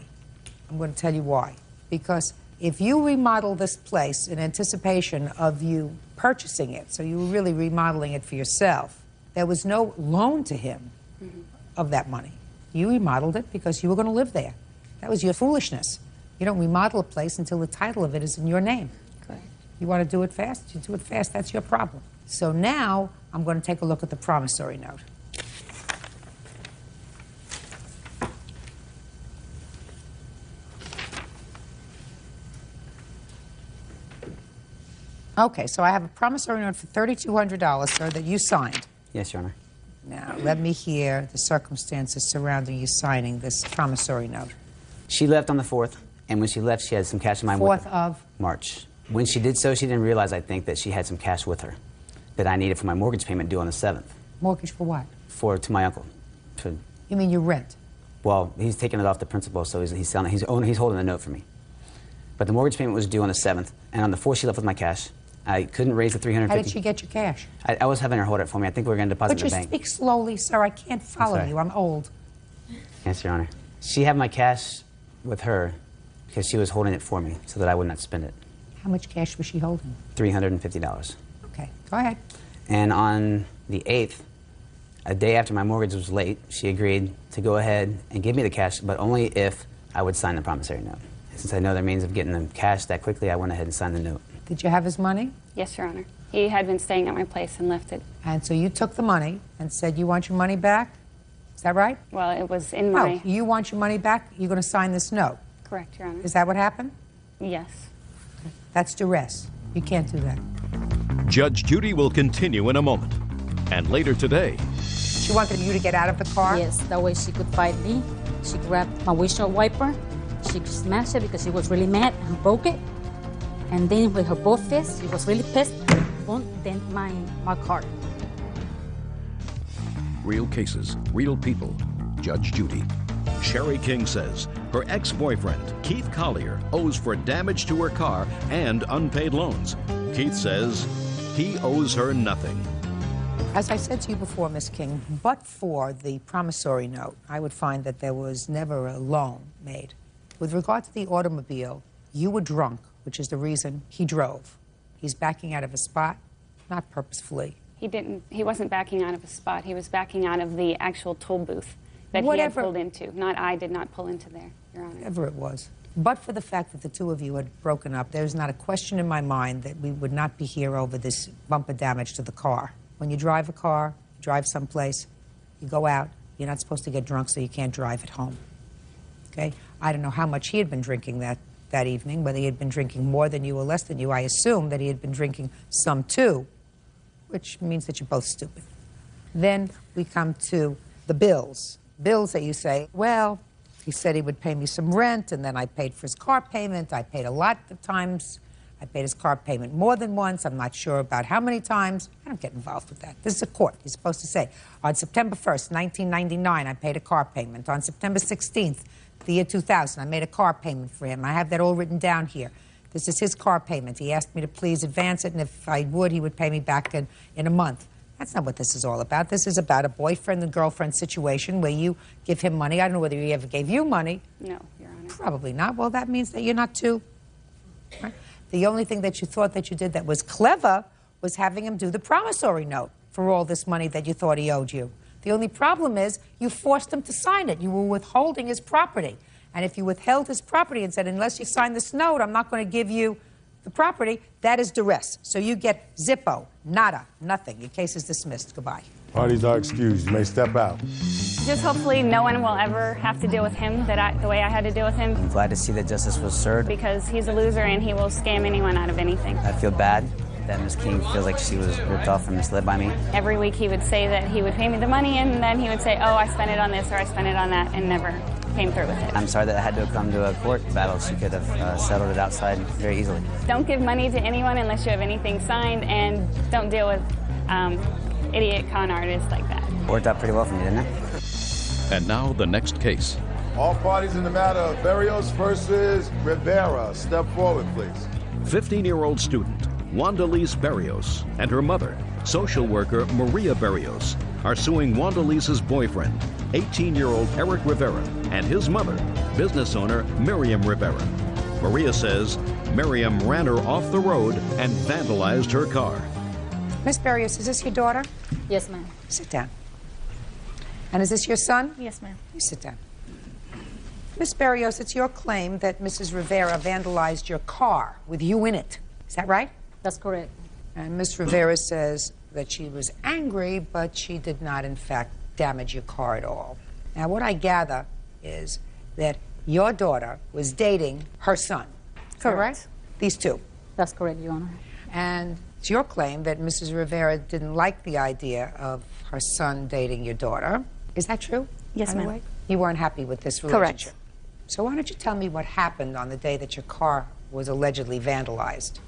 I'm going to tell you why. Because if you remodel this place in anticipation of you purchasing it, so you were really remodeling it for yourself, there was no loan to him of that money. You remodeled it because you were going to live there. That was your foolishness. You don't remodel a place until the title of it is in your name. Correct. You want to do it fast? You do it fast. That's your problem. So now I'm going to take a look at the promissory note. Okay, so I have a promissory note for $3,200, sir, that you signed. Yes, Your Honor. Now, let me hear the circumstances surrounding you signing this promissory note. She left on the 4th, and when she left, she had some cash in my 4th of? March. When she did so, she didn't realize, I think, that she had some cash with her that I needed for my mortgage payment due on the 7th. Mortgage for what? To my uncle. You mean your rent? Well, he's taking it off the principal, so he's selling it. He's holding the note for me. But the mortgage payment was due on the 7th, and on the 4th, she left with my cash. I couldn't raise the $350. How did she get your cash? I was having her hold it for me. I think we were going to deposit But in you the bank. speak slowly, sir. I can't follow sorry. you. I'm old. Yes, Your Honor. She had my cash with her because she was holding it for me so that I would not spend it. How much cash was she holding? $350. Okay, go ahead. And on the 8th, a day after my mortgage was late, she agreed to go ahead and give me the cash, but only if I would sign the promissory note. And since I know their means of getting the cash that quickly, I went ahead and signed the note. Did you have his money? Yes, Your Honor. He had been staying at my place and left it. And so you took the money and said you want your money back? Is that right? Well, it was in my... No, you want your money back? You're going to sign this note? Correct, Your Honor. Is that what happened? Yes. That's duress. You can't do that. Judge Judy will continue in a moment. And later today... She wanted you to get out of the car? Yes, that way she could fight me. She grabbed my windshield wiper. She smashed it because she was really mad and broke it. And then with her both fists, she was really pissed, won't dent my car. Real cases, real people. Judge Judy. Sherry King says Her ex-boyfriend, Keith Collier, owes for damage to her car and unpaid loans. Keith says he owes her nothing. As I said to you before, Miss King, but for the promissory note, I would find that there was never a loan made. With regard to the automobile, you were drunk, which is the reason he drove. He's backing out of a spot, not purposefully. He wasn't backing out of a spot. He was backing out of the actual toll booth that he had pulled into. I did not pull into there, Your Honor. Whatever it was. But for the fact that the two of you had broken up, there's not a question in my mind that we would not be here over this bumper damage to the car. When you drive a car, you drive someplace, you go out, you're not supposed to get drunk so you can't drive at home. Okay? I don't know how much he had been drinking that evening, whether he had been drinking more than you or less than you. I assume that he had been drinking some too, which means that you're both stupid. Then we come to the bills. Bills that you say, well, he said he would pay me some rent, and then I paid for his car payment. I paid a lot of times. I paid his car payment more than once. I'm not sure about how many times. I don't get involved with that. This is a court. You're supposed to say, on September 1st, 1999, I paid a car payment. On September 16th, the year 2000, I made a car payment for him. I have that all written down here. This is his car payment. He asked me to please advance it, and if I would, he would pay me back in a month. That's not what this is all about. This is about a boyfriend and girlfriend situation where you give him money. I don't know whether he ever gave you money. No, Your Honor. Probably not. Well, that means that you're not too. Right? The only thing that you thought that you did that was clever was having him do the promissory note for all this money that you thought he owed you. The only problem is you forced him to sign it. You were withholding his property. And if you withheld his property and said, unless you sign this note, I'm not going to give you the property, that is duress. So you get zippo, nada, nothing. Your case is dismissed. Goodbye. Parties are excused. You may step out. Just hopefully no one will ever have to deal with him the way I had to deal with him. I'm glad to see that justice was served. Because he's a loser and he will scam anyone out of anything. I feel bad that Ms. King feels like she was ripped off and misled by me. Every week he would say that he would pay me the money, and then he would say, oh, I spent it on this or I spent it on that, and never came through with it. I'm sorry that I had to come to a court battle. She could have settled it outside very easily. Don't give money to anyone unless you have anything signed, and don't deal with idiot con artists like that. Worked out pretty well for me, didn't it? And now the next case. All parties in the matter of Berrios versus Rivera, step forward, please. 15-year-old student Wandalise Berrios and her mother, social worker Maria Berrios, are suing Wandalise's boyfriend, 18-year-old Eric Rivera, and his mother, business owner Miriam Rivera. Maria says Miriam ran her off the road and vandalized her car. Miss Berrios, is this your daughter? Yes, ma'am. Sit down. And is this your son? Yes, ma'am. You sit down. Miss Berrios, it's your claim that Mrs. Rivera vandalized your car with you in it. Is that right? That's correct. And Miss Rivera says that she was angry, but she did not, in fact, damage your car at all. Now, what I gather is that your daughter was dating her son. Correct. Right? These two. That's correct, Your Honor. And it's your claim that Mrs. Rivera didn't like the idea of her son dating your daughter. Is that true? Yes, ma'am. You weren't happy with this relationship? Correct. So why don't you tell me what happened on the day that your car was allegedly vandalized?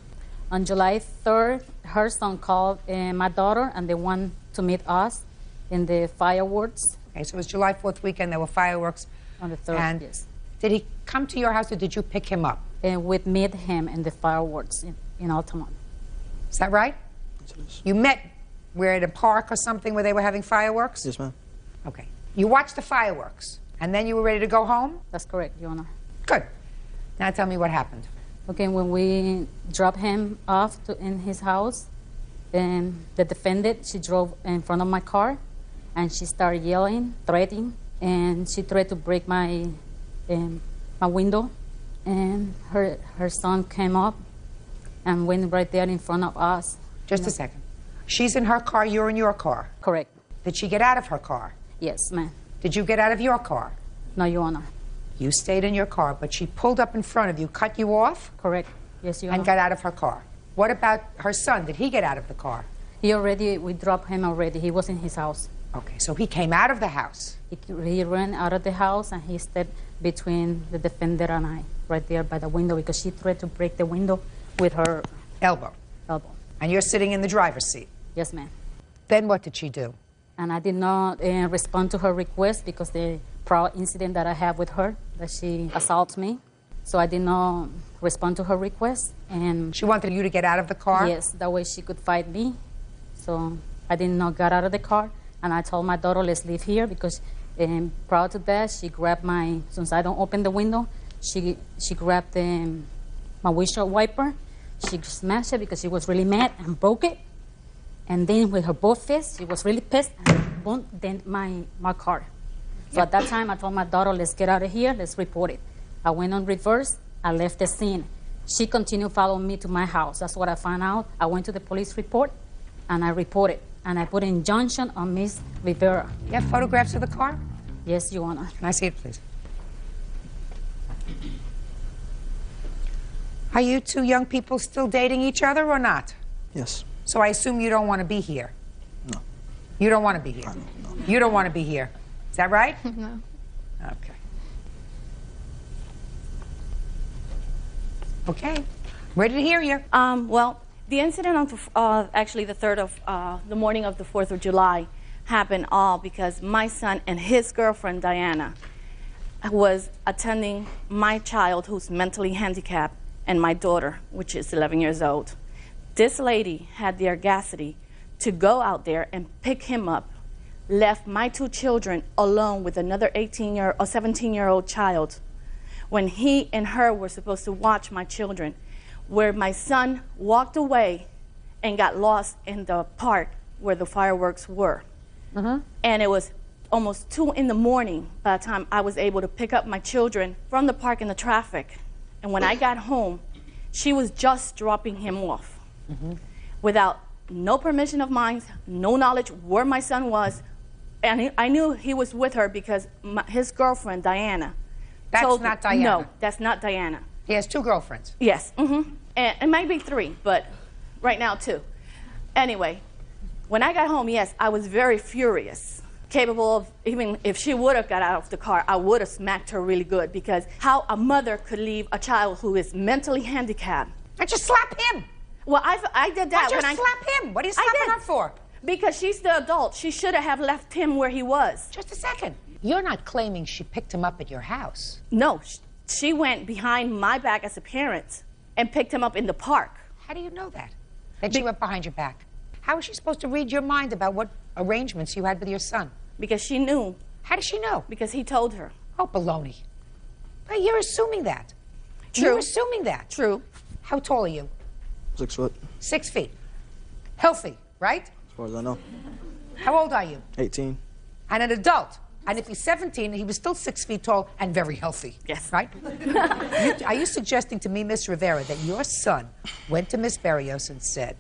On July 3rd, her son called my daughter, and they want to meet us in the fireworks. Okay, so it was July 4th weekend, there were fireworks. On the 3rd, and yes. Did he come to your house, or did you pick him up? And we met him in the fireworks in Altamont. Is that right? You met where at a park or something where they were having fireworks? Yes, ma'am. Okay. You watched the fireworks, and then you were ready to go home? That's correct, Your Honor. Good. Now tell me what happened. Okay, when we dropped him off in his house, and the defendant, she drove in front of my car, and she started yelling, threatening, and she tried to break my window, and her son came up and went right there in front of us. Just a second. She's in her car, you're in your car? Correct. Did she get out of her car? Yes, ma'am. Did you get out of your car? No, Your Honor. You stayed in your car, but she pulled up in front of you, cut you off? Correct. Yes, Your Honor. And got out of her car. What about her son? Did he get out of the car? We dropped him already. He was in his house. Okay, so he came out of the house. He ran out of the house, and he stepped between the defendant and I, right there by the window, because she tried to break the window with her elbow. And you're sitting in the driver's seat? Yes, ma'am. Then what did she do? And I did not respond to her request because prior incident that I have with her, that she assaults me. So I did not respond to her request. And she wanted you to get out of the car? Yes, that way she could fight me. So I did not get out of the car, and I told my daughter, let's leave here, because prior to that, she grabbed since I don't open the window, she grabbed my windshield wiper. She smashed it because she was really mad and broke it. And then with her both fists, she was really pissed and bumped my car. So at that time, I told my daughter, let's get out of here, let's report it. I went on reverse, I left the scene. She continued following me to my house. That's what I found out. I went to the police report, and I reported. And I put an injunction on Miss Rivera. You have photographs of the car? Yes, Your Honor. Can I see it, please? Are you two young people still dating each other or not? Yes. So I assume you don't want to be here? No. You don't want to be here? No. You don't want to be here. Is that right? No. Okay. Okay. Ready to hear you. Well, the incident on actually the morning of the 4th of July happened all because my son and his girlfriend, Diana, was attending my child who's mentally handicapped and my daughter, which is 11 years old. This lady had the audacity to go out there and pick him up, left my two children alone with another 17-year-old child when he and her were supposed to watch my children, where my son walked away and got lost in the park where the fireworks were. And it was almost 2 in the morning by the time I was able to pick up my children from the park in the traffic. And when I got home, she was just dropping him off without no permission of mine, no knowledge where my son was. And I knew he was with her because his girlfriend, Diana, That's not Diana. No, that's not Diana. He has 2 girlfriends. Yes. And it might be 3, but right now 2. Anyway, when I got home, yes, I was very furious, capable of, even if she would have got out of the car, I would have smacked her really good, because how a mother could leave a child who is mentally handicapped. And just slap him. Well, I did that. Why just slap him? What are you slapping her for? Because she's the adult. She should have left him where he was. Just a second. You're not claiming she picked him up at your house. No, she went behind my back as a parent and picked him up in the park. How do you know that? That she went behind your back? How is she supposed to read your mind about what arrangements you had with your son? Because she knew. How does she know? Because he told her. Oh, baloney. But you're assuming that. True. You're assuming that. True. How tall are you? 6 foot. 6 feet. Healthy, right? As far as I know. How old are you? 18. And an adult. And if he's 17, he was still 6 feet tall and very healthy. Yes. Right? Are you suggesting to me, Miss Rivera, that your son went to Miss Berrios and said,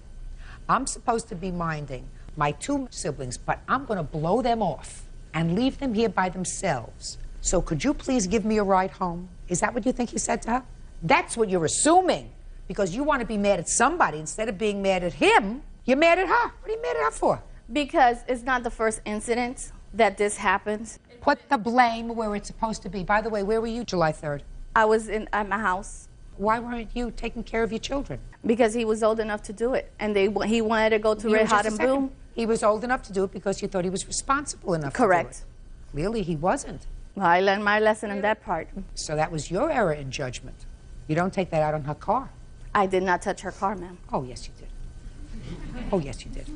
I'm supposed to be minding my 2 siblings, but I'm going to blow them off and leave them here by themselves. So could you please give me a ride home? Is that what you think he said to her? That's what you're assuming, because you want to be mad at somebody instead of being mad at him. You're mad at her. What are you mad at her for? Because it's not the first incident that this happens. Put the blame where it's supposed to be. By the way, where were you July 3rd? I was at my house. Why weren't you taking care of your children? Because he was old enough to do it, and he wanted to go to Red Hot and Boom. He was old enough to do it because you thought he was responsible enough Correct. to do it. Clearly, he wasn't. Well, I learned my lesson in that part. So that was your error in judgment. You don't take that out on her car. I did not touch her car, ma'am. Oh, yes, you did. Oh, yes, you did.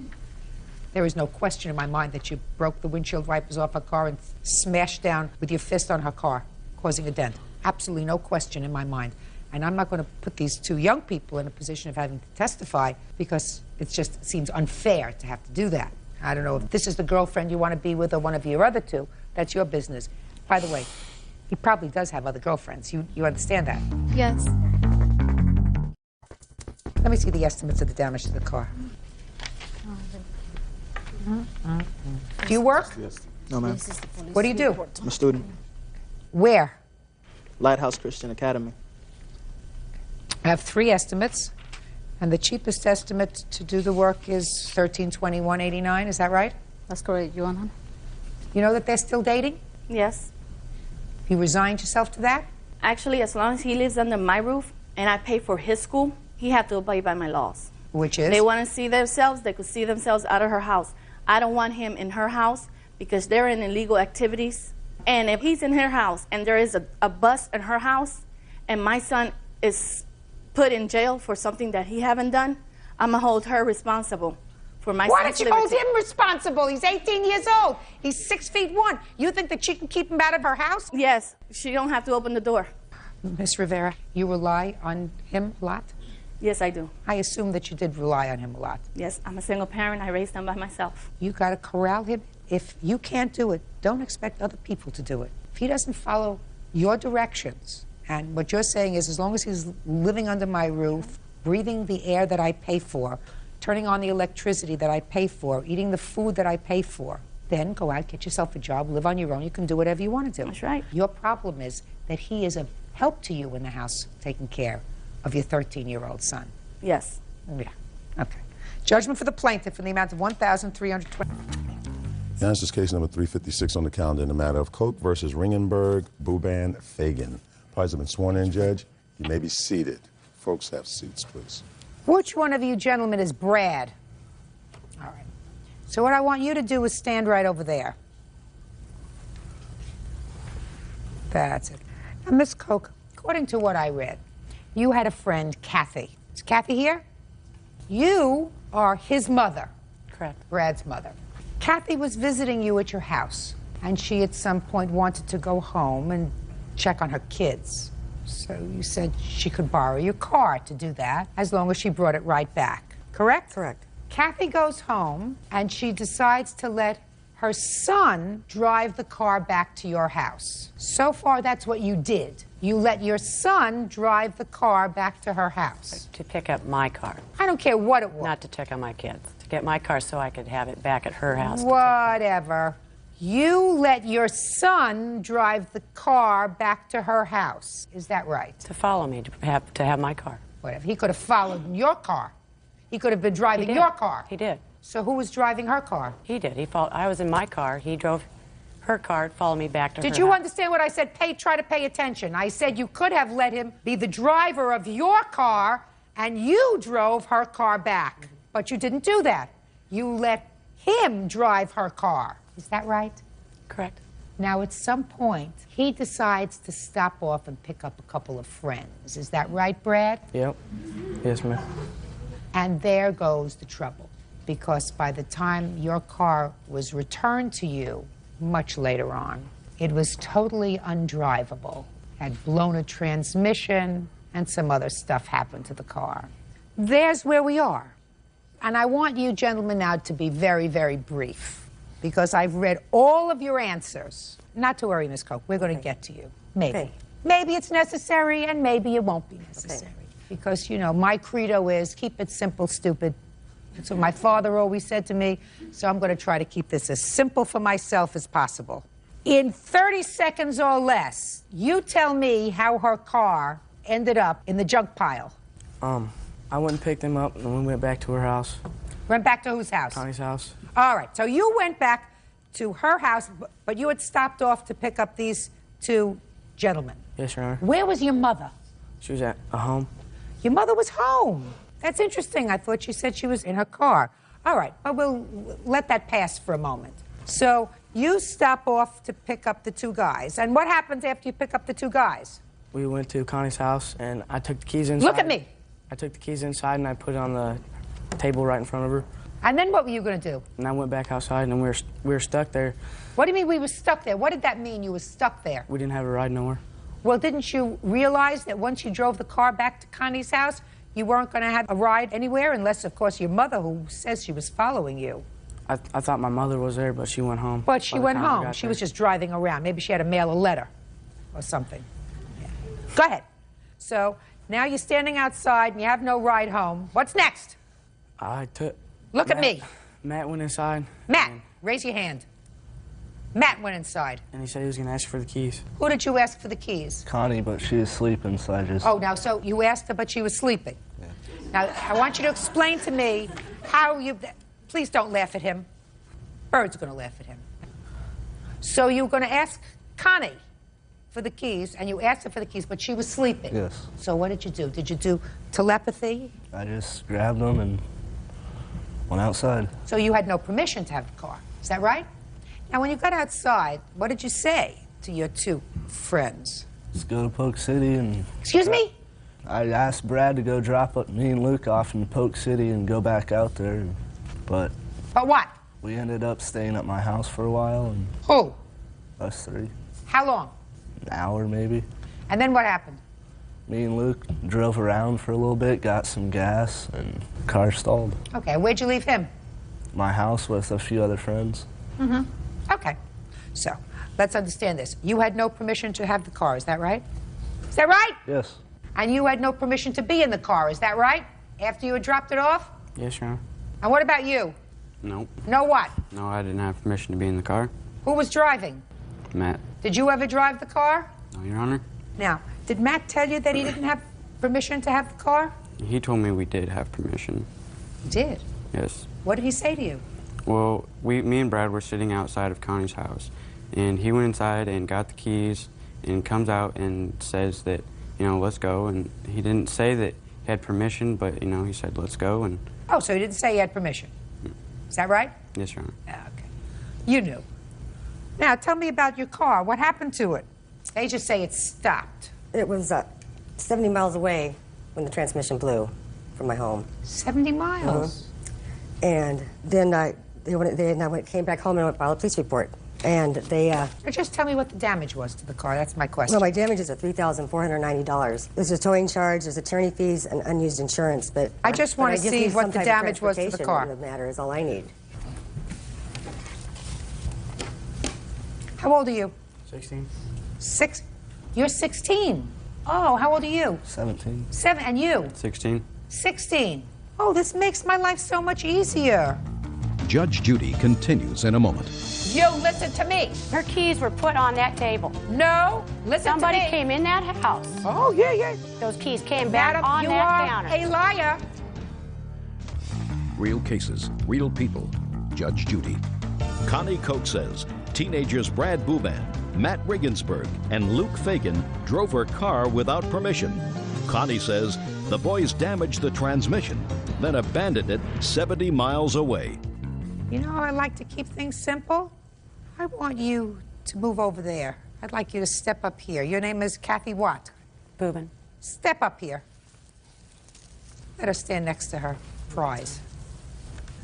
There is no question in my mind that you broke the windshield wipers off her car and smashed down with your fist on her car, causing a dent. Absolutely no question in my mind. And I'm not going to put these 2 young people in a position of having to testify, because it just seems unfair to have to do that. I don't know if this is the girlfriend you want to be with or one of your other 2. That's your business. By the way, he probably does have other girlfriends. You understand that? Yes. Let me see the estimates of the damage to the car. Do you work? No, ma'am. What do you do? I'm a student. Where? Lighthouse Christian Academy. I have 3 estimates, and the cheapest estimate to do the work is $1,321.89. Is that right? That's correct, Your Honor. You know that they're still dating? Yes. You resigned yourself to that? Actually, as long as he lives under my roof and I pay for his school, he has to abide by my laws. Which is? They want to see themselves, they could see themselves out of her house. I don't want him in her house because they're in illegal activities And if he's in her house and there is a bust in her house and my son is put in jail for something that he haven't done, I'm going to hold her responsible for my Why son's don't you hold liberty. him responsible? He's 18 years old. He's 6'1". You think that she can keep him out of her house? Yes, she don't have to open the door. Miss Rivera, you rely on him a lot? Yes, I do. I assume that you did rely on him a lot. Yes, I'm a single parent. I raised him by myself. You got to corral him. If you can't do it, don't expect other people to do it. If he doesn't follow your directions, and what you're saying is as long as he's living under my roof, breathing the air that I pay for, turning on the electricity that I pay for, eating the food that I pay for, then go out, get yourself a job, live on your own. You can do whatever you want to do. That's right. Your problem is that he is of help to you in the house taking care of your 13-year-old son. Yes. Yeah. Okay. Judgment for the plaintiff in the amount of $1,320. Now, this is case number 356 on the calendar in the matter of Koch versus Ringenberg, Buban, Fagan. Parties have been sworn in, Judge. You may be seated. Folks, have seats, please. Which one of you gentlemen is Brad? All right. So what I want you to do is stand right over there. That's it. Now, Miss Koch, according to what I read, you had a friend, Kathy. Is Kathy here? You are his mother. Correct. Brad's mother. Kathy was visiting you at your house, and she at some point wanted to go home and check on her kids. So you said she could borrow your car to do that, as long as she brought it right back. Correct? Correct. Kathy goes home, and she decides to let her son drive the car back to your house. So far, that's what you did. You let your son drive the car back to her house. To pick up my car. I don't care what it was. Not to check on my kids. To get my car so I could have it back at her house. Whatever. You let your son drive the car back to her house. Is that right? To follow me, to have my car. Whatever. He could have followed your car. He could have been driving your car. He did. So who was driving her car? He did. I was in my car. He drove her car, followed me back to her Did you house. understand what I said? Try to pay attention. I said you could have let him be the driver of your car, and you drove her car back. But you didn't do that. You let him drive her car. Is that right? Correct. Now, at some point, he decides to stop off and pick up a couple of friends. Is that right, Brad? Yep. Yes, ma'am. And there goes the trouble. Because by the time your car was returned to you, much later on, it was totally undrivable, had blown a transmission, and some other stuff happened to the car. There's where we are. And I want you gentlemen now to be very, very brief, because I've read all of your answers. Not to worry, Ms. Koch, we're going to get to you. Maybe. Okay. Maybe it's necessary, and maybe it won't be necessary. Because, you know, my credo is keep it simple, stupid. That's what my father always said to me, so I'm going to try to keep this as simple for myself as possible. In 30 seconds or less, you tell me how her car ended up in the junk pile. I went and picked him up, and we went back to her house. Went back to whose house? Connie's house. All right, so you went back to her house, but you had stopped off to pick up these two gentlemen. Yes, Your Honor. Where was your mother? She was at home. Your mother was home. That's interesting. I thought you said she was in her car. All right, but we'll let that pass for a moment. So you stop off to pick up the two guys. And what happens after you pick up the two guys? We went to Connie's house, and I took the keys inside. Look at me. I took the keys inside, and I put it on the table right in front of her. And then what were you going to do? And I went back outside, and we were stuck there. What do you mean we were stuck there? What did that mean, you were stuck there? We didn't have a ride nowhere. Well, didn't you realize that once you drove the car back to Connie's house, you weren't going to have a ride anywhere unless, of course, your mother, who says she was following you. I thought my mother was there, but she went home. But she went home. She there. was just driving around. Maybe she had to mail a letter or something. Yeah. Go ahead. So now you're standing outside and you have no ride home. What's next? Look at me. Matt went inside. Matt, raise your hand. Matt went inside. And he said he was going to ask for the keys. Who did you ask for the keys? Connie, but she was sleeping, so I just... Oh, now, so you asked her, but she was sleeping. Yeah. Now, I want you to explain to me how you... Please don't laugh at him. Bird's going to laugh at him. So you were going to ask Connie for the keys, and you asked her for the keys, but she was sleeping. Yes. So what did you do? Did you do telepathy? I just grabbed them and went outside. So you had no permission to have the car. Is that right? Now, when you got outside, what did you say? to your two friends? Let's go to Polk City and... Excuse me? I asked Brad to go drop me and Luke off in Polk City and go back out there, but... But what? We ended up staying at my house for a while. And Who? Us three. How long? An hour, maybe. And then what happened? Me and Luke drove around for a little bit, got some gas, and the car stalled. Okay, where'd you leave him? My house with a few other friends. Mm-hmm. Okay. So, let's understand this. You had no permission to have the car, is that right? Is that right? Yes. And you had no permission to be in the car, is that right? After you had dropped it off? Yes, Your Honor. And what about you? No. No what? No, I didn't have permission to be in the car. Who was driving? Matt. Did you ever drive the car? No, Your Honor. Now, did Matt tell you that he didn't have permission to have the car? He told me we did have permission. He did? Yes. What did he say to you? Well, me and Brad were sitting outside of Connie's house, and he went inside and got the keys and comes out and says that, you know, let's go. And he didn't say that he had permission, but, you know, he said, let's go. And Oh, so he didn't say he had permission. Is that right? yes, Your Honor. Okay. You knew. Now, tell me about your car. What happened to it? They just say it stopped. It was 70 miles away when the transmission blew from my home. 70 miles? And then I came back home and I filed a police report. And they... Just tell me what the damage was to the car. That's my question. Well, my damages are $3,490. There's a towing charge, there's attorney fees, and unused insurance, but... I just want to see what the damage was to the car. The matter is all I need. How old are you? 16. You're 16. Oh, how old are you? 17. 7. And you? 16. 16. Oh, this makes my life so much easier. Judge Judy continues in a moment. You listen to me. Her keys were put on that table. No, listen Somebody to me. came in that house. Oh, yeah. Those keys came back Madam, on you that are counter. a liar. Real cases, real people. Judge Judy. Connie Koch says teenagers Brad Buban, Matt Regensburg, and Luke Fagan drove her car without permission. Connie says the boys damaged the transmission, then abandoned it 70 miles away. You know how I like to keep things simple? I want you to move over there. I'd like you to step up here. Your name is Kathy what? Boobin. Step up here. Let her stand next to her prize.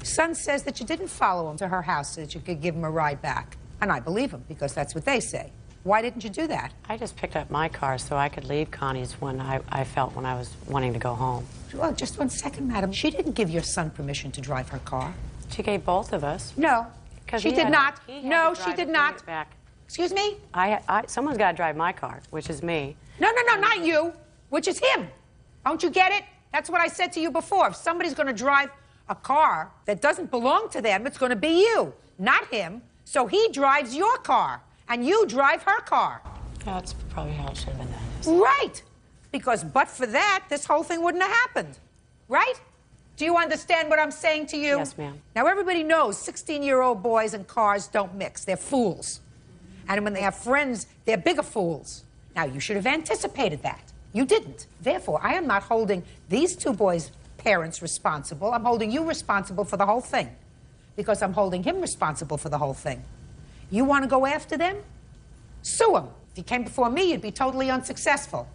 Son says that you didn't follow him to her house so that you could give him a ride back. And I believe him, because that's what they say. Why didn't you do that? I just picked up my car so I could leave Connie's when I felt when I was wanting to go home. Well, just 1 second, madam. She didn't give your son permission to drive her car. She gave both of us. No, she did not. No, she did not. Back. Excuse me? Someone's got to drive my car, which is me. No, not you, which is him. Don't you get it? That's what I said to you before. If somebody's going to drive a car that doesn't belong to them, it's going to be you, not him. So he drives your car, and you drive her car. That's probably how it should have been done. Right. Because but for that, this whole thing wouldn't have happened. Right? Do you understand what I'm saying to you? Yes, ma'am. Now, everybody knows 16-year-old boys and cars don't mix. They're fools. And when they have friends, they're bigger fools. Now, you should have anticipated that. You didn't. Therefore, I am not holding these two boys' parents responsible. I'm holding you responsible for the whole thing. Because I'm holding him responsible for the whole thing. You want to go after them? Sue him. If he came before me, you'd be totally unsuccessful.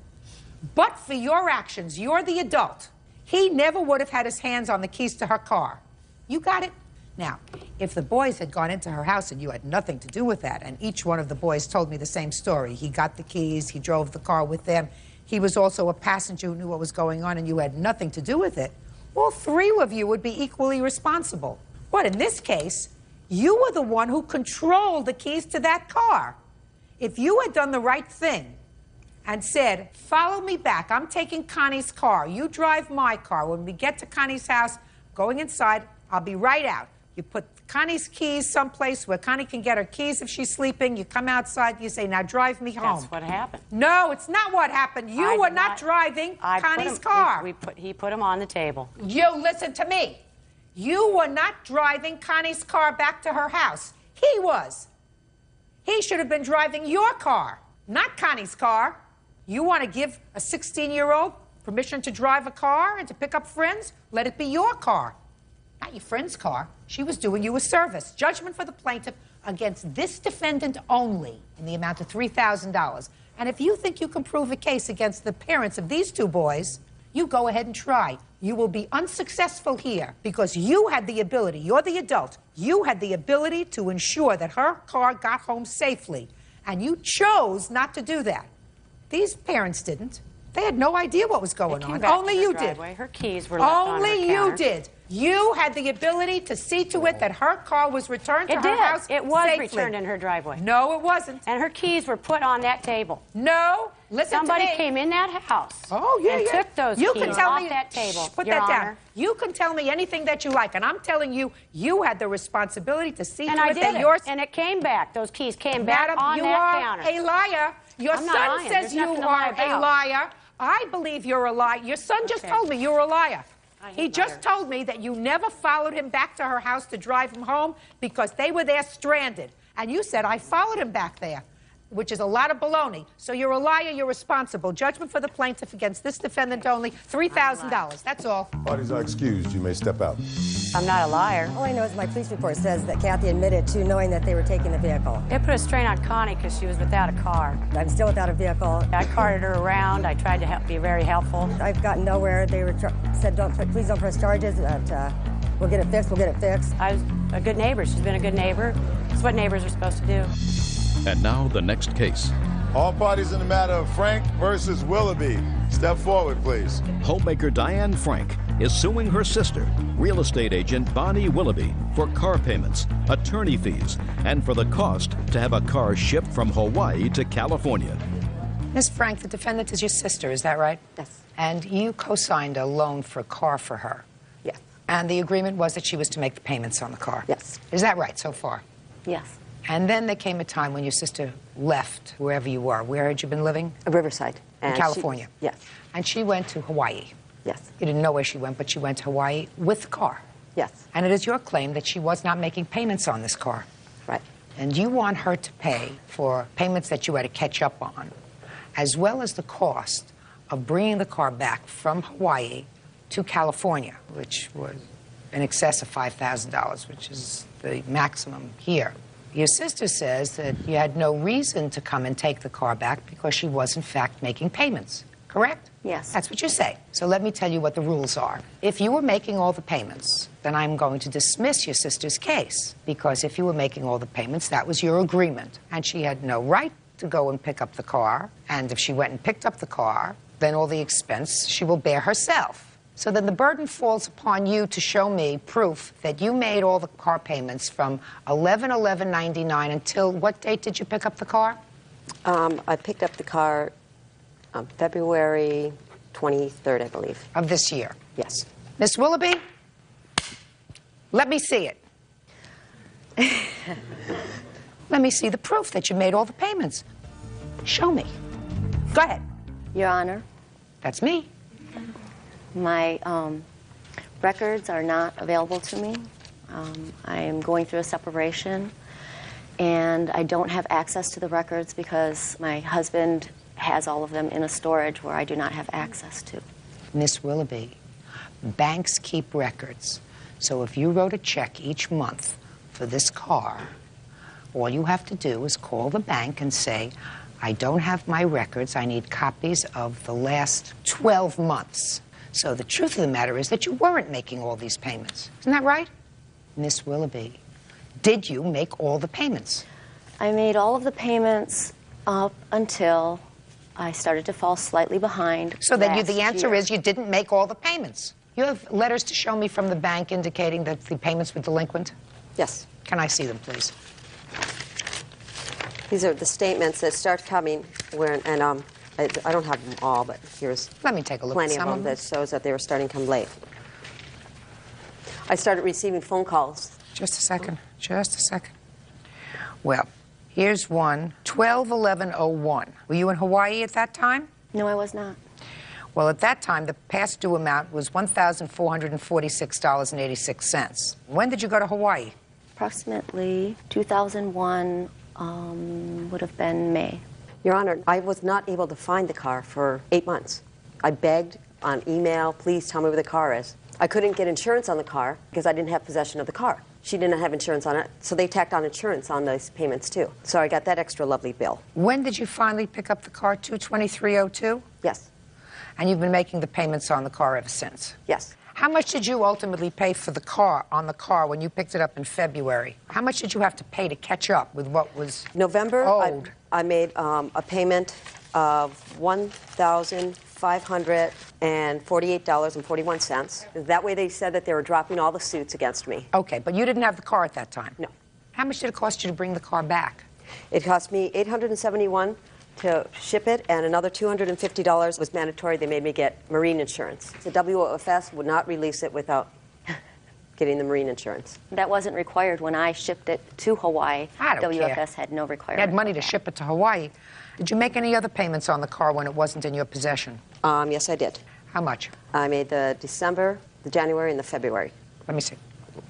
But for your actions, you're the adult. He never would have had his hands on the keys to her car. You got it? Now, if the boys had gone into her house and you had nothing to do with that, and each one of the boys told me the same story, he got the keys, he drove the car with them, he was also a passenger who knew what was going on, and you had nothing to do with it, all three of you would be equally responsible. But in this case, you were the one who controlled the keys to that car. If you had done the right thing and said, follow me back, I'm taking Connie's car, you drive my car, when we get to Connie's house, going inside, I'll be right out. You put Connie's keys someplace where Connie can get her keys if she's sleeping, you come outside, you say, now drive me home. That's what happened. No, it's not what happened. You were not driving Connie's car. He put him on the table. You listen to me. You were not driving Connie's car back to her house. He was. He should have been driving your car, not Connie's car. You want to give a 16-year-old permission to drive a car and to pick up friends? Let it be your car, not your friend's car. She was doing you a service. Judgment for the plaintiff, against this defendant only in the amount of $3,000. And if you think you can prove a case against the parents of these two boys, you go ahead and try. You will be unsuccessful here because you had the ability, you're the adult, you had the ability to ensure that her car got home safely, and you chose not to do that. These parents didn't. They had no idea what was going on. Only you did. Her keys were left on her Only you did. You had the ability to see to it that her car was returned to her house It was safely. returned in her driveway. No, it wasn't. And her keys were put on that table. No, listen Somebody to me. came in that house. Oh, yeah, and yeah. took those you keys can tell off me, that table. Shh, put Your that Honor. down. You can tell me anything that you like, and I'm telling you, you had the responsibility to see And to I it did that it. yours. And it came back. Those keys came back Madam, on you that are counter. a liar. Your I'm not son lying. says There's you nothing to lie are a about. liar. I believe you're a liar. Your son just told me you're a liar. He just told me that you never followed him back to her house to drive him home because they were there stranded. And you said, I followed him back there, which is a lot of baloney. So you're a liar, you're responsible. Judgment for the plaintiff against this defendant only, $3,000. That's all. Parties are excused. You may step out. I'm not a liar. All I know is my police report says that Kathy admitted to knowing that they were taking the vehicle. It put a strain on Connie because she was without a car. I'm still without a vehicle. I carted her around. I tried to be very helpful. I've gotten nowhere. They were said, please don't press charges. We'll get it fixed. We'll get it fixed. I was a good neighbor. She's been a good neighbor. It's what neighbors are supposed to do. And now the next case. All parties in the matter of Frank versus Willoughby. Step forward, please. Homemaker Diane Frank is suing her sister, real estate agent Bonnie Willoughby, for car payments, attorney fees, and for the cost to have a car shipped from Hawaii to California. Ms. Frank, the defendant is your sister, is that right? Yes. And you co-signed a loan for a car for her. Yes. And the agreement was that she was to make the payments on the car. Yes. Is that right so far? Yes. And then there came a time when your sister left wherever you were. Where had you been living? Riverside. In California. Yes. And she went to Hawaii. Yes. You didn't know where she went, but she went to Hawaii with the car. Yes. And it is your claim that she was not making payments on this car. Right. And you want her to pay for payments that you had to catch up on, as well as the cost of bringing the car back from Hawaii to California, which was in excess of $5,000, which is the maximum here. Your sister says that you had no reason to come and take the car back because she was, in fact, making payments. Correct? Yes. That's what you say. So let me tell you what the rules are. If you were making all the payments, then I'm going to dismiss your sister's case, because if you were making all the payments, that was your agreement. And she had no right to go and pick up the car. And if she went and picked up the car, then all the expense she will bear herself. So then the burden falls upon you to show me proof that you made all the car payments from 11/11/99 until what date did you pick up the car? I picked up the car on February 23rd, I believe. Of this year? Yes. Miss Willoughby, let me see it. Let me see the proof that you made all the payments. Show me. Go ahead. Your Honor. That's me. My records are not available to me. I am going through a separation, and I don't have access to the records because my husband has all of them in a storage where I do not have access to. Miss Willoughby, banks keep records. So if you wrote a check each month for this car, all you have to do is call the bank and say, I don't have my records. I need copies of the last 12 months. So the truth of the matter is that you weren't making all these payments. Isn't that right? Miss Willoughby, did you make all the payments? I made all of the payments up until I started to fall slightly behind. So then the last answer year. is you didn't make all the payments. You have letters to show me from the bank indicating that the payments were delinquent? Yes. Can I see them, please? These are the statements that start coming where, and I don't have them all, but here's Let me take a look plenty at some of them that shows that they were starting to come late. I started receiving phone calls. Just a second. Just a second. Well, here's one, 12/11/01. Were you in Hawaii at that time? No, I was not. Well, at that time, the past due amount was $1,446.86. When did you go to Hawaii? Approximately 2001 would have been May. Your Honor, I was not able to find the car for 8 months. I begged on email, please tell me where the car is. I couldn't get insurance on the car because I didn't have possession of the car. She didn't have insurance on it, so they tacked on insurance on those payments too. So I got that extra lovely bill. When did you finally pick up the car? 2/23/02? Yes. And you've been making the payments on the car ever since? Yes. How much did you ultimately pay for the car, on the ar when you picked it up in February? How much did you have to pay to catch up with what was November, owed? I made a payment of $1,548.41. That way they said that they were dropping all the suits against me. Okay, but you didn't have the car at that time? No. How much did it cost you to bring the car back? It cost me $871 to ship it, and another $250 was mandatory. They made me get marine insurance. The WOFS would not release it without getting the marine insurance. That wasn't required when I shipped it to Hawaii. I don't WFS care. had no requirement. You had money to ship it to Hawaii. Did you make any other payments on the car when it wasn't in your possession? Yes, I did. How much? I made the December, the January, and the February. Let me see.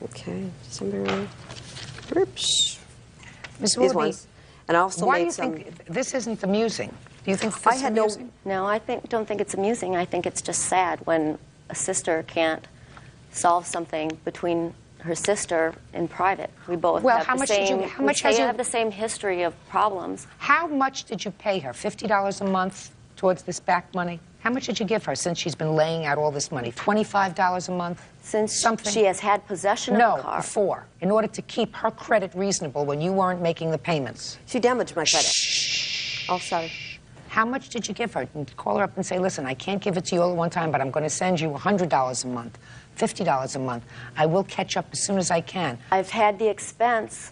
Okay, December. Oops. Ms. These Willoughby, ones. And I also why made do you some. think this isn't amusing? Do you think this is amusing? No, I don't think it's amusing. I think it's just sad when a sister can't solve something between her sister in private. We both have the same. How much have the same history of problems? How much did you pay her? $50 a month towards this back money? How much did you give her since she's been laying out all this money? $25 a month? Since something? She has had possession of the car. No, before. In order to keep her credit reasonable when you weren't making the payments. She damaged my credit. Oh, sorry. How much did you give her? And call her up and say, listen, I can't give it to you all at one time, but I'm going to send you $100 a month, $50 a month. I will catch up as soon as I can. I've had the expense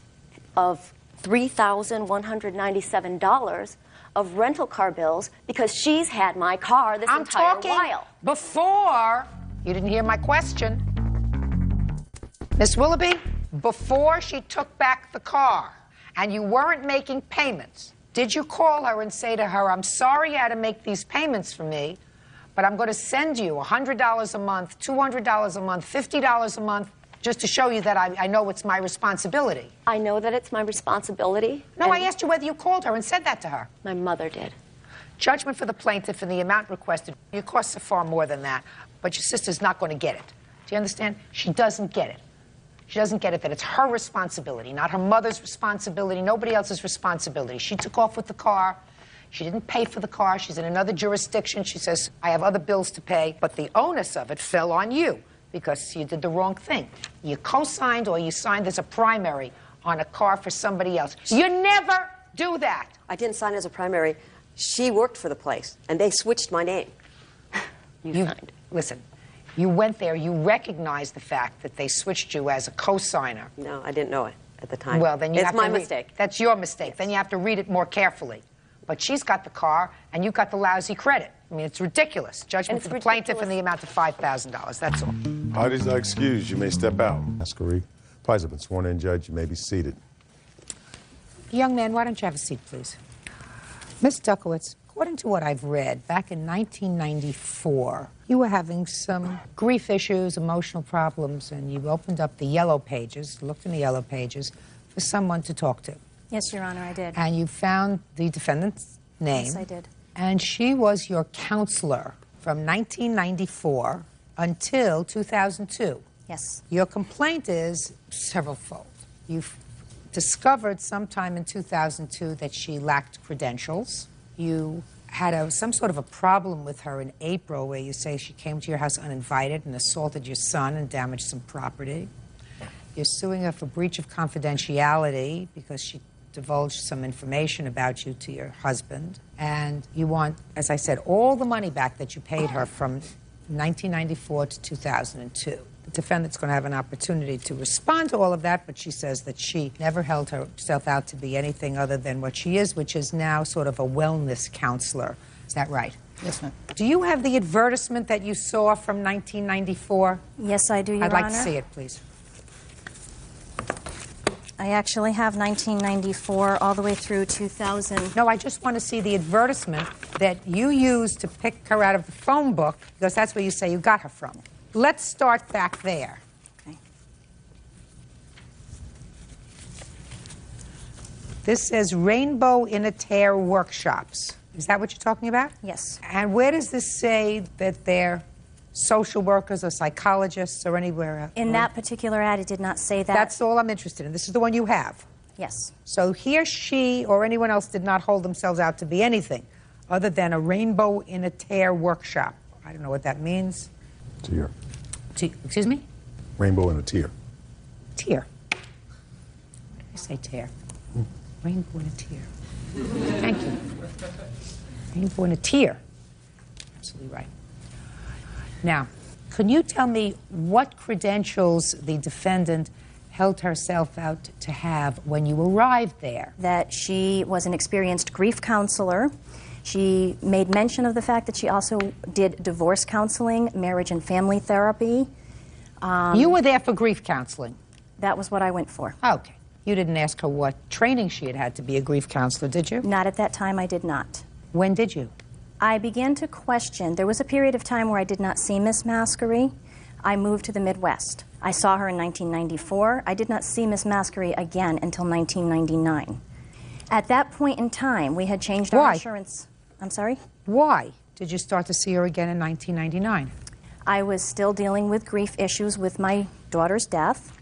of $3,197 of rental car bills because she's had my car this entire while. Before, you didn't hear my question. Miss Willoughby, before she took back the car and you weren't making payments, did you call her and say to her, I'm sorry you had to make these payments for me, but I'm going to send you $100 a month, $200 a month, $50 a month, just to show you that I know it's my responsibility? I know that it's my responsibility. No, I asked you whether you called her and said that to her. My mother did. Judgment for the plaintiff and the amount requested. Your costs are far more than that, but your sister's not going to get it. Do you understand? She doesn't get it. She doesn't get it that it's her responsibility, not her mother's responsibility, nobody else's responsibility. She took off with the car. She didn't pay for the car. She's in another jurisdiction. She says, I have other bills to pay, but the onus of it fell on you because you did the wrong thing. You co-signed or you signed as a primary on a car for somebody else. You never do that. I didn't sign as a primary. She worked for the place, and they switched my name. You signed. Listen, you went there, you recognized the fact that they switched you as a co-signer. No, I didn't know it at the time. Well, then you it's have my to mistake. That's your mistake. Yes. Then you have to read it more carefully. But she's got the car, and you got the lousy credit. I mean, it's ridiculous. Judgment for the plaintiff in the amount of $5,000. That's all. Parties are excused. You may step out. Masquerade. Parties have been sworn in, Judge. You may be seated. Young man, why don't you have a seat, please? Miss Duckowitz, according to what I've read, back in 1994, you were having some grief issues, emotional problems, and you opened up the yellow pages, looked in the yellow pages, for someone to talk to. Yes, Your Honor, I did. And you found the defendant's name. Yes, I did. And she was your counselor from 1994 until 2002. Yes. Your complaint is several-fold. You've discovered sometime in 2002 that she lacked credentials. You had some sort of a problem with her in April where you say she came to your house uninvited and assaulted your son and damaged some property. You're suing her for breach of confidentiality because she divulged some information about you to your husband. And you want, as I said, all the money back that you paid her from 1994 to 2002. The defendant's going to have an opportunity to respond to all of that, but she says that she never held herself out to be anything other than what she is, which is now sort of a wellness counselor. Is that right? Yes, ma'am. Do you have the advertisement that you saw from 1994? Yes, I do, Your Honor. I'd like to see it, please. I actually have 1994 all the way through 2000. No, I just want to see the advertisement that you used to pick her out of the phone book, because that's where you say you got her from. Let's start back there. Okay. This says Rainbow in a Tear Workshops. Is that what you're talking about? Yes. And where does this say that they're social workers or psychologists or anywhere else? In that particular ad, it did not say that. That's all I'm interested in. This is the one you have. Yes. So he or she or anyone else did not hold themselves out to be anything other than a rainbow in a tear workshop. I don't know what that means. Tear. Excuse me? Rainbow in a tear. Tear. What did I say, tear? Rainbow in a tear. Thank you. Rainbow in a tear. Absolutely right. Now, can you tell me what credentials the defendant held herself out to have when you arrived there? That she was an experienced grief counselor. She made mention of the fact that she also did divorce counseling, marriage and family therapy. You were there for grief counseling? That was what I went for. Okay. You didn't ask her what training she had had to be a grief counselor, did you? Not at that time, I did not. When did you? I began to question. There was a period of time where I did not see Miss Mascari. I moved to the Midwest. I saw her in 1994. I did not see Miss Mascari again until 1999. At that point in time, we had changed our insurance. I'm sorry? Why did you start to see her again in 1999? I was still dealing with grief issues with my daughter's death.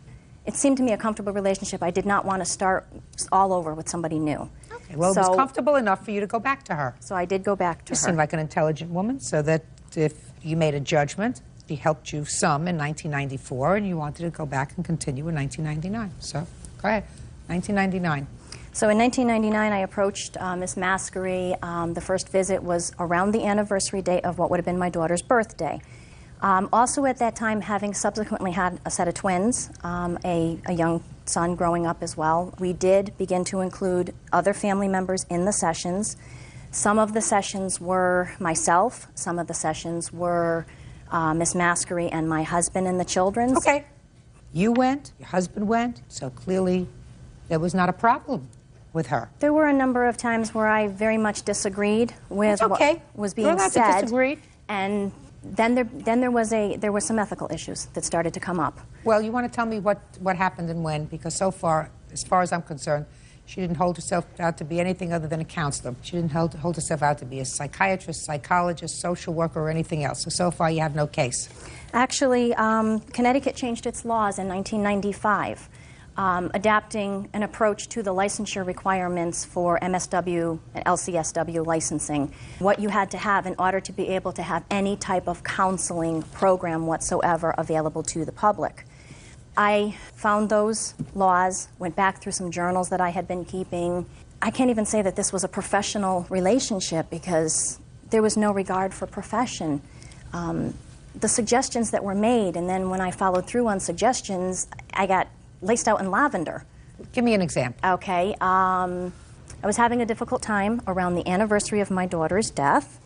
It seemed to me a comfortable relationship. I did not want to start all over with somebody new. Okay, well, it was comfortable enough for you to go back to her. So I did go back to her. You seem like an intelligent woman, so that if you made a judgment, she helped you some in 1994, and you wanted to go back and continue in 1999. So, go ahead. 1999. So in 1999, I approached Miss Mascari. The first visit was around the anniversary date of what would have been my daughter's birthday. Also at that time, having subsequently had a set of twins, a young son growing up as well, we did begin to include other family members in the sessions. Some of the sessions were myself. Some of the sessions were Miss Mascari and my husband and the children. Okay. You went, your husband went, so clearly there was not a problem with her. There were a number of times where I very much disagreed with what was being said. And then there were some ethical issues that started to come up. Well, you want to tell me what happened and when, because so far, as far as I'm concerned, she didn't hold herself out to be anything other than a counselor. She didn't hold herself out to be a psychiatrist, psychologist, social worker, or anything else. So far, you have no case. Actually, Connecticut changed its laws in 1995, adapting an approach to the licensure requirements for MSW and LCSW licensing. What you had to have in order to be able to have any type of counseling program whatsoever available to the public. I found those laws, went back through some journals that I had been keeping. I can't even say that this was a professional relationship because there was no regard for profession. The suggestions that were made, and then when I followed through on suggestions, I got laced out in lavender. Give me an example. Okay. I was having a difficult time around the anniversary of my daughter's death.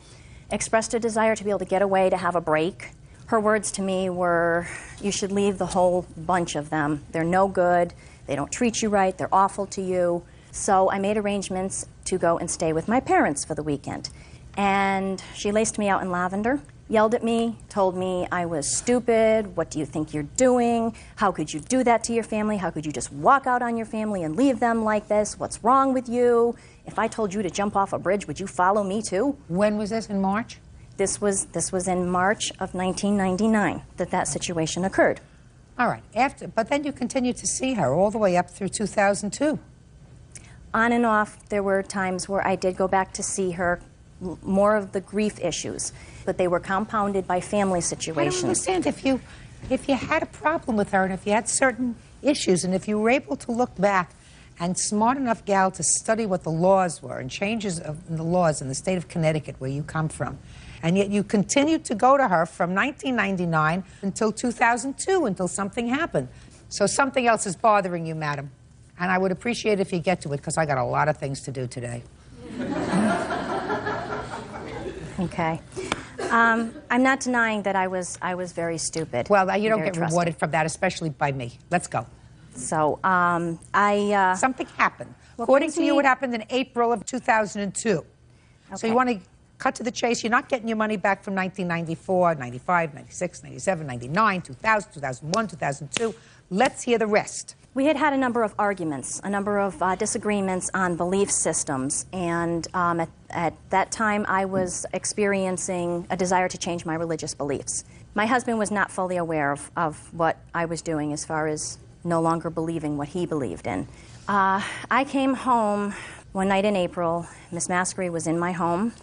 Expressed a desire to be able to get away, to have a break. Her words to me were, you should leave the whole bunch of them. They're no good. They don't treat you right. They're awful to you. So I made arrangements to go and stay with my parents for the weekend. And she laced me out in lavender, yelled at me, told me I was stupid. What do you think you're doing? How could you do that to your family? How could you just walk out on your family and leave them like this? What's wrong with you? If I told you to jump off a bridge, would you follow me too? When was this, in March? This was in March of 1999 that situation occurred. All right. But then you continued to see her all the way up through 2002. On and off, there were times where I did go back to see her, more of the grief issues, but they were compounded by family situations. I don't understand. If you had a problem with her and if you had certain issues and if you were able to look back and smart enough gal to study what the laws were and changes in the laws in the state of Connecticut where you come from, and yet you continued to go to her from 1999 until 2002, until something happened. So something else is bothering you, madam. And I would appreciate if you get to it, because I got a lot of things to do today. Okay. I'm not denying that I was very stupid. Well, you don't get rewarded from that, especially by me. Let's go. So, something happened. According to you, it happened in April of 2002. Okay. So you want to cut to the chase. You're not getting your money back from 1994, 95, 96, 97, 99, 2000, 2001, 2002. Let's hear the rest. We had a number of arguments, a number of disagreements on belief systems, and at that time I was experiencing a desire to change my religious beliefs. My husband was not fully aware of what I was doing as far as no longer believing what he believed in. I came home one night in April. Miss Maskery was in my home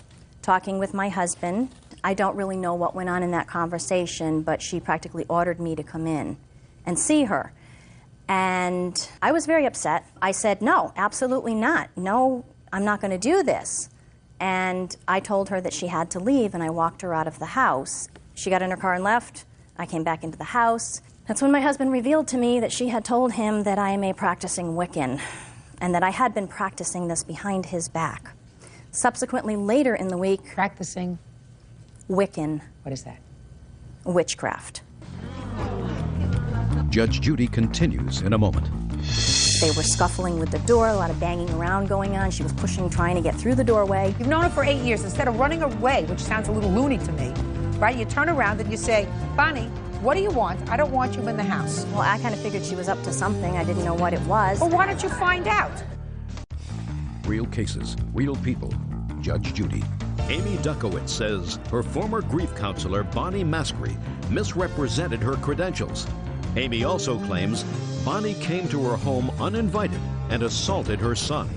talking with my husband. I don't really know what went on in that conversation, but she practically ordered me to come in and see her. And I was very upset. I said, no, absolutely not. No, I'm not going to do this. And I told her that she had to leave, and I walked her out of the house. She got in her car and left. I came back into the house. That's when my husband revealed to me that she had told him that I am a practicing Wiccan and that I had been practicing this behind his back. Subsequently, later in the week... Practicing? Wiccan. What is that? Witchcraft. Judge Judy continues in a moment. They were scuffling with the door, a lot of banging around going on. She was pushing, trying to get through the doorway. You've known her for 8 years. Instead of running away, which sounds a little loony to me, right? You turn around and you say, Bonnie, what do you want? I don't want you in the house. Well, I kind of figured she was up to something. I didn't know what it was. Well, why don't you find out? Real cases, real people. Judge Judy. Amy Duckowitz says her former grief counselor, Bonnie Maskery, misrepresented her credentials. Amy also claims Bonnie came to her home uninvited and assaulted her son.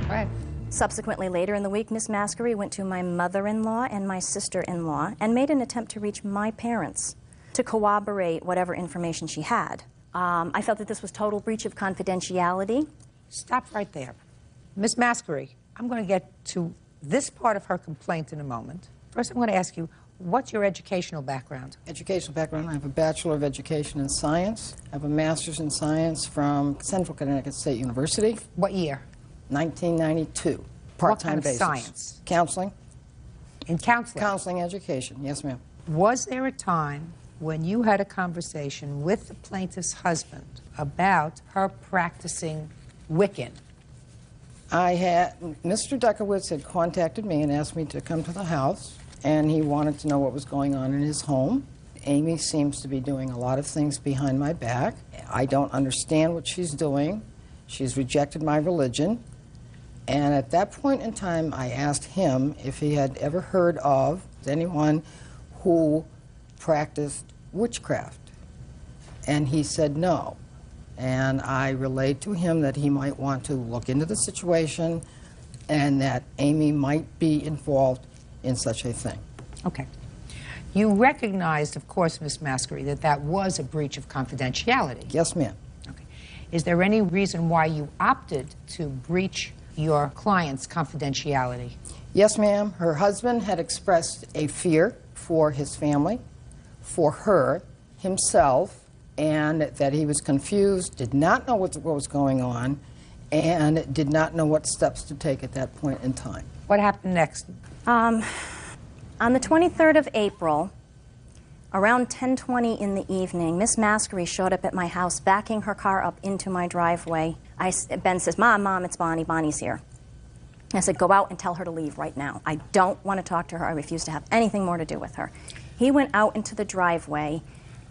Right. Subsequently, later in the week, Miss Maskery went to my mother-in-law and my sister-in-law and made an attempt to reach my parents to corroborate whatever information she had. I felt that this was total breach of confidentiality. Stop right there. Miss Maskery, I'm going to get to this part of her complaint in a moment. First, I'm going to ask you, what's your educational background? Educational background, I have a Bachelor of Education in Science. I have a Master's in Science from Central Connecticut State University. What year? 1992. Part-time basis. What kind of science? Counseling. In counseling? Counseling education, yes, ma'am. Was there a time when you had a conversation with the plaintiff's husband about her practicing Wiccan? Mr. Duckowitz had contacted me and asked me to come to the house, and he wanted to know what was going on in his home. Amy seems to be doing a lot of things behind my back. I don't understand what she's doing. She's rejected my religion. And at that point in time, I asked him if he had ever heard of anyone who practiced witchcraft. And he said no. And I relayed to him that he might want to look into the situation and that Amy might be involved in such a thing. Okay. You recognized, of course, Miss Maskery, that that was a breach of confidentiality. Yes, ma'am. Okay. Is there any reason why you opted to breach your client's confidentiality? Yes, ma'am. Her husband had expressed a fear for his family, for her, himself, and that he was confused, did not know what was going on, and did not know what steps to take at that point in time. What happened next? On the 23rd of April, around 10:20 in the evening, Miss Maskery showed up at my house, backing her car up into my driveway. Ben says, Mom, it's Bonnie. Bonnie's here. I said, go out and tell her to leave right now. I don't want to talk to her. I refuse to have anything more to do with her. He went out into the driveway,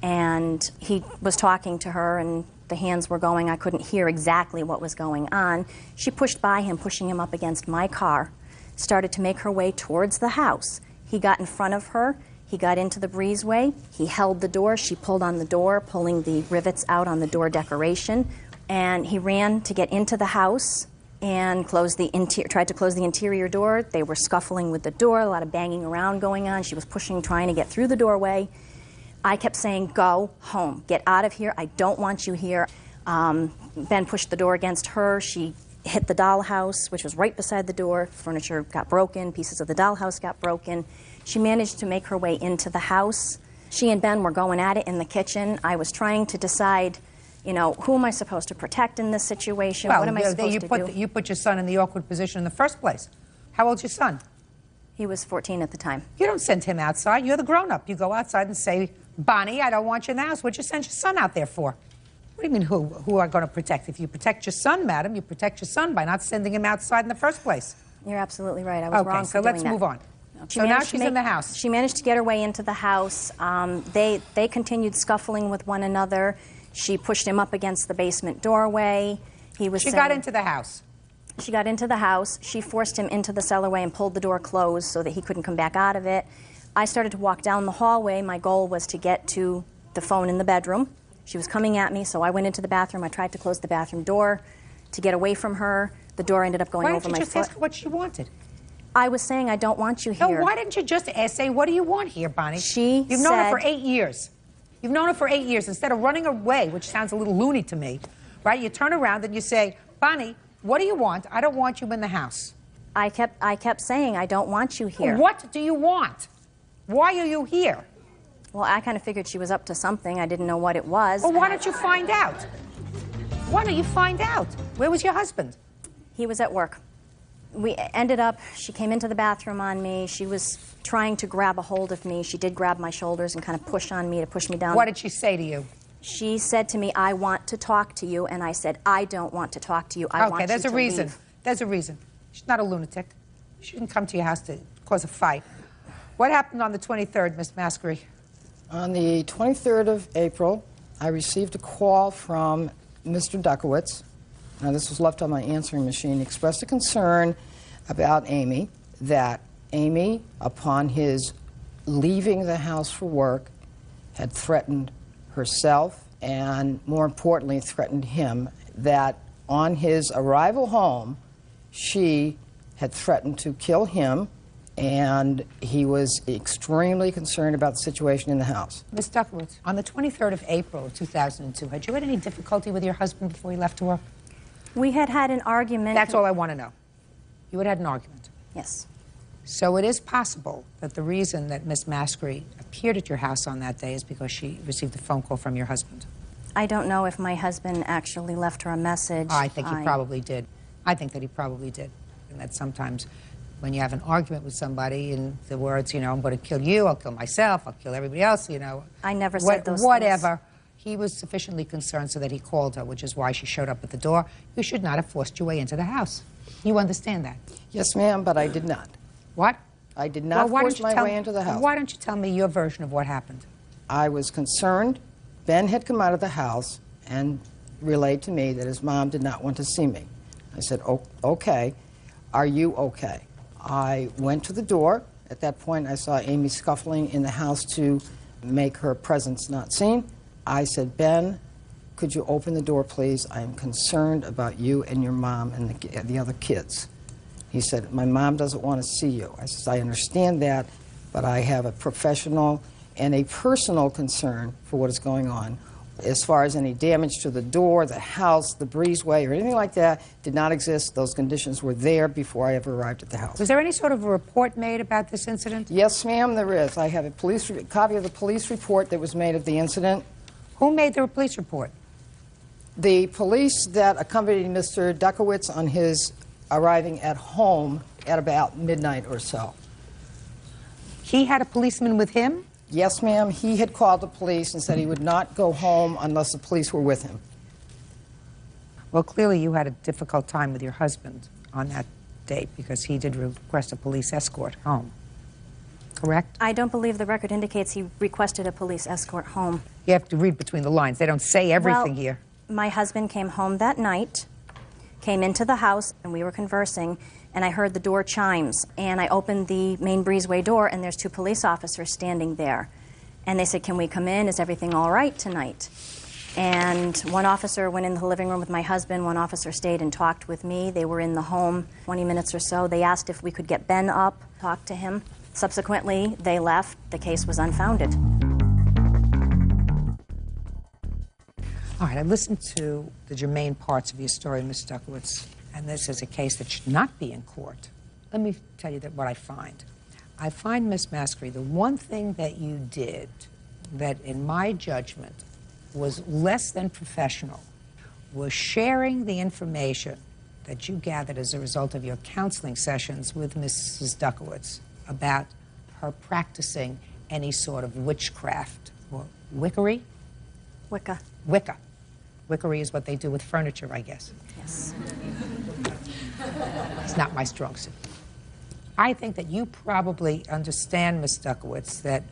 and he was talking to her, and the hands were going. I couldn't hear exactly what was going on. She pushed by him, pushing him up against my car, started to make her way towards the house. He got in front of her. He got into the breezeway. He held the door. She pulled on the door, pulling the rivets out on the door decoration. And he ran to get into the house and tried to close the interior door. They were scuffling with the door, a lot of banging around going on. She was pushing, trying to get through the doorway. I kept saying, go home, get out of here, I don't want you here. Ben pushed the door against her. She hit the dollhouse, which was right beside the door. Furniture got broken, pieces of the dollhouse got broken. She managed to make her way into the house. She and Ben were going at it in the kitchen. I was trying to decide, who am I supposed to protect in this situation? Well, what am I supposed to do? You put your son in the awkward position in the first place. How old's your son? He was 14 at the time. You don't send him outside. You're the grown-up. You go outside and say, Bonnie, I don't want you in the house. What'd you send your son out there for? What do you mean, who are going to protect? If you protect your son, madam, you protect your son by not sending him outside in the first place. You're absolutely right. I was wrong for doing that. Okay, so let's move on. So now she's in the house. She managed to get her way into the house. They continued scuffling with one another. She pushed him up against the basement doorway. She got into the house. She got into the house. She forced him into the cellarway and pulled the door closed so that he couldn't come back out of it. I started to walk down the hallway. My goal was to get to the phone in the bedroom. She was coming at me, so I went into the bathroom. I tried to close the bathroom door to get away from her. The door ended up going over my foot. Why didn't you just ask her what she wanted? I was saying, I don't want you here. No, why didn't you just say, what do you want here, Bonnie? You've known her for 8 years. You've known her for 8 years. Instead of running away, which sounds a little loony to me, right? You turn around and you say, Bonnie, what do you want? I don't want you in the house. I kept saying, I don't want you here. What do you want? Why are you here? Well, I kind of figured she was up to something. I didn't know what it was. Well, why don't you find out? Why don't you find out? Where was your husband? He was at work. We ended up, she came into the bathroom on me. She was trying to grab a hold of me. She did grab my shoulders and kind of push on me to push me down. What did she say to you? She said to me, I want to talk to you. And I said, I don't want to talk to you. I want you to leave. Okay, there's a reason. There's a reason. She's not a lunatic. She didn't come to your house to cause a fight. What happened on the 23rd, Miss Maskery? On the 23rd of April, I received a call from Mr. Duckowitz. Now, this was left on my answering machine. He expressed a concern about Amy, that Amy, upon his leaving the house for work, had threatened herself and, more importantly, threatened him, that on his arrival home, she had threatened to kill him, and he was extremely concerned about the situation in the house. Ms. Duckowitz, on the 23rd of April of 2002, had you had any difficulty with your husband before he left to work? We had had an argument. That's all I want to know. You had had an argument? Yes. So it is possible that the reason that Miss Maskery appeared at your house on that day is because she received a phone call from your husband. I don't know if my husband actually left her a message. I think he probably did. I think that he probably did. And that sometimes when you have an argument with somebody and the words, you know, I'm going to kill you, I'll kill myself, I'll kill everybody else, you know. I never said those things. Whatever. He was sufficiently concerned so that he called her, which is why she showed up at the door. You should not have forced your way into the house. You understand that? Yes, ma'am, but I did not. What? I did not force my way into the house. Why don't you tell me your version of what happened? I was concerned. Ben had come out of the house and relayed to me that his mom did not want to see me. I said, oh, okay. Are you okay? I went to the door. At that point, I saw Amy scuffling in the house to make her presence not seen. I said, Ben, could you open the door, please? I am concerned about you and your mom and the other kids. He said, my mom doesn't want to see you. I said, I understand that, but I have a professional and a personal concern for what is going on. As far as any damage to the door, the house, the breezeway, or anything like that, did not exist. Those conditions were there before I ever arrived at the house. Was there any sort of a report made about this incident? Yes, ma'am, there is. I have a copy of the police report that was made of the incident. Who made the police report? The police that accompanied Mr. Duckowitz on his arriving at home at about midnight or so. He had a policeman with him? Yes, ma'am. He had called the police and said he would not go home unless the police were with him. Well, clearly you had a difficult time with your husband on that date because he did request a police escort home. Correct? I don't believe the record indicates he requested a police escort home. You have to read between the lines. They don't say everything well, here. My husband came home that night, came into the house, and we were conversing, and I heard the door chimes, and I opened the main breezeway door, and there's two police officers standing there. And they said, can we come in? Is everything all right tonight? And one officer went in the living room with my husband. One officer stayed and talked with me. They were in the home 20 minutes or so. They asked if we could get Ben up, talk to him. Subsequently, they left. The case was unfounded. All right, I listened to the germane parts of your story, Ms. Duckowitz, and this is a case that should not be in court. Let me tell you what I find. I find, Ms. Maskery, the one thing that you did that, in my judgment, was less than professional was sharing the information that you gathered as a result of your counseling sessions with Mrs. Duckowitz about her practicing any sort of witchcraft or wickery? Wicca. Wicca. Wickery is what they do with furniture, I guess. Yes. It's not my strong suit. I think that you probably understand, Ms. Duckowitz, that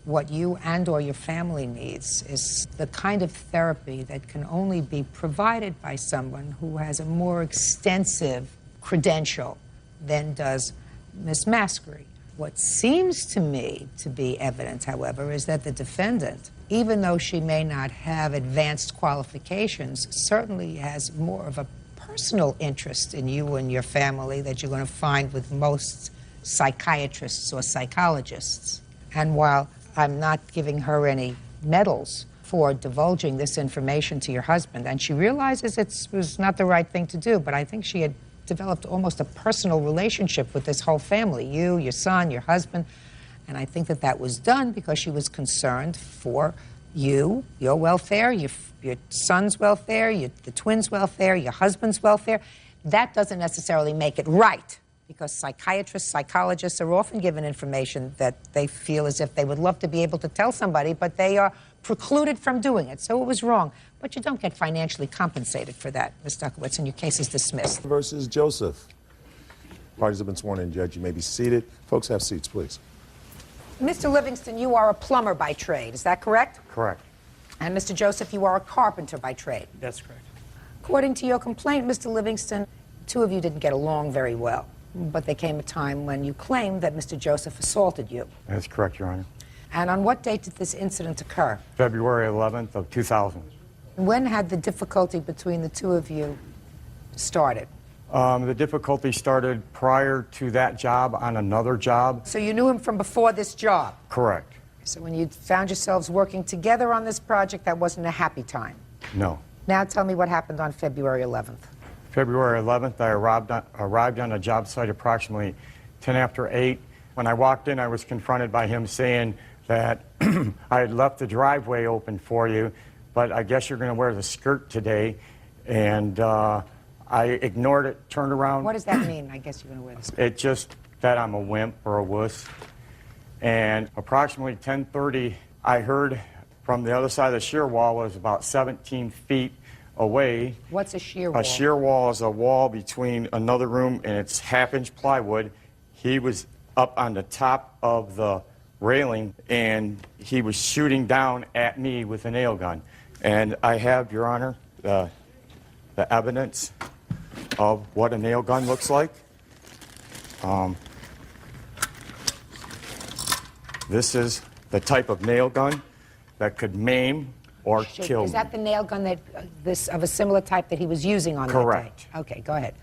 what you and or your family needs is the kind of therapy that can only be provided by someone who has a more extensive credential than does Ms. Maskery. What seems to me to be evident, however, is that the defendant, even though she may not have advanced qualifications, certainly has more of a personal interest in you and your family that you're going to find with most psychiatrists or psychologists. And while I'm not giving her any medals for divulging this information to your husband, and she realizes it was not the right thing to do, but I think she had developed almost a personal relationship with this whole family, you, your son, your husband, and I think that that was done because she was concerned for you, your welfare, your son's welfare, the twins' welfare, your husband's welfare. That doesn't necessarily make it right, because psychiatrists, psychologists are often given information that they feel as if they would love to be able to tell somebody, but they are precluded from doing it. So it was wrong. But you don't get financially compensated for that, Ms. Duckowitz, and your case is dismissed. Versus Joseph. Parties have been sworn in, Judge. You may be seated. Folks, have seats, please. Mr. Livingston, you are a plumber by trade. Is that correct? Correct. And Mr. Joseph, you are a carpenter by trade. That's correct. According to your complaint, Mr. Livingston, the two of you didn't get along very well. But there came a time when you claimed that Mr. Joseph assaulted you. That's correct, Your Honor. And on what date did this incident occur? February 11th of 2000. When had the difficulty between the two of you started? The difficulty started prior to that job on another job. So you knew him from before this job? Correct. So when you found yourselves working together on this project, that wasn't a happy time? No. Now tell me what happened on February 11th. February 11th, I arrived on a job site approximately 10 after 8. When I walked in, I was confronted by him saying that I had left the driveway open for you, but I guess you're going to wear the skirt today. And I ignored it, turned around. What does that mean, I guess you're going to wear the skirt? It's just that I'm a wimp or a wuss. And approximately 10:30, I heard from the other side of the shear wall, was about 17 feet away. What's a shear wall? A shear wall is a wall between another room and it's half-inch plywood. He was up on the top of the railing and he was shooting down at me with a nail gun. And I have, Your Honor, the evidence of what a nail gun looks like. This is the type of nail gun that could maim or kill me. Is that the nail gun that of a similar type that he was using on Correct. that day? Okay, go ahead.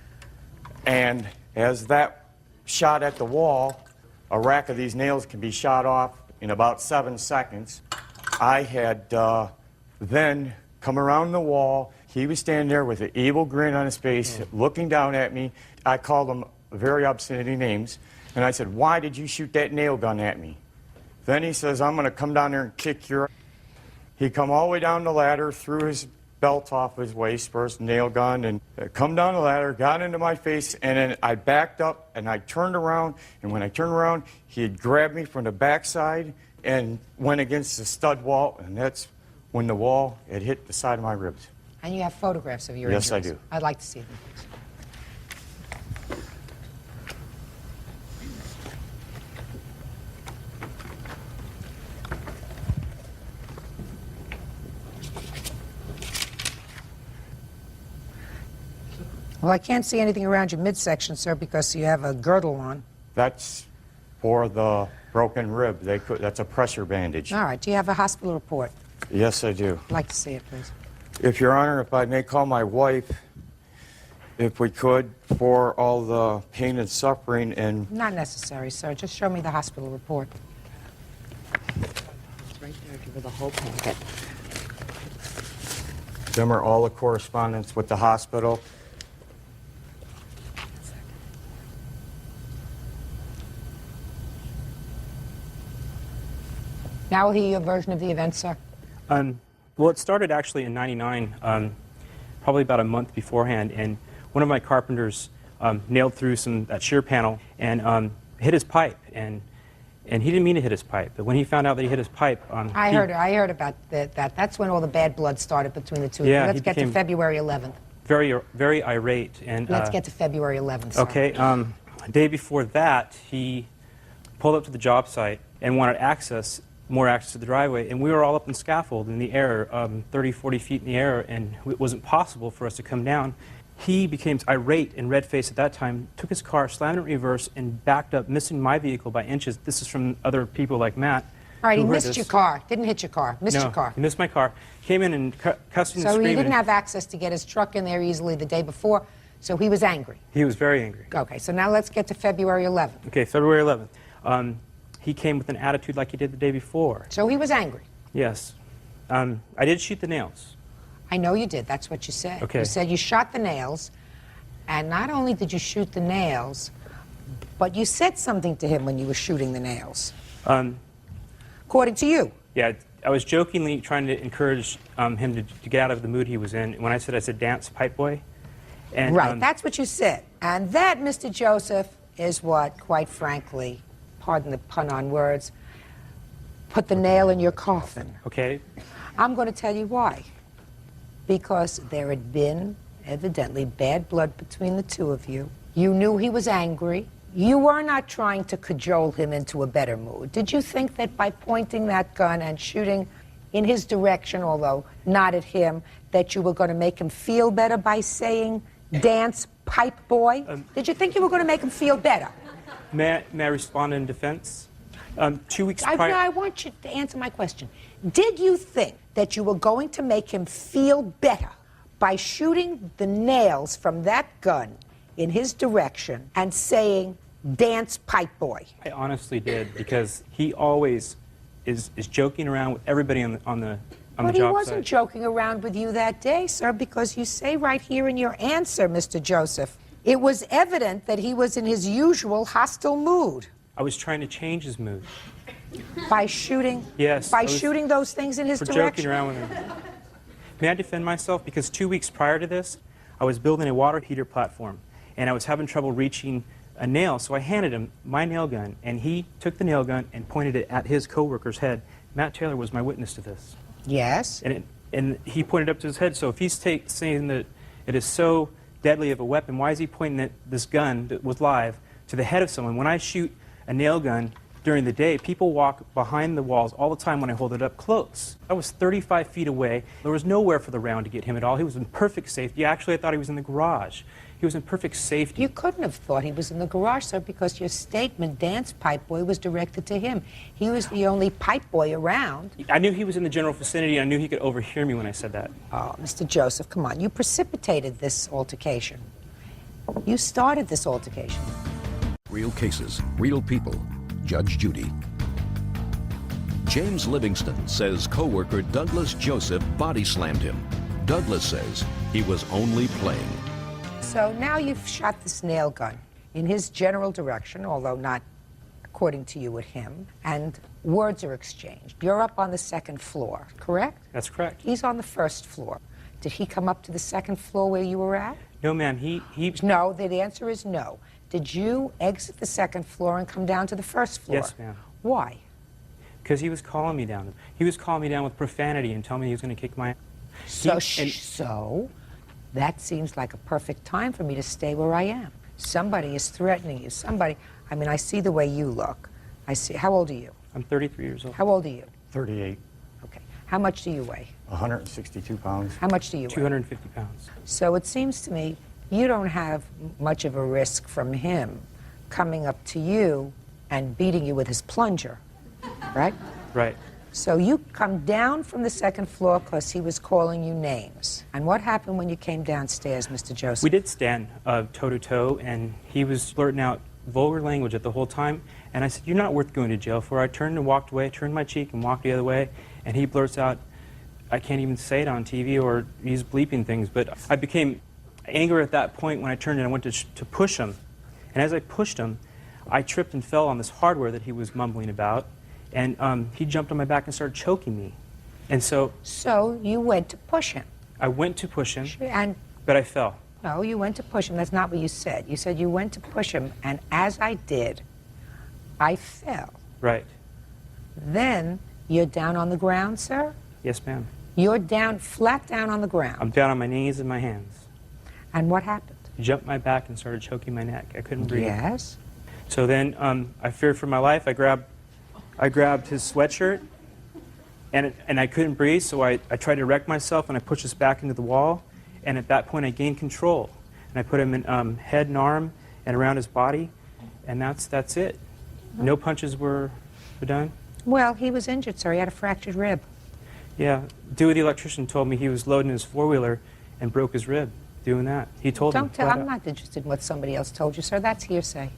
And as that shot at the wall, a rack of these nails can be shot off in about 7 seconds. I had then come around the wall. He was standing there with an evil grin on his face, looking down at me. I called him very obscenity names, and I said, "Why did you shoot that nail gun at me?" Then he says, "I'm going to come down there and kick your..." He come all the way down the ladder, threw his belt off his waist, first nail gun, and come down the ladder, got into my face, and then I backed up and I turned around, and when I turned around, he had grabbed me from the backside and went against the stud wall, and that's when the wall had hit the side of my ribs. And you have photographs of your Yes, injuries? I do. I'd like to see them, please. Well, I can't see anything around your midsection, sir, because you have a girdle on. That's for the broken rib. That's a pressure bandage. All right. Do you have a hospital report? Yes, I do. I'd like to see it, please. If Your Honor, if I may call my wife, if we could, for all the pain and suffering and... Not necessary, sir. Just show me the hospital report. It's right there. Give her the whole packet. Them are all the correspondence with the hospital. Now we'll hear your version of the events, sir. Well, it started actually in '99, probably about a month beforehand, and one of my carpenters nailed through that shear panel and hit his pipe, and he didn't mean to hit his pipe, but when he found out that he hit his pipe... I heard about that. That's when all the bad blood started between the two of you. Yeah, Let's get to February 11th. Very irate. And let's get to February 11th, sir. Okay, a day before that, he pulled up to the job site and wanted more access to the driveway, and we were all up in scaffold in the air, 30, 40 feet in the air, and it wasn't possible for us to come down. He became irate and red-faced at that time, took his car, slammed it in reverse, and backed up, missing my vehicle by inches. This is from other people like Matt. All right, he who heard missed this. your car. Didn't hit your car. Missed No, your car. he missed my car. Came in and cussing and So screaming. he didn't have access to get his truck in there easily the day before, so he was angry. He was very angry. Okay, so now let's get to February 11th. Okay, February 11th. He came with an attitude like he did the day before. So he was angry. Yes. I did shoot the nails. I know you did. That's what you said. Okay. You said you shot the nails, and not only did you shoot the nails, but you said something to him when you were shooting the nails. According to you. Yeah, I was jokingly trying to encourage him to get out of the mood he was in. When I said dance, pipe boy. And, Right, that's what you said. And that, Mr. Joseph, is what, quite frankly, pardon the pun on words, put the nail in your coffin. Okay. I'm going to tell you why. Because there had been, evidently, bad blood between the two of you. You knew he was angry. You were not trying to cajole him into a better mood. Did you think that by pointing that gun and shooting in his direction, although not at him, that you were going to make him feel better by saying, dance, pipe boy? Did you think you were going to make him feel better? May I respond in defense? 2 weeks prior... I want you to answer my question. Did you think that you were going to make him feel better by shooting the nails from that gun in his direction and saying, dance, pipe boy? I honestly did, because he always is joking around with everybody on the job site. But he wasn't joking around with you that day, sir, because you say right here in your answer, Mr. Joseph, it was evident that he was in his usual hostile mood. I was trying to change his mood. By shooting? Yes. By shooting those things in his for direction? joking around with him. May I defend myself? Because 2 weeks prior to this, I was building a water heater platform, and I was having trouble reaching a nail, so I handed him my nail gun, and he took the nail gun and pointed it at his coworker's head. Matt Taylor was my witness to this. Yes. And he pointed up to his head, so if he's saying that it is so deadly of a weapon, why is he pointing at this gun that was live to the head of someone? When I shoot a nail gun during the day, people walk behind the walls all the time when I hold it up close. I was 35 feet away. There was nowhere for the round to get him at all. He was in perfect safety. Actually, I thought he was in the garage. He was in perfect safety. You couldn't have thought he was in the garage, sir, because your statement, dance pipe boy, was directed to him. He was the only pipe boy around. I knew he was in the general vicinity. I knew he could overhear me when I said that. Oh, Mr. Joseph, come on. You precipitated this altercation. You started this altercation. Real cases, real people. Judge Judy. James Livingston says co-worker Douglas Joseph body slammed him. Douglas says he was only playing. So now you've shot this nail gun in his general direction, although not according to you at him, and words are exchanged. You're up on the second floor, correct? That's correct. He's on the first floor. Did he come up to the second floor where you were at? No, ma'am. He... No, the answer is no. Did you exit the second floor and come down to the first floor? Yes, ma'am. Why? Because he was calling me down. He was calling me down with profanity and telling me he was going to kick my... So that seems like a perfect time for me to stay where I am. Somebody is threatening you. Somebody, I mean, I see the way you look. I see, how old are you? I'm 33 years old. How old are you? 38. Okay. How much do you weigh? 162 pounds. How much do you weigh? 250 pounds. So it seems to me you don't have much of a risk from him coming up to you and beating you with his plunger, right? Right. So you come down from the second floor because he was calling you names. And what happened when you came downstairs, Mr. Joseph? We did stand toe-to-toe, and he was blurting out vulgar language at the whole time. And I said, "You're not worth going to jail for." I turned and walked away, turned my cheek and walked the other way. And he blurts out, I can't even say it on TV, or he's bleeping things. But I became angry at that point when I turned and I went to push him. And as I pushed him, I tripped and fell on this hardware that he was mumbling about. And he jumped on my back and started choking me. And so... So you went to push him. I went to push him, and but I fell. No, you went to push him. That's not what you said. You said you went to push him, and as I did, I fell. Right. Then you're down on the ground, sir? Yes, ma'am. You're down, flat down on the ground. I'm down on my knees and my hands. And what happened? He jumped my back and started choking my neck. I couldn't breathe. Yes. So then I feared for my life. I grabbed his sweatshirt, and I couldn't breathe, so I tried to erect myself, and I pushed us back into the wall. And at that point, I gained control. and I put him in head and arm and around his body, and that's it. No punches were done. Well, he was injured, sir. He had a fractured rib. Yeah, Dewey the electrician told me he was loading his four-wheeler and broke his rib doing that. He told me. Don't tell. I'm not interested in what somebody else told you, sir. That's hearsay.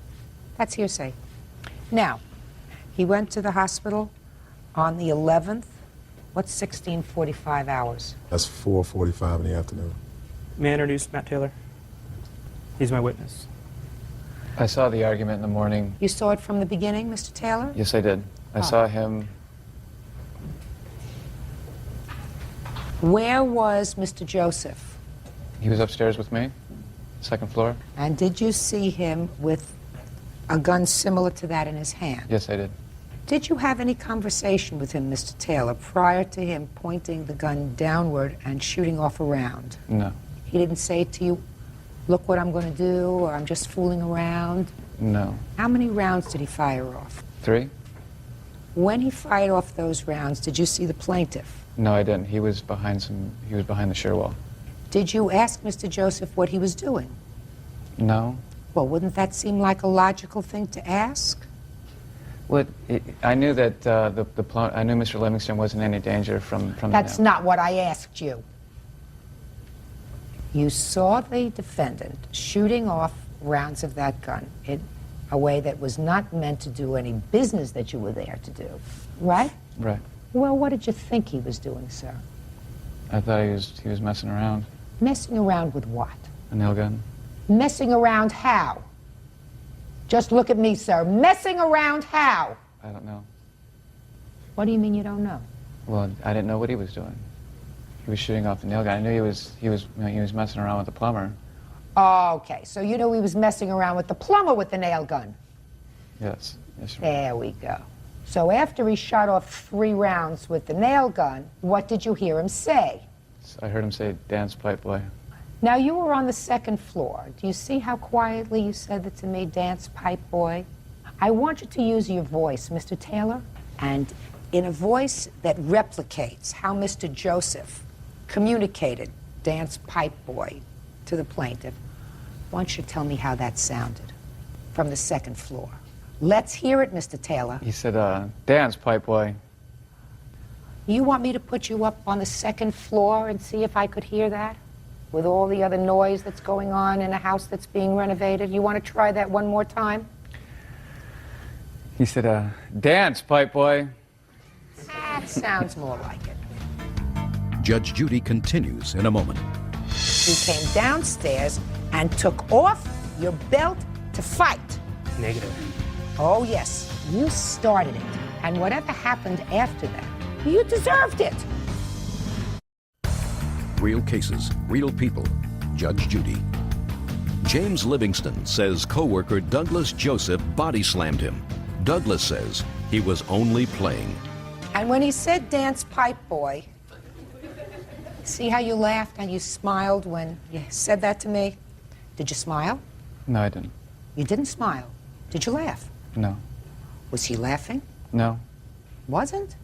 That's hearsay. Now, he went to the hospital on the 11th. What's 16:45 hours? That's 4:45 in the afternoon. May I introduce Matt Taylor? He's my witness. I saw the argument in the morning. You saw it from the beginning, Mr. Taylor? Yes, I did. I saw him. Where was Mr. Joseph? He was upstairs with me, second floor. And did you see him with a gun similar to that in his hand? Yes, I did. Did you have any conversation with him, Mr. Taylor, prior to him pointing the gun downward and shooting off a round? No. He didn't say to you, look what I'm going to do, or I'm just fooling around? No. How many rounds did he fire off? 3? When he fired off those rounds, did you see the plaintiff? No, I didn't. He was behind the shear wall. Did you ask Mr. Joseph what he was doing? No. Well, wouldn't that seem like a logical thing to ask? Well, I knew that I knew Mr. Livingston wasn't in any danger from That's the not what I asked you. You saw the defendant shooting off rounds of that gun in a way that was not meant to do any business that you were there to do, right? Right. Well, what did you think he was doing, sir? I thought he was messing around. Messing around with what? A nail gun. Messing around how? Just look at me, sir. Messing around how? I don't know. What do you mean you don't know? Well, I didn't know what he was doing. He was shooting off the nail gun. I knew he was messing around with the plumber. Okay, so you knew he was messing around with the plumber with the nail gun. Yes. Yes, sir. There we go. So after he shot off 3 rounds with the nail gun, what did you hear him say? I heard him say, "Dance, pipe boy." Now, you were on the 2nd floor. Do you see how quietly you said that to me, "Dance, pipe boy"? I want you to use your voice, Mr. Taylor, and in a voice that replicates how Mr. Joseph communicated "Dance, pipe boy" to the plaintiff. I want you to tell me how that sounded from the 2nd floor. Let's hear it, Mr. Taylor. He said, "Dance, pipe boy." You want me to put you up on the 2nd floor and see if I could hear that? With all the other noise that's going on in a house that's being renovated? You want to try that one more time? He said, "Dance, pipe boy." That sounds more like it. Judge Judy continues in a moment. You came downstairs and took off your belt to fight. Negative. Oh, yes. You started it. And whatever happened after that, you deserved it. Real cases, real people. Judge Judy. James Livingston says co-worker Douglas Joseph body slammed him. Douglas says he was only playing. And when he said "Dance, pipe boy," see how you laughed and you smiled when you said that to me? Did you smile? No, I didn't. You didn't smile. Did you laugh? No. Was he laughing? No. Wasn't?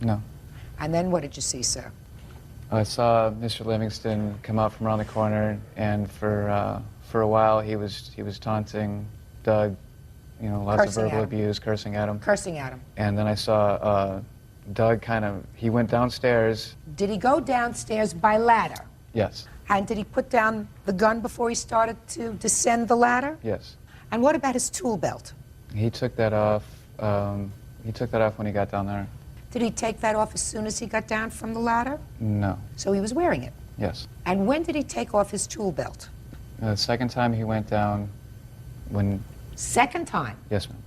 No. And then what did you see, sir? I saw Mr. Livingston come out from around the corner, and for a while he was taunting Doug, lots Cursing of at verbal him. abuse, cursing at him. Cursing at him. And then I saw Doug he went downstairs. Did he go downstairs by ladder? Yes. And did he put down the gun before he started to descend the ladder? Yes. And what about his tool belt? He took that off. He took that off when he got down there. Did he take that off as soon as he got down from the ladder? No. So he was wearing it. Yes. And when did he take off his tool belt? The second time he went down, when... Second time? Yes, ma'am.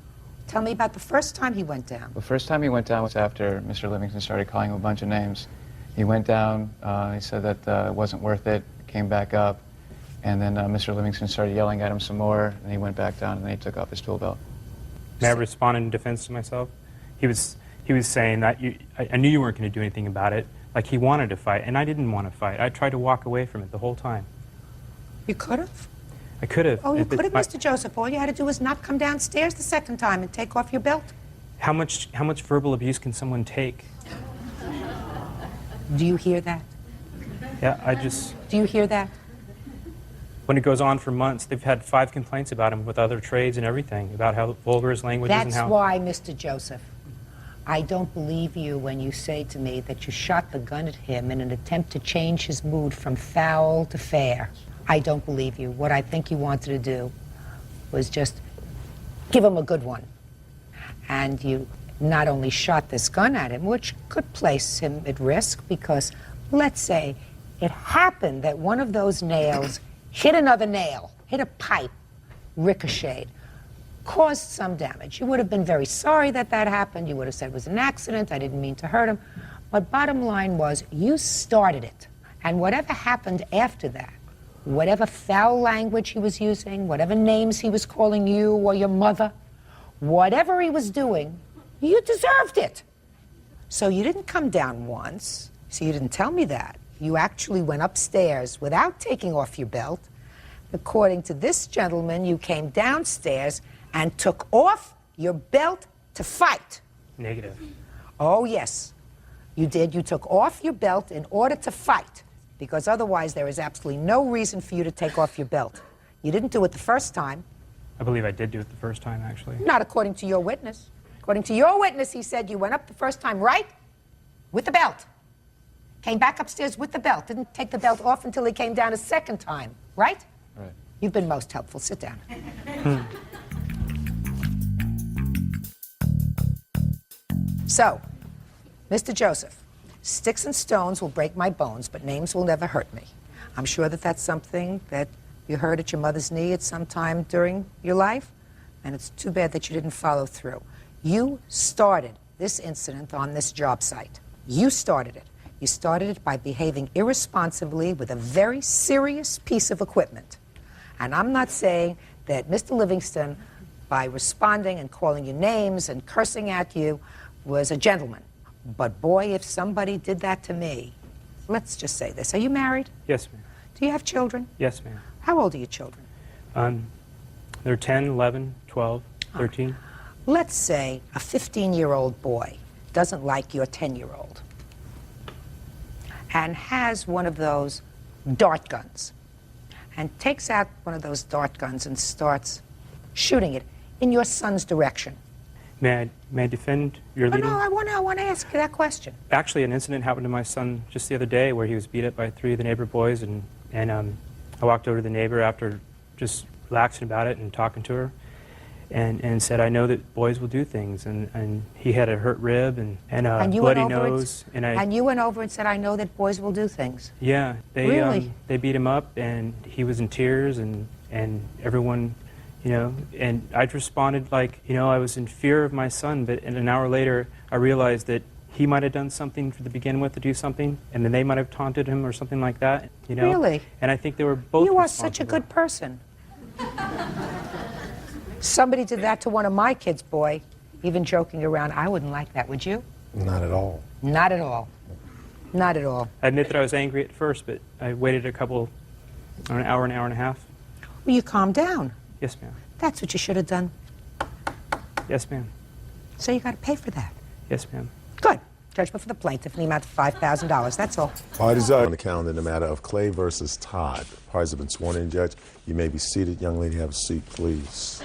Tell me about the first time he went down. The first time he went down was after Mr. Livingston started calling him a bunch of names. He went down, he said that it wasn't worth it, came back up, and then Mr. Livingston started yelling at him some more, and he went back down, and then he took off his tool belt. May I respond in defense to myself? He was saying that I knew you weren't going to do anything about it. Like he wanted to fight, and I didn't want to fight. I tried to walk away from it the whole time. You could have? I could have. Oh, you could have, Mr. Joseph. All you had to do was not come downstairs the second time and take off your belt. How much verbal abuse can someone take? Do you hear that? Yeah, I just... Do you hear that? when it goes on for months, they've had 5 complaints about him with other trades and everything, about how vulgar his language is and That's how... why, Mr. Joseph, I don't believe you when you say to me that you shot the gun at him in an attempt to change his mood from foul to fair. I don't believe you. What I think you wanted to do was just give him a good one. And you not only shot this gun at him, which could place him at risk, because let's say it happened that one of those nails hit another nail, hit a pipe, ricocheted, caused some damage. You would have been very sorry that that happened. You would have said it was an accident. I didn't mean to hurt him. But bottom line was, you started it. And whatever happened after that, whatever foul language he was using, whatever names he was calling you or your mother, whatever he was doing, you deserved it. So you didn't come down once, so you didn't tell me that. You actually went upstairs without taking off your belt. According to this gentleman, you came downstairs and took off your belt to fight. Negative. Oh, yes, you did. You took off your belt in order to fight, because otherwise there is absolutely no reason for you to take off your belt. You didn't do it the first time. I believe I did do it the first time, actually. Not according to your witness. According to your witness, he said you went up the first time, right? With the belt. Came back upstairs with the belt. Didn't take the belt off until he came down a second time, right? Right. You've been most helpful. Sit down. So, Mr. Joseph, sticks and stones will break my bones, but names will never hurt me. I'm sure that that's something that you heard at your mother's knee at some time during your life, and it's too bad that you didn't follow through. You started this incident on this job site. You started it. You started it by behaving irresponsibly with a very serious piece of equipment. And I'm not saying that Mr. Livingston, by responding and calling you names and cursing at you, was a gentleman. But boy, if somebody did that to me, let's just say this. Are you married? Yes, ma'am. Do you have children? Yes, ma'am. How old are your children? They're 10, 11, 12, 13. Let's say a 15-year-old boy doesn't like your 10-year-old and has one of those dart guns and takes out one of those dart guns and starts shooting it in your son's direction. May I defend your leading? No, I want to ask you that question. Actually, an incident happened to my son just the other day where he was beat up by 3 of the neighbor boys, and I walked over to the neighbor after just relaxing about it and talking to her, and said, I know that boys will do things, and he had a hurt rib and a bloody nose. And you went over and said, I know that boys will do things. Yeah, Really? They beat him up, and he was in tears, and everyone, you know, and I responded like, you know, I was in fear of my son, but an hour later I realized that he might have done something to begin with to do something, and then they might have taunted him or something like that, you know. Really? And I think they were both You are such a good person. Somebody did that to one of my kids, boy, even joking around. I wouldn't like that, would you? Not at all. Not at all. Not at all. I admit that I was angry at first, but I waited an hour and a half. Well, you calmed down. Yes, ma'am. That's what you should have done. Yes, ma'am. So you got to pay for that. Yes, ma'am. Good. Judgment for the plaintiff in the amount of $5,000. That's all. Parties are on the calendar in the matter of Clay versus Todd. Parties have been sworn in, Judge. You may be seated. Young lady, have a seat, please.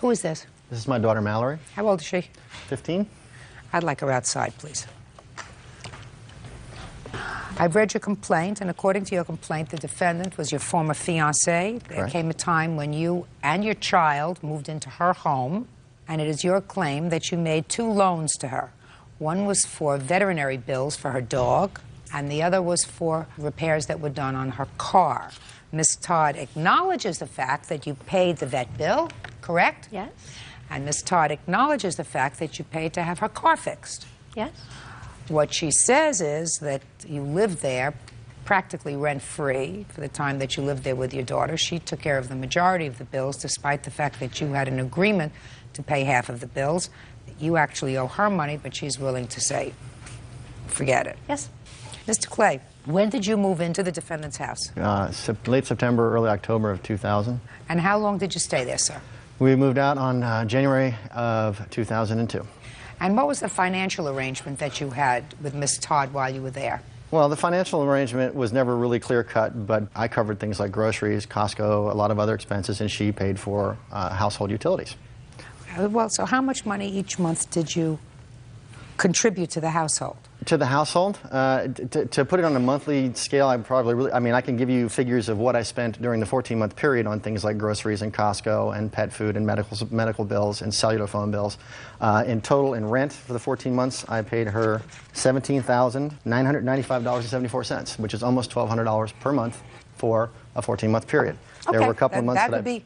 Who is this? This is my daughter, Mallory. How old is she? 15. I'd like her outside, please. I've read your complaint, and according to your complaint, the defendant was your former fiancé. There came a time when you and your child moved into her home, and it is your claim that you made 2 loans to her. One was for veterinary bills for her dog, and the other was for repairs that were done on her car. Ms. Todd acknowledges the fact that you paid the vet bill, correct? Yes. And Ms. Todd acknowledges the fact that you paid to have her car fixed. Yes. What she says is that you lived there practically rent-free for the time that you lived there with your daughter. She took care of the majority of the bills, despite the fact that you had an agreement to pay half of the bills. You actually owe her money, but she's willing to say, forget it. Yes. Mr. Clay, when did you move into the defendant's house? Late September, early October of 2000. And how long did you stay there, sir? We moved out on January of 2002. And what was the financial arrangement that you had with Miss Todd while you were there? Well, the financial arrangement was never really clear-cut, but I covered things like groceries, Costco, a lot of other expenses, and she paid for household utilities. Well, so how much money each month did you contribute to the household? To the household? To put it on a monthly scale, I can give you figures of what I spent during the 14-month period on things like groceries and Costco and pet food and medical bills and cellular phone bills. In total, in rent for the 14 months, I paid her $17,995.74, which is almost $1,200 per month for a 14-month period. Okay. There were a couple of months that would be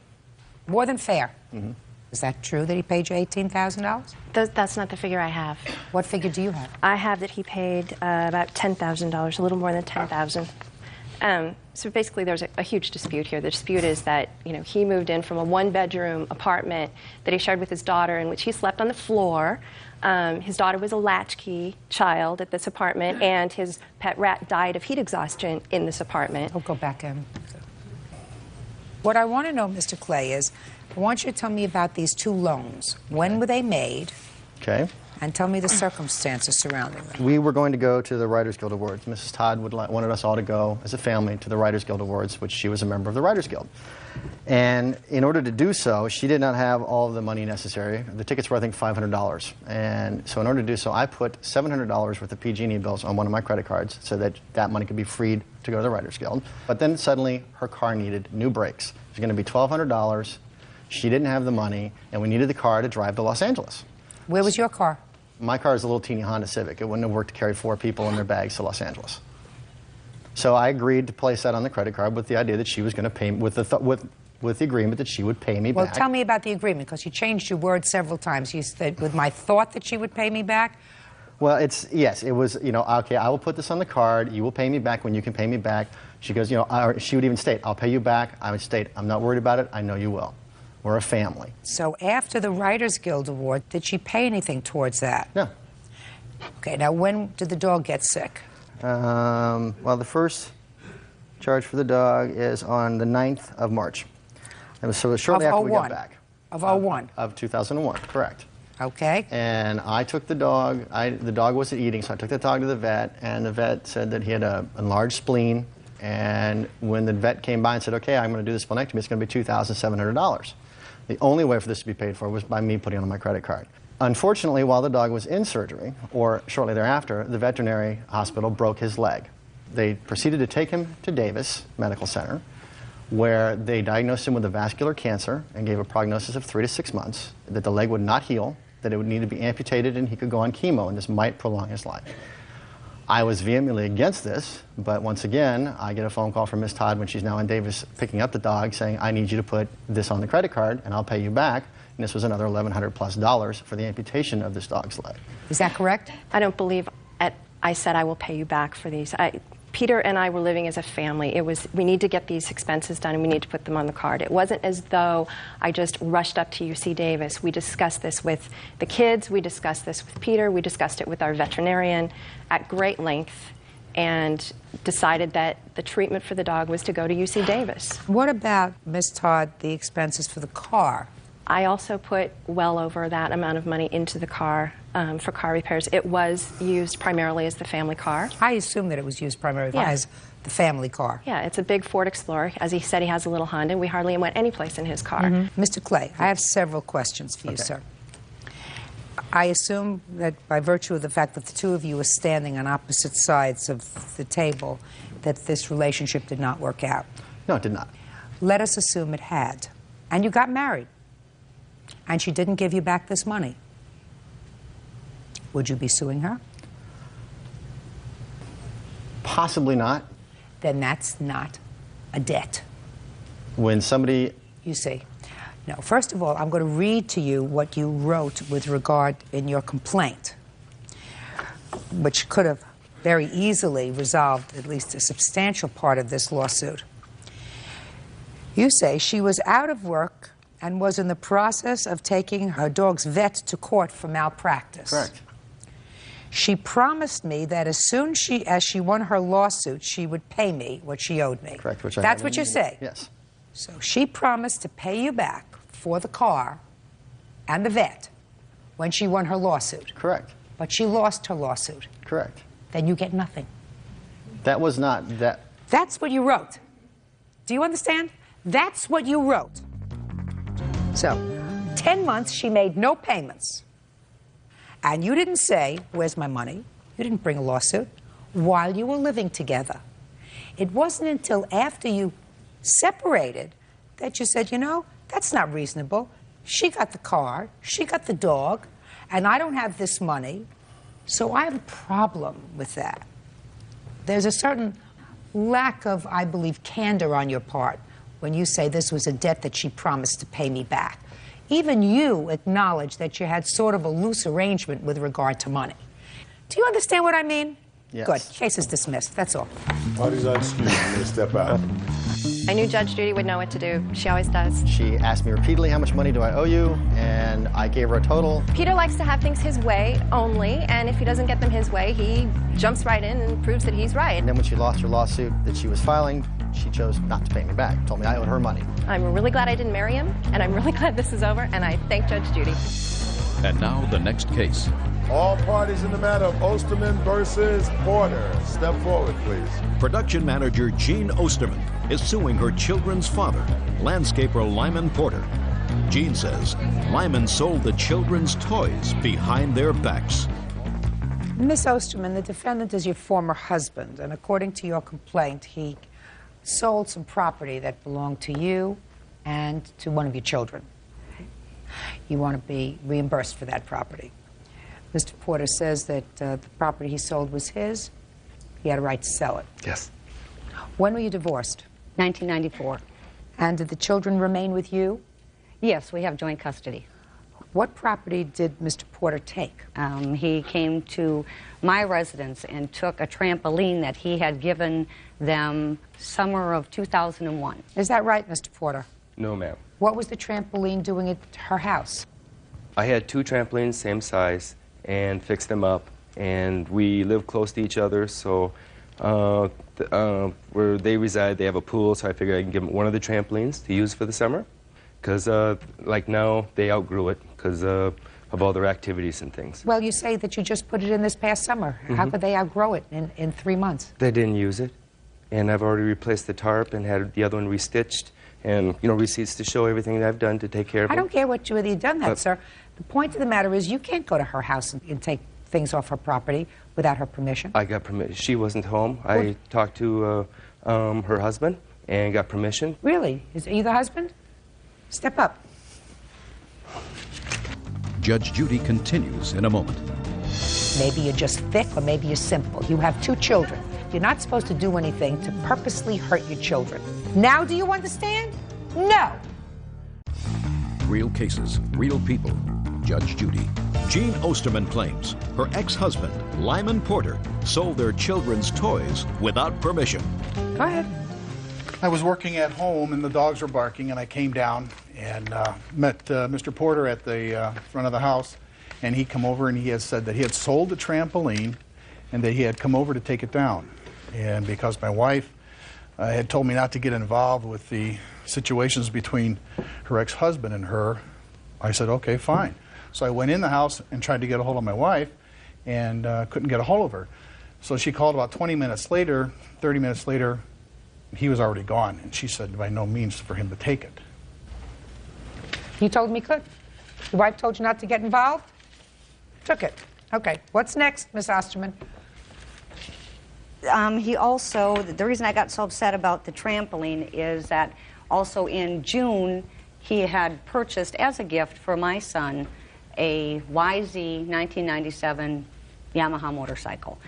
more than fair. Mm-hmm. Is that true that he paid you $18,000? That's not the figure I have. What figure do you have? I have that he paid about $10,000, a little more than $10,000. So basically, there's a huge dispute here. The dispute is that he moved in from a one-bedroom apartment that he shared with his daughter, in which he slept on the floor. His daughter was a latchkey child at this apartment, and his pet rat died of heat exhaustion in this apartment. I'll go back in. What I want to know, Mr. Clay, is I want you to tell me about these two loans. When were they made? Okay. And tell me the circumstances surrounding them. We were going to go to the Writers Guild Awards. Mrs. Todd wanted us all to go as a family to the Writers Guild Awards, which she was a member of the Writers Guild. And in order to do so, she did not have all of the money necessary. The tickets were, I think, $500. And so in order to do so, I put $700 worth of PG&E bills on one of my credit cards so that that money could be freed to go to the Writers Guild. But then suddenly, her car needed new brakes. It was going to be $1,200. She didn't have the money, and we needed the car to drive to Los Angeles. Where was your car? My car is a little teeny Honda Civic. It wouldn't have worked to carry 4 people in their bags to Los Angeles. So I agreed to place that on the credit card with the idea that she was going to pay, with the agreement that she would pay me back. Well, tell me about the agreement, because you changed your words several times. You said, with my thought that she would pay me back? Well, yes, it was, okay, I will put this on the card. You will pay me back when you can pay me back. She goes, she would even state, I'll pay you back. I would state, I'm not worried about it. I know you will. We're a family. So after the Writers Guild Award, did she pay anything towards that? No. Okay, now when did the dog get sick? Well, the first charge for the dog is on the 9th of March. So shortly after we got back. Of 01? Of 2001, correct. Okay. And I took the dog, the dog wasn't eating, so I took the dog to the vet, and the vet said that he had an enlarged spleen, and when the vet came by and said, okay, I'm going to do the splenectomy, it's going to be $2,700. The only way for this to be paid for was by me putting it on my credit card. Unfortunately, while the dog was in surgery, or shortly thereafter, the veterinary hospital broke his leg. They proceeded to take him to Davis Medical Center, where they diagnosed him with a vascular cancer and gave a prognosis of 3 to 6 months, that the leg would not heal, that it would need to be amputated, and he could go on chemo, and this might prolong his life. I was vehemently against this, but once again, I get a phone call from Miss Todd when she's now in Davis picking up the dog saying, I need you to put this on the credit card and I'll pay you back. And this was another $1,100+ for the amputation of this dog's leg. Is that correct? I don't believe I said I will pay you back for these. Peter and I were living as a family. We need to get these expenses done and we need to put them on the card. It wasn't as though I just rushed up to UC Davis. We discussed this with the kids, we discussed this with Peter, we discussed it with our veterinarian at great length and decided that the treatment for the dog was to go to UC Davis. What about, Ms. Todd, the expenses for the car? I also put well over that amount of money into the car for car repairs. It was used primarily as the family car. I assume that it was used primarily as the family car. Yeah, it's a big Ford Explorer. As he said, he has a little Honda. We hardly went any place in his car. Mr. Clay, I have several questions for you, sir. I assume that by virtue of the fact that the two of you were standing on opposite sides of the table, that this relationship did not work out. No, it did not. Let us assume it had. And you got married. And she didn't give you back this money. Would you be suing her? Possibly not. Then that's not a debt. When somebody... You see. No, first of all, I'm going to read to you what you wrote with regard in your complaint, which could have very easily resolved at least a substantial part of this lawsuit. You say she was out of work and was in the process of taking her dog's vet to court for malpractice. Correct. She promised me that as soon as she won her lawsuit, she would pay me what she owed me. Correct. That's what you say? Yes. So she promised to pay you back for the car and the vet when she won her lawsuit. Correct. But she lost her lawsuit. Correct. Then you get nothing. That was not that. That's what you wrote. Do you understand? That's what you wrote. So, 10 months she made no payments. And you didn't say, where's my money? You didn't bring a lawsuit while you were living together. It wasn't until after you separated that you said, you know, that's not reasonable. She got the car, she got the dog, and I don't have this money. So I have a problem with that. There's a certain lack of, I believe, candor on your part when you say this was a debt that she promised to pay me back. Even you acknowledge that you had sort of a loose arrangement with regard to money. Do you understand what I mean? Yes. Good. Case is dismissed. That's all. Parties are excused. You may step out. I knew Judge Judy would know what to do. She always does. She asked me repeatedly, how much money do I owe you? And I gave her a total. Peter likes to have things his way only, and if he doesn't get them his way, he jumps right in and proves that he's right. And then when she lost her lawsuit that she was filing, she chose not to pay me back. Told me I owed her money. I'm really glad I didn't marry him, and I'm really glad this is over, and I thank Judge Judy. And now the next case. All parties in the matter of Osterman versus Porter. Step forward, please. Production manager Jean Osterman is suing her children's father, landscaper Lyman Porter. Jean says Lyman sold the children's toys behind their backs. Miss Osterman, the defendant is your former husband, and according to your complaint, he sold some property that belonged to you and to one of your children. You want to be reimbursed for that property. Mr. Porter says that the property he sold was his. He had a right to sell it. Yes. When were you divorced? 1994. And did the children remain with you? Yes, we have joint custody. What property did Mr. Porter take? He came to my residence and took a trampoline that he had given them summer of 2001. Is that right, Mr. Porter? No, ma'am. What was the trampoline doing at her house? I had 2 trampolines, same size, and fixed them up. And we live close to each other, so where they reside, they have a pool, so I figured I can give them one of the trampolines to use for the summer. Because, like now, they outgrew it because of all their activities and things. Well, you say that you just put it in this past summer. How could they outgrow it in 3 months? They didn't use it, and I've already replaced the tarp and had the other one restitched, and, you know, receipts to show everything that I've done to take care of it. I don't care whether you've done that, sir. The point of the matter is you can't go to her house and take things off her property without her permission. I got permission. She wasn't home. I talked to her husband and got permission. Really? Are you the husband? Step up. Judge Judy continues in a moment. Maybe you're just thick or maybe you're simple. You have 2 children. You're not supposed to do anything to purposely hurt your children. Now do you understand? No. Real cases, real people. Judge Judy. Jean Osterman claims her ex-husband, Lyman Porter, sold their children's toys without permission. Go ahead. I was working at home and the dogs were barking, and I came down and met Mr. Porter at the front of the house, and he come over and he had said that he had sold the trampoline and that he had come over to take it down. And because my wife had told me not to get involved with the situations between her ex-husband and her, I said, okay, fine. So I went in the house and tried to get a hold of my wife and couldn't get a hold of her. So she called about 20 minutes later, 30 minutes later, he was already gone, and she said by no means for him to take it. You told him he could. Your wife told you not to get involved? Took it. Okay. What's next, Miss Osterman? He also, the reason I got so upset about the trampoline is that also in June, he had purchased as a gift for my son a YZ 1997 Yamaha motorcycle,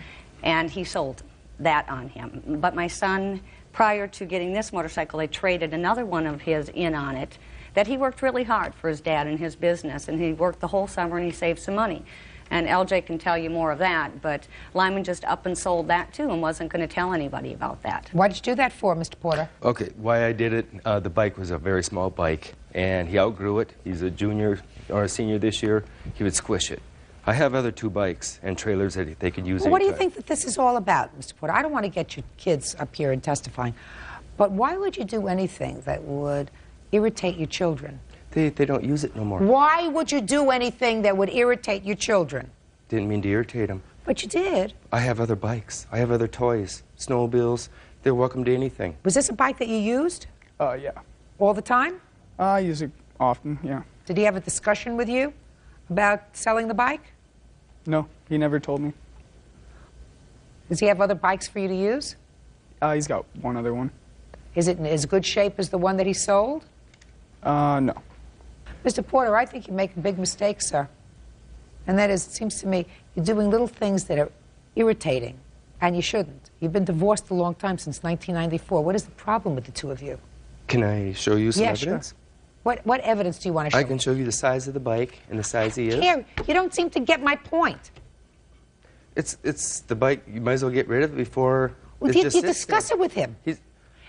and he sold that on him. But my son, prior to getting this motorcycle, they traded another one of his in on it, that he worked really hard for his dad and his business, and he worked the whole summer and he saved some money. And LJ can tell you more of that, but Lyman just up and sold that too and wasn't going to tell anybody about that. Why'd you do that for, Mr. Porter? Okay, why I did it, the bike was a very small bike, and he outgrew it. He's a junior or a senior this year. He would squish it. I have other 2 bikes and trailers that they could use. Well, what do you think that this is all about, Mr. Porter? I don't want to get your kids up here and testifying, but why would you do anything that would irritate your children? They don't use it no more. Why would you do anything that would irritate your children? Didn't mean to irritate them. But you did. I have other bikes. I have other toys, snowmobiles. They're welcome to anything. Was this a bike that you used? Yeah. All the time? I use it often, yeah. Did he have a discussion with you about selling the bike? No, he never told me. Does he have other bikes for you to use? He's got one other one. Is it in as good shape as the one that he sold? No. Mr. Porter, I think you make a big mistake, sir. And that is, it seems to me, you're doing little things that are irritating, and you shouldn't. You've been divorced a long time, since 1994. What is the problem with the two of you? Can I show you some evidence? Sure. What evidence do you want to show I can show you the size of the bike and the size he is. Here, you don't seem to get my point. It's the bike. You might as well get rid of it before Well, it you just sits discuss there. it with him.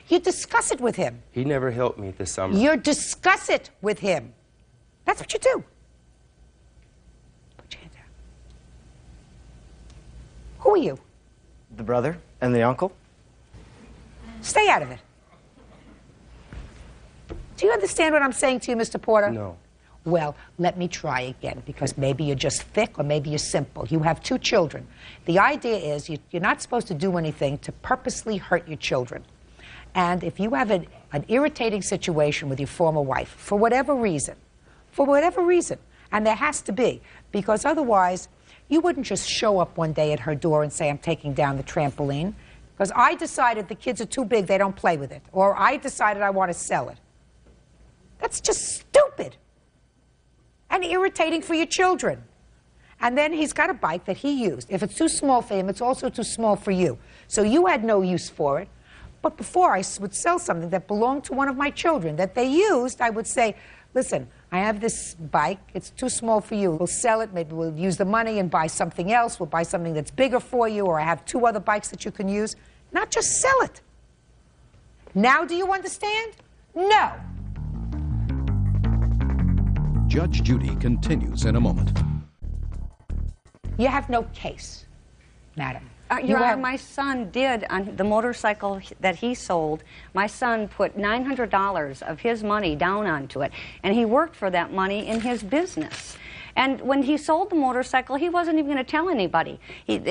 You discuss it with him. He never helped me this summer. You discuss it with him. That's what you do. Put your hand down. Who are you? The brother and the uncle. Stay out of it. Do you understand what I'm saying to you, Mr. Porter? No. Well, let me try again, because maybe you're just thick or maybe you're simple. You have two children. The idea is you're not supposed to do anything to purposely hurt your children. And if you have an irritating situation with your former wife, for whatever reason, and there has to be, because otherwise you wouldn't just show up one day at her door and say, I'm taking down the trampoline, because I decided the kids are too big, they don't play with it, or I decided I want to sell it. That's just stupid and irritating for your children. And then he's got a bike that he used. If it's too small for him, it's also too small for you. So you had no use for it. But before I would sell something that belonged to one of my children that they used, I would say, listen, I have this bike. It's too small for you. We'll sell it. Maybe we'll use the money and buy something else. We'll buy something that's bigger for you, or I have two other bikes that you can use. Not just sell it. Now do you understand? No. Judge Judy continues in a moment. You have no case, madam. Your Honor, my son did, on the motorcycle that he sold, my son put $900 of his money down onto it, and he worked for that money in his business. And when he sold the motorcycle, he wasn't even going to tell anybody.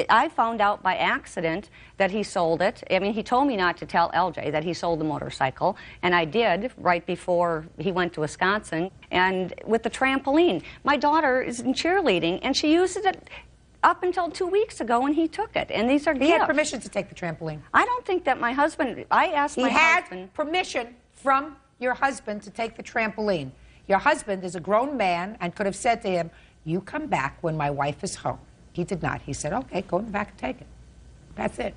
I found out by accident that he sold it. I mean, he told me not to tell LJ that he sold the motorcycle, and I did right before he went to Wisconsin. And with the trampoline, my daughter is in cheerleading, and she used it up until 2 weeks ago when he took it. And these are gifts. He had permission to take the trampoline. I don't think that my husband, I asked my husband. He had permission from your husband to take the trampoline. Your husband is a grown man and could have said to him, you come back when my wife is home. He did not. He said, okay, go in the back and take it. That's it.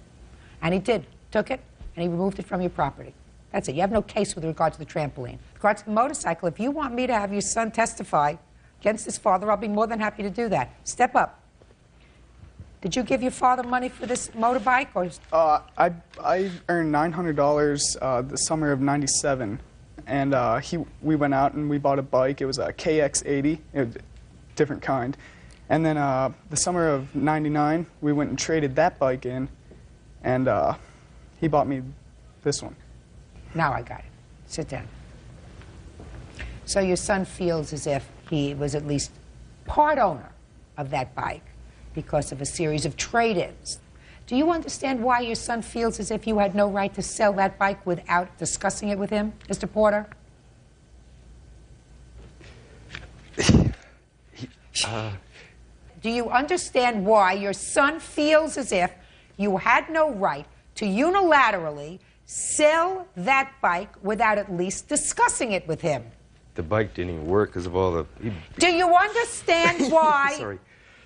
And he did. Took it, and he removed it from your property. That's it. You have no case with regard to the trampoline. With regard to the motorcycle, if you want me to have your son testify against his father, I'll be more than happy to do that. Step up. Did you give your father money for this motorbike? Or? I earned $900 the summer of '97, and we went out and we bought a bike. It was a KX80, different kind. And then the summer of '99, we went and traded that bike in, and he bought me this one. Now I got it. Sit down. So your son feels as if he was at least part owner of that bike because of a series of trade-ins. Do you understand why your son feels as if you had no right to sell that bike without discussing it with him, Mr. Porter? Do you understand why your son feels as if you had no right to unilaterally sell that bike without at least discussing it with him? The bike didn't even work because of all the... Do you understand why Sorry.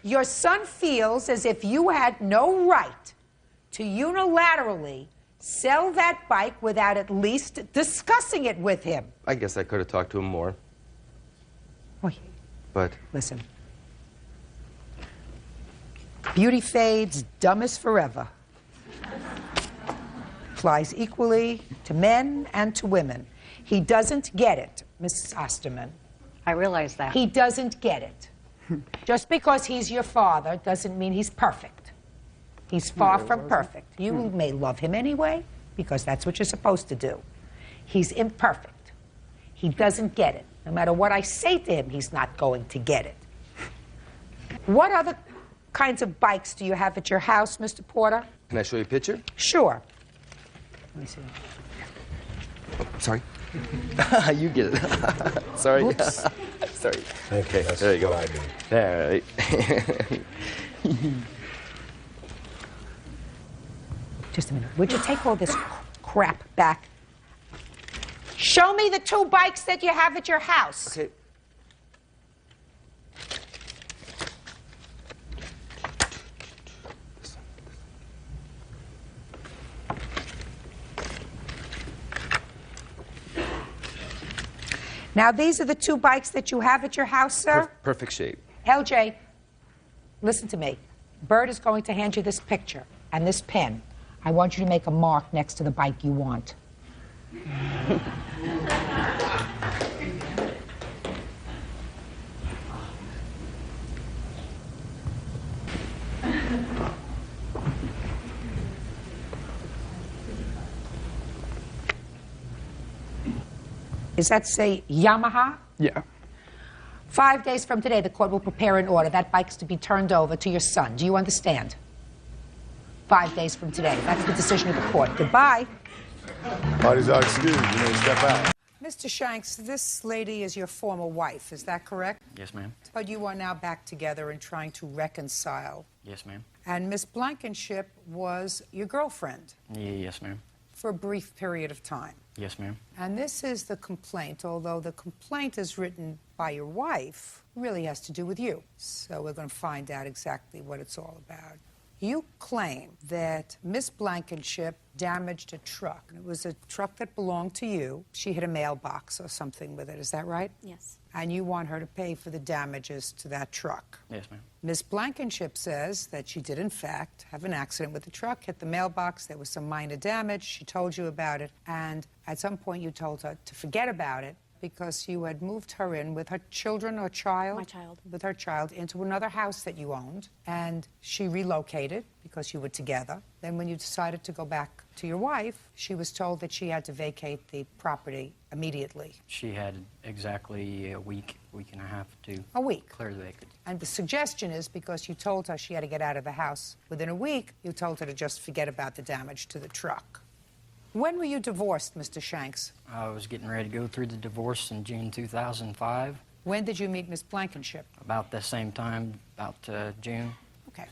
your son feels as if you had no right to unilaterally sell that bike without at least discussing it with him? I guess I could have talked to him more. Oh, But... listen. Beauty fades, dumb is forever. Applies equally to men and to women. He doesn't get it, Mrs. Osterman. I realize that. He doesn't get it. Just because he's your father doesn't mean he's perfect. He's far from perfect. You may love him anyway, because that's what you're supposed to do. He's imperfect. He doesn't get it. No matter what I say to him, he's not going to get it. What other kinds of bikes do you have at your house, Mr. Porter? Can I show you a picture? Sure. Let me see. Oh, sorry. You get it. Sorry. Oops. Sorry. Okay, there you go. All right. Just a minute. Would you take all this crap back? Show me the 2 bikes that you have at your house. Okay. Now, these are the 2 bikes that you have at your house, sir? Perfect shape. LJ, listen to me. Bert is going to hand you this picture and this pen. I want you to make a mark next to the bike you want. Does that say Yamaha? Yeah. 5 days from today, the court will prepare an order. That bike's to be turned over to your son. Do you understand? 5 days from today. That's the decision of the court. Goodbye. Parties are excused. You may step out. Mr. Shanks, this lady is your former wife, is that correct? Yes, ma'am. But you are now back together and trying to reconcile. Yes, ma'am. And Miss Blankenship was your girlfriend Yes, ma'am. for a brief period of time. Yes, ma'am. And this is the complaint, although the complaint is written by your wife, really has to do with you. So we're going to find out exactly what it's all about. You claim that Miss Blankenship damaged a truck. It was a truck that belonged to you. She hit a mailbox or something with it, is that right? Yes. And you want her to pay for the damages to that truck. Yes, ma'am. Miss Blankenship says that she did, in fact, have an accident with the truck, hit the mailbox, there was some minor damage, she told you about it, and at some point you told her to forget about it because you had moved her in with her children or child? My child. With her child into another house that you owned, and she relocated because you were together. Then when you decided to go back to your wife, she was told that she had to vacate the property immediately. She had exactly a week and a half to A week. clear the vacancy. And the suggestion is because you told her she had to get out of the house within a week, you told her to just forget about the damage to the truck. When were you divorced, Mr. Shanks? I was getting ready to go through the divorce in June 2005. When did you meet Miss Blankenship? About the same time, about June. Okay.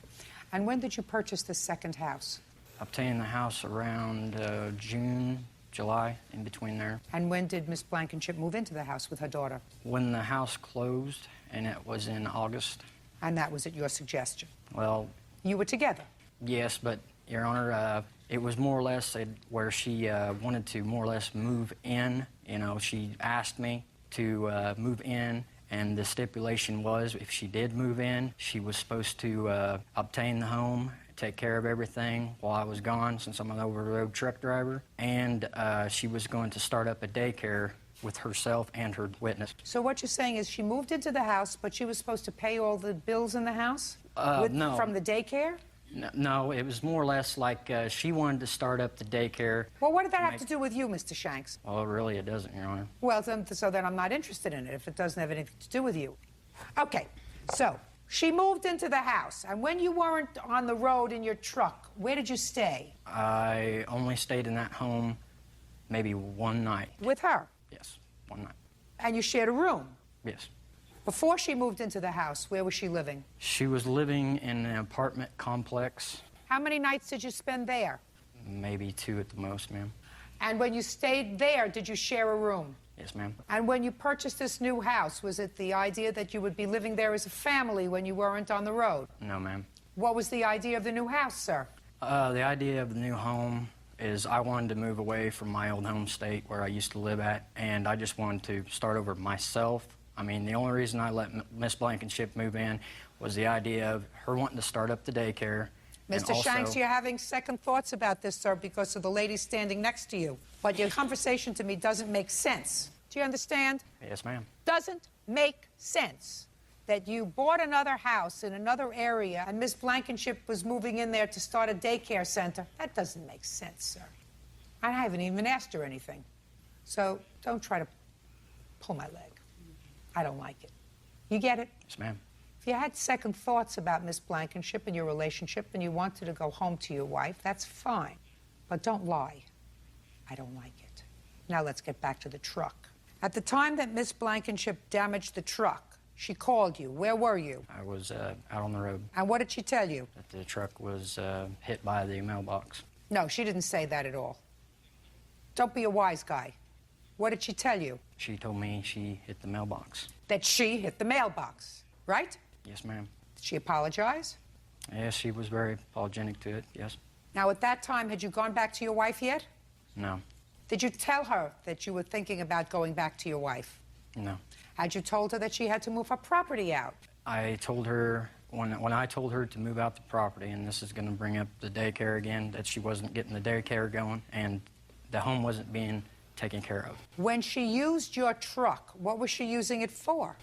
And when did you purchase the second house? Obtained the house around June, July, in between there. And when did Miss Blankenship move into the house with her daughter? When the house closed, and it was in August. And that was at your suggestion? Well, You were together? yes, but, Your Honor, it was more or less where she wanted to more or less move in. You know, she asked me to move in, and the stipulation was if she did move in, she was supposed to obtain the home, take care of everything while I was gone since I'm an over-the-road truck driver, and she was going to start up a daycare with herself and her witness. So what you're saying is she moved into the house, but she was supposed to pay all the bills in the house? No. From the daycare? No, it was more or less like she wanted to start up the daycare. Well, what did that have to do with you, Mr. Shanks? Well, really, it doesn't, Your Honor. Well, so then I'm not interested in it if it doesn't have anything to do with you. Okay, so she moved into the house, and when you weren't on the road in your truck, where did you stay? I only stayed in that home maybe one night. With her? Yes, one night. And you shared a room? Yes. Before she moved into the house, where was she living? She was living in an apartment complex. How many nights did you spend there? Maybe 2 at the most, ma'am. And when you stayed there, did you share a room? Yes, ma'am. And when you purchased this new house, was it the idea that you would be living there as a family when you weren't on the road? No, ma'am. What was the idea of the new house, sir? The idea of the new home is I wanted to move away from my old home state where I used to live at, and I just wanted to start over myself. I mean, the only reason I let Miss Blankenship move in was the idea of her wanting to start up the daycare. Mr. Shanks, you're having second thoughts about this, sir, because of the lady standing next to you. But your conversation to me doesn't make sense. Do you understand? Yes, ma'am. Doesn't make sense that you bought another house in another area and Miss Blankenship was moving in there to start a daycare center. That doesn't make sense, sir. I haven't even asked her anything. So don't try to pull my leg. I don't like it. You get it? Yes, ma'am. If you had second thoughts about Miss Blankenship and your relationship and you wanted to go home to your wife, that's fine. But don't lie. I don't like it. Now let's get back to the truck. At the time that Miss Blankenship damaged the truck, she called you. Where were you? I was out on the road. And what did she tell you? That the truck was hit by the mailbox. No, she didn't say that at all. Don't be a wise guy. What did she tell you? She told me she hit the mailbox. That she hit the mailbox, right? Yes, ma'am. Did she apologize? Yes, she was very apologetic to it, yes. Now, at that time, had you gone back to your wife yet? No. Did you tell her that you were thinking about going back to your wife? No. Had you told her that she had to move her property out? I told her, when I told her to move out the property, and this is going to bring up the daycare again, that she wasn't getting the daycare going, and the home wasn't being taken care of. When she used your truck, what was she using it for?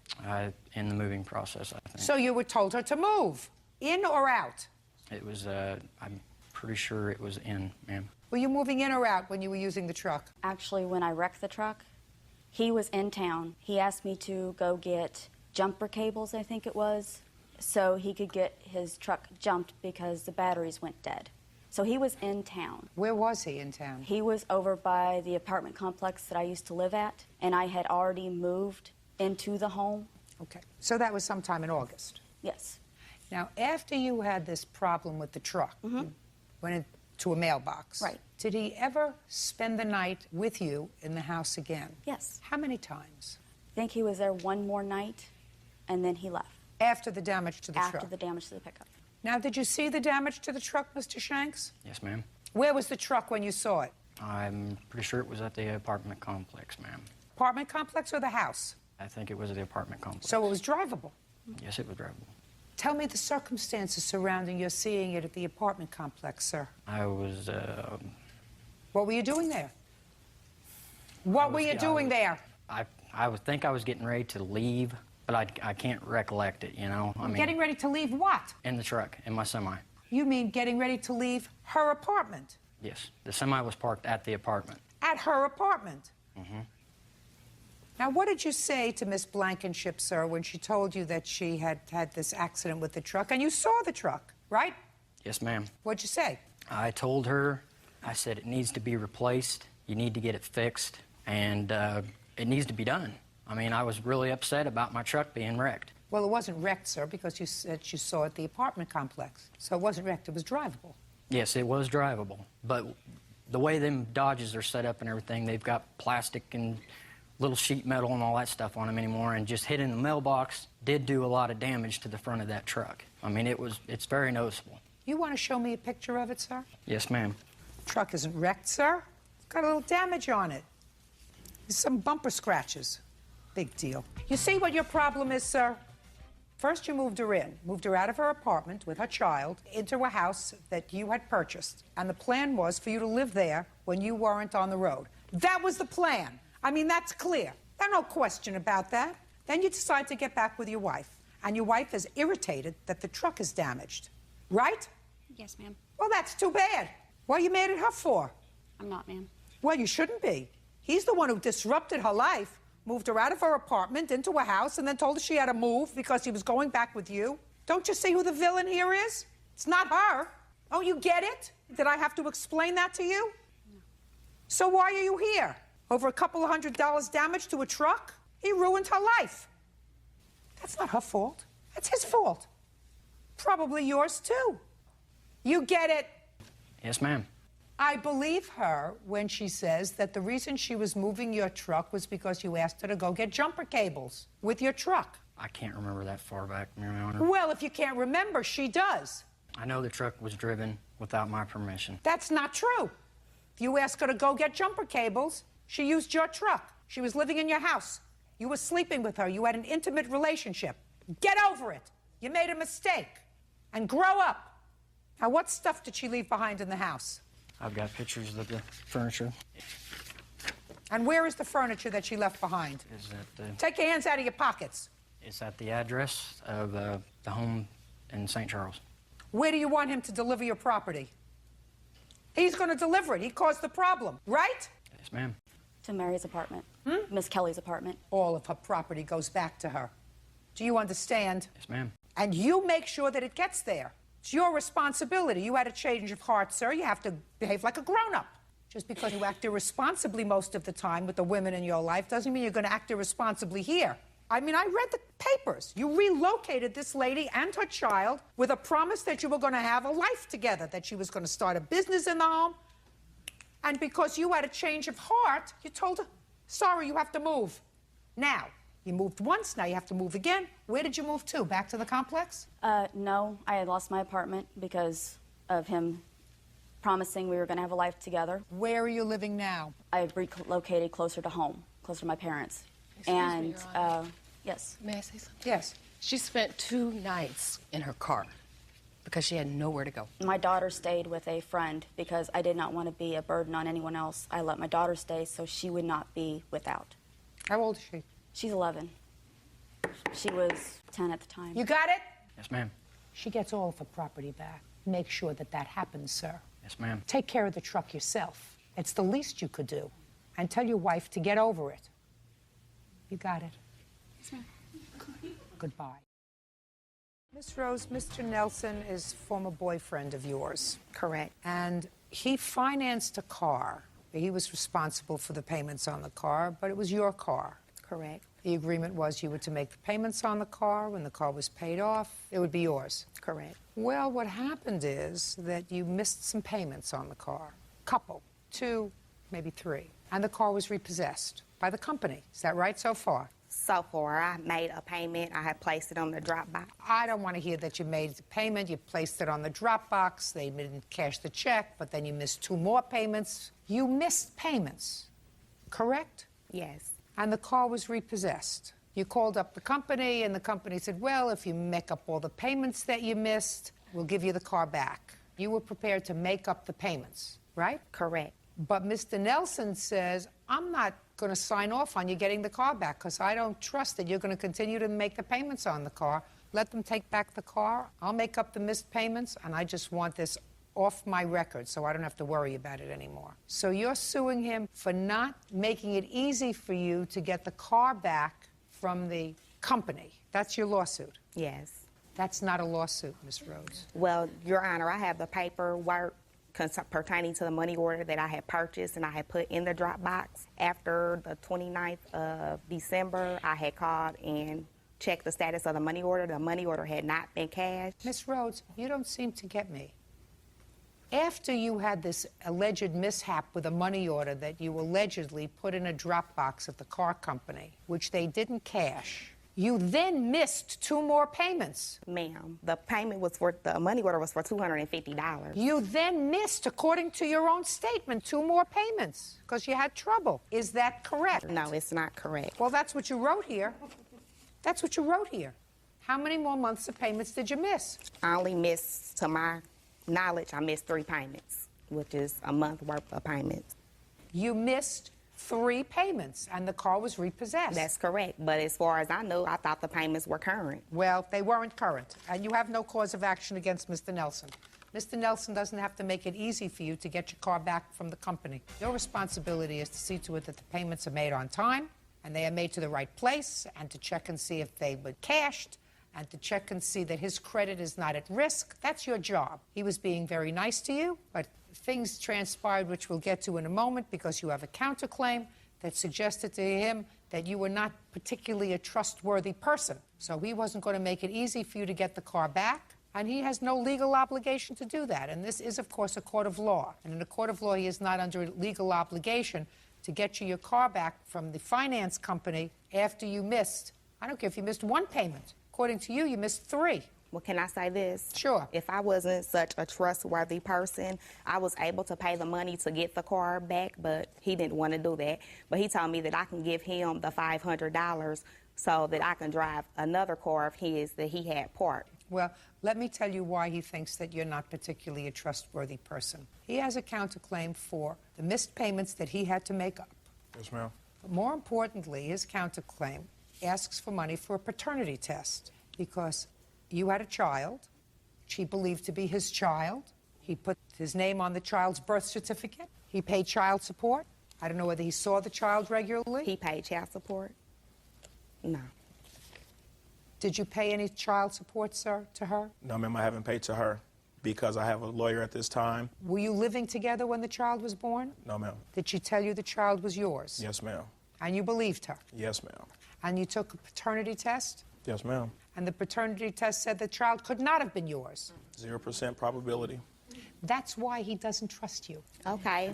In the moving process, I think. So you were told her to move, in or out? It was, I'm pretty sure it was in, ma'am. Were you moving in or out when you were using the truck? Actually, when I wrecked the truck, he was in town. He asked me to go get jumper cables, I think it was, so he could get his truck jumped because the batteries went dead. So he was in town. Where was he in town? He was over by the apartment complex that I used to live at, and I had already moved into the home. Okay. So that was sometime in August? Yes. Now, after you had this problem with the truck, you went into a mailbox. Right. Did he ever spend the night with you in the house again? Yes. How many times? I think he was there one more night, and then he left. After the damage to the truck? After the damage to the pickup. Now, did you see the damage to the truck, Mr. Shanks? Yes, ma'am. Where was the truck when you saw it? I'm pretty sure it was at the apartment complex, ma'am. Apartment complex or the house? I think it was at the apartment complex. So it was drivable? Yes, it was drivable. Tell me the circumstances surrounding your seeing it at the apartment complex, sir. I was, What were you doing there? What were you doing there? I would think I was getting ready to leave, but I can't recollect it, you know? I mean, Getting ready to leave what? in the truck, in my semi. You mean getting ready to leave her apartment? Yes, the semi was parked at the apartment. At her apartment? Mm-hmm. Now, what did you say to Miss Blankenship, sir, when she told you that she had had this accident with the truck, and you saw the truck, right? Yes, ma'am. What'd you say? I told her, I said it needs to be replaced, you need to get it fixed, and it needs to be done. I mean, I was really upset about my truck being wrecked. Well, it wasn't wrecked, sir, because you said you saw it at the apartment complex. So it wasn't wrecked, it was drivable. Yes, it was drivable, but the way them Dodges are set up and everything, they've got plastic and little sheet metal and all that stuff on them anymore, and just hitting the mailbox did do a lot of damage to the front of that truck. I mean, it's very noticeable. You want to show me a picture of it, sir? Yes, ma'am. The truck isn't wrecked, sir. It's got a little damage on it. There's some bumper scratches. Big deal. You see what your problem is, sir? First, you moved her out of her apartment with her child into a house that you had purchased. And the plan was for you to live there when you weren't on the road. That was the plan. I mean, that's clear. There's no question about that. Then you decide to get back with your wife. And your wife is irritated that the truck is damaged. Right? Yes, ma'am. Well, that's too bad. What are you mad at her for? I'm not, ma'am. Well, you shouldn't be. He's the one who disrupted her life, moved her out of her apartment into a house, and then told her she had to move because he was going back with you. Don't you see who the villain here is? It's not her. Don't you get it? Did I have to explain that to you? No. So why are you here? Over a couple of $100 damage to a truck? He ruined her life. That's not her fault. That's his fault. Probably yours, too. You get it? Yes, ma'am. I believe her when she says that the reason she was moving your truck was because you asked her to go get jumper cables with your truck. I can't remember that far back, Your Honor. Well, if you can't remember, she does. I know the truck was driven without my permission. That's not true. If you asked her to go get jumper cables, she used your truck. She was living in your house. You were sleeping with her. You had an intimate relationship. Get over it. You made a mistake. And grow up. Now, what stuff did she leave behind in the house? I've got pictures of the furniture. And where is the furniture that she left behind? Take your hands out of your pockets. It's at the address of the home in St. Charles. Where do you want him to deliver your property? He's going to deliver it. He caused the problem, right? Yes, ma'am. To Mary's apartment. Miss Kelly's apartment. All of her property goes back to her. Do you understand? Yes, ma'am. And you make sure that it gets there. It's your responsibility. You had a change of heart, sir. You have to behave like a grown-up. Just because you act irresponsibly most of the time with the women in your life doesn't mean you're going to act irresponsibly here. I mean, I read the papers. You relocated this lady and her child with a promise that you were going to have a life together, that she was going to start a business in the home. And because you had a change of heart, you told her, sorry, you have to move. Now, you moved once, now you have to move again. Where did you move to? Back to the complex? No, I had lost my apartment because of him promising we were going to have a life together. Where are you living now? I relocated closer to home, closer to my parents. Excuse me, Your Honor. Yes. May I say something? Yes. She spent 2 nights in her car because she had nowhere to go. My daughter stayed with a friend because I did not want to be a burden on anyone else. I let my daughter stay so she would not be without. How old is she? She's 11. She was 10 at the time. You got it? Yes, ma'am. She gets all of her property back. Make sure that that happens, sir. Yes, ma'am. Take care of the truck yourself. It's the least you could do. And tell your wife to get over it. You got it. Yes, ma'am. Goodbye. Miss Rose, Mr. Nelson is a former boyfriend of yours. Correct. And he financed a car. He was responsible for the payments on the car, but it was your car. Correct. The agreement was you were to make the payments on the car. When the car was paid off, it would be yours. Correct. Well, what happened is that you missed some payments on the car. Couple, 2, maybe 3. And the car was repossessed by the company. Is that right so far? So far, I made a payment. I had placed it on the Dropbox. I don't want to hear that you made the payment. You placed it on the Dropbox. They didn't cash the check, but then you missed 2 more payments. You missed payments, correct? Yes. And the car was repossessed. You called up the company, and the company said, well, if you make up all the payments that you missed, we'll give you the car back. You were prepared to make up the payments, right? Correct. But Mr. Nelson says, I'm not going to sign off on you getting the car back because I don't trust that you're going to continue to make the payments on the car. Let them take back the car. I'll make up the missed payments, and I just want this off my record so I don't have to worry about it anymore. So you're suing him for not making it easy for you to get the car back from the company. That's your lawsuit? Yes. That's not a lawsuit, Ms. Rhodes. Well, Your Honor, I have the paperwork pertaining to the money order that I had purchased and I had put in the Dropbox. After the 29th of December, I had called and checked the status of the money order. The money order had not been cashed. Ms. Rhodes, you don't seem to get me. After you had this alleged mishap with a money order that you allegedly put in a Dropbox at the car company, which they didn't cash, you then missed 2 more payments. Ma'am, the money order was for $250. You then missed, according to your own statement, 2 more payments because you had trouble. Is that correct? No, it's not correct. Well, that's what you wrote here. That's what you wrote here. How many more months of payments did you miss? I only missed, to my knowledge, I missed 3 payments, which is a month worth of payments. You missed 3 payments, and the car was repossessed. That's correct, but as far as I know, I thought the payments were current. Well, they weren't current, and you have no cause of action against Mr. Nelson. Mr. Nelson doesn't have to make it easy for you to get your car back from the company. Your responsibility is to see to it that the payments are made on time, and they are made to the right place, and to check and see if they were cashed, and to check and see that his credit is not at risk. That's your job. He was being very nice to you, but things transpired, which we'll get to in a moment, because you have a counterclaim that suggested to him that you were not particularly a trustworthy person. So he wasn't going to make it easy for you to get the car back, and he has no legal obligation to do that. And this is, of course, a court of law. And in a court of law, he is not under legal obligation to get you your car back from the finance company after you missed. I don't care if you missed 1 payment. According to you, you missed 3. Well, can I say this? Sure. If I wasn't such a trustworthy person, I was able to pay the money to get the car back, but he didn't want to do that. But he told me that I can give him the $500 so that I can drive another car of his that he had parked. Well, let me tell you why he thinks that you're not particularly a trustworthy person. He has a counterclaim for the missed payments that he had to make up. Yes, ma'am. But more importantly, his counterclaim asks for money for a paternity test because you had a child, which he believed to be his child. He put his name on the child's birth certificate. He paid child support. I don't know whether he saw the child regularly. He paid child support? No. Did you pay any child support, sir, to her? No, ma'am, I haven't paid to her because I have a lawyer at this time. Were you living together when the child was born? No, ma'am. Did she tell you the child was yours? Yes, ma'am. And you believed her? Yes, ma'am. And you took a paternity test? Yes, ma'am. And the paternity test said the child could not have been yours? 0% probability. That's why he doesn't trust you. Okay.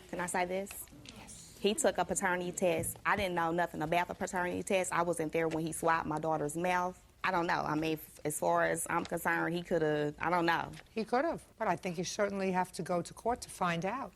Can I say this? Yes. He took a paternity test. I didn't know nothing about the paternity test. I wasn't there when he swabbed my daughter's mouth. I don't know. I mean, as far as I'm concerned, he could have, I don't know. He could have, but I think you certainly have to go to court to find out.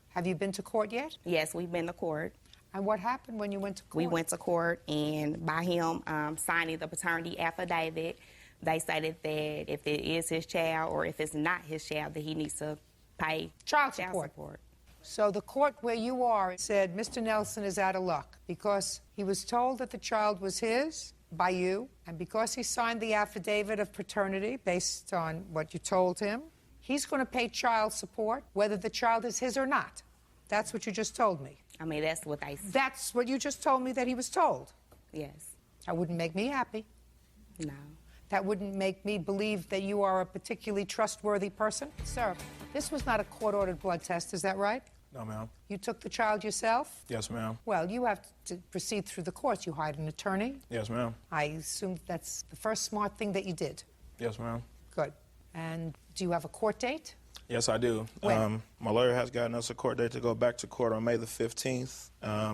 Have you been to court yet? Yes, we've been to court. And what happened when you went to court? We went to court, and by him signing the paternity affidavit, they stated that if it is his child or if it's not his child, that he needs to pay child support. So the court where you are said Mr. Nelson is out of luck because he was told that the child was his by you, and because he signed the affidavit of paternity based on what you told him, he's going to pay child support whether the child is his or not. That's what you just told me. I mean, that's what they said. That's what you just told me that he was told. Yes. That wouldn't make me happy. No. That wouldn't make me believe that you are a particularly trustworthy person. Sir, this was not a court-ordered blood test, is that right? No, ma'am. You took the child yourself? Yes, ma'am. Well, you have to proceed through the courts. You hired an attorney. Yes, ma'am. I assume that's the first smart thing that you did. Yes, ma'am. Good. And do you have a court date? Yes, I do. When? My lawyer has gotten us a court date to go back to court on May the 15th,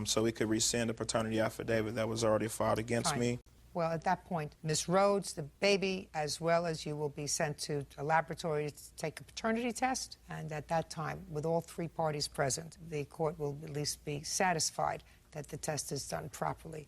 so we could rescind the paternity affidavit that was already filed against Fine. me. Well, at that point, Ms. Rhodes, the baby, as well as you, will be sent to a laboratory to take a paternity test. And at that time, with all three parties present, the court will at least be satisfied that the test is done properly.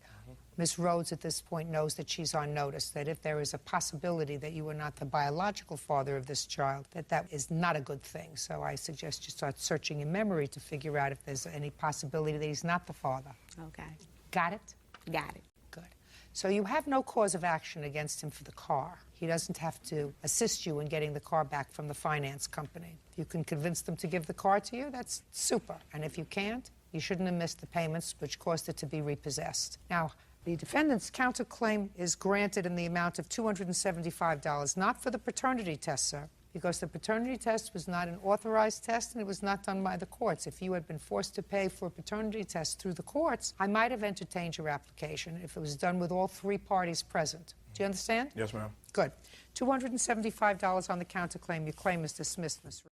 Ms. Rhodes, at this point, knows that she's on notice, that if there is a possibility that you are not the biological father of this child, that is not a good thing. So I suggest you start searching in memory to figure out if there's any possibility that he's not the father. Okay. Got it? Got it. Good. So you have no cause of action against him for the car. He doesn't have to assist you in getting the car back from the finance company. If you can convince them to give the car to you, that's super. And if you can't, you shouldn't have missed the payments which caused it to be repossessed. Now, the defendant's counterclaim is granted in the amount of $275, not for the paternity test, sir, because the paternity test was not an authorized test and it was not done by the courts. If you had been forced to pay for a paternity test through the courts, I might have entertained your application if it was done with all three parties present. Do you understand? Yes, ma'am. Good. $275 on the counterclaim. Your claim is dismissed, Ms.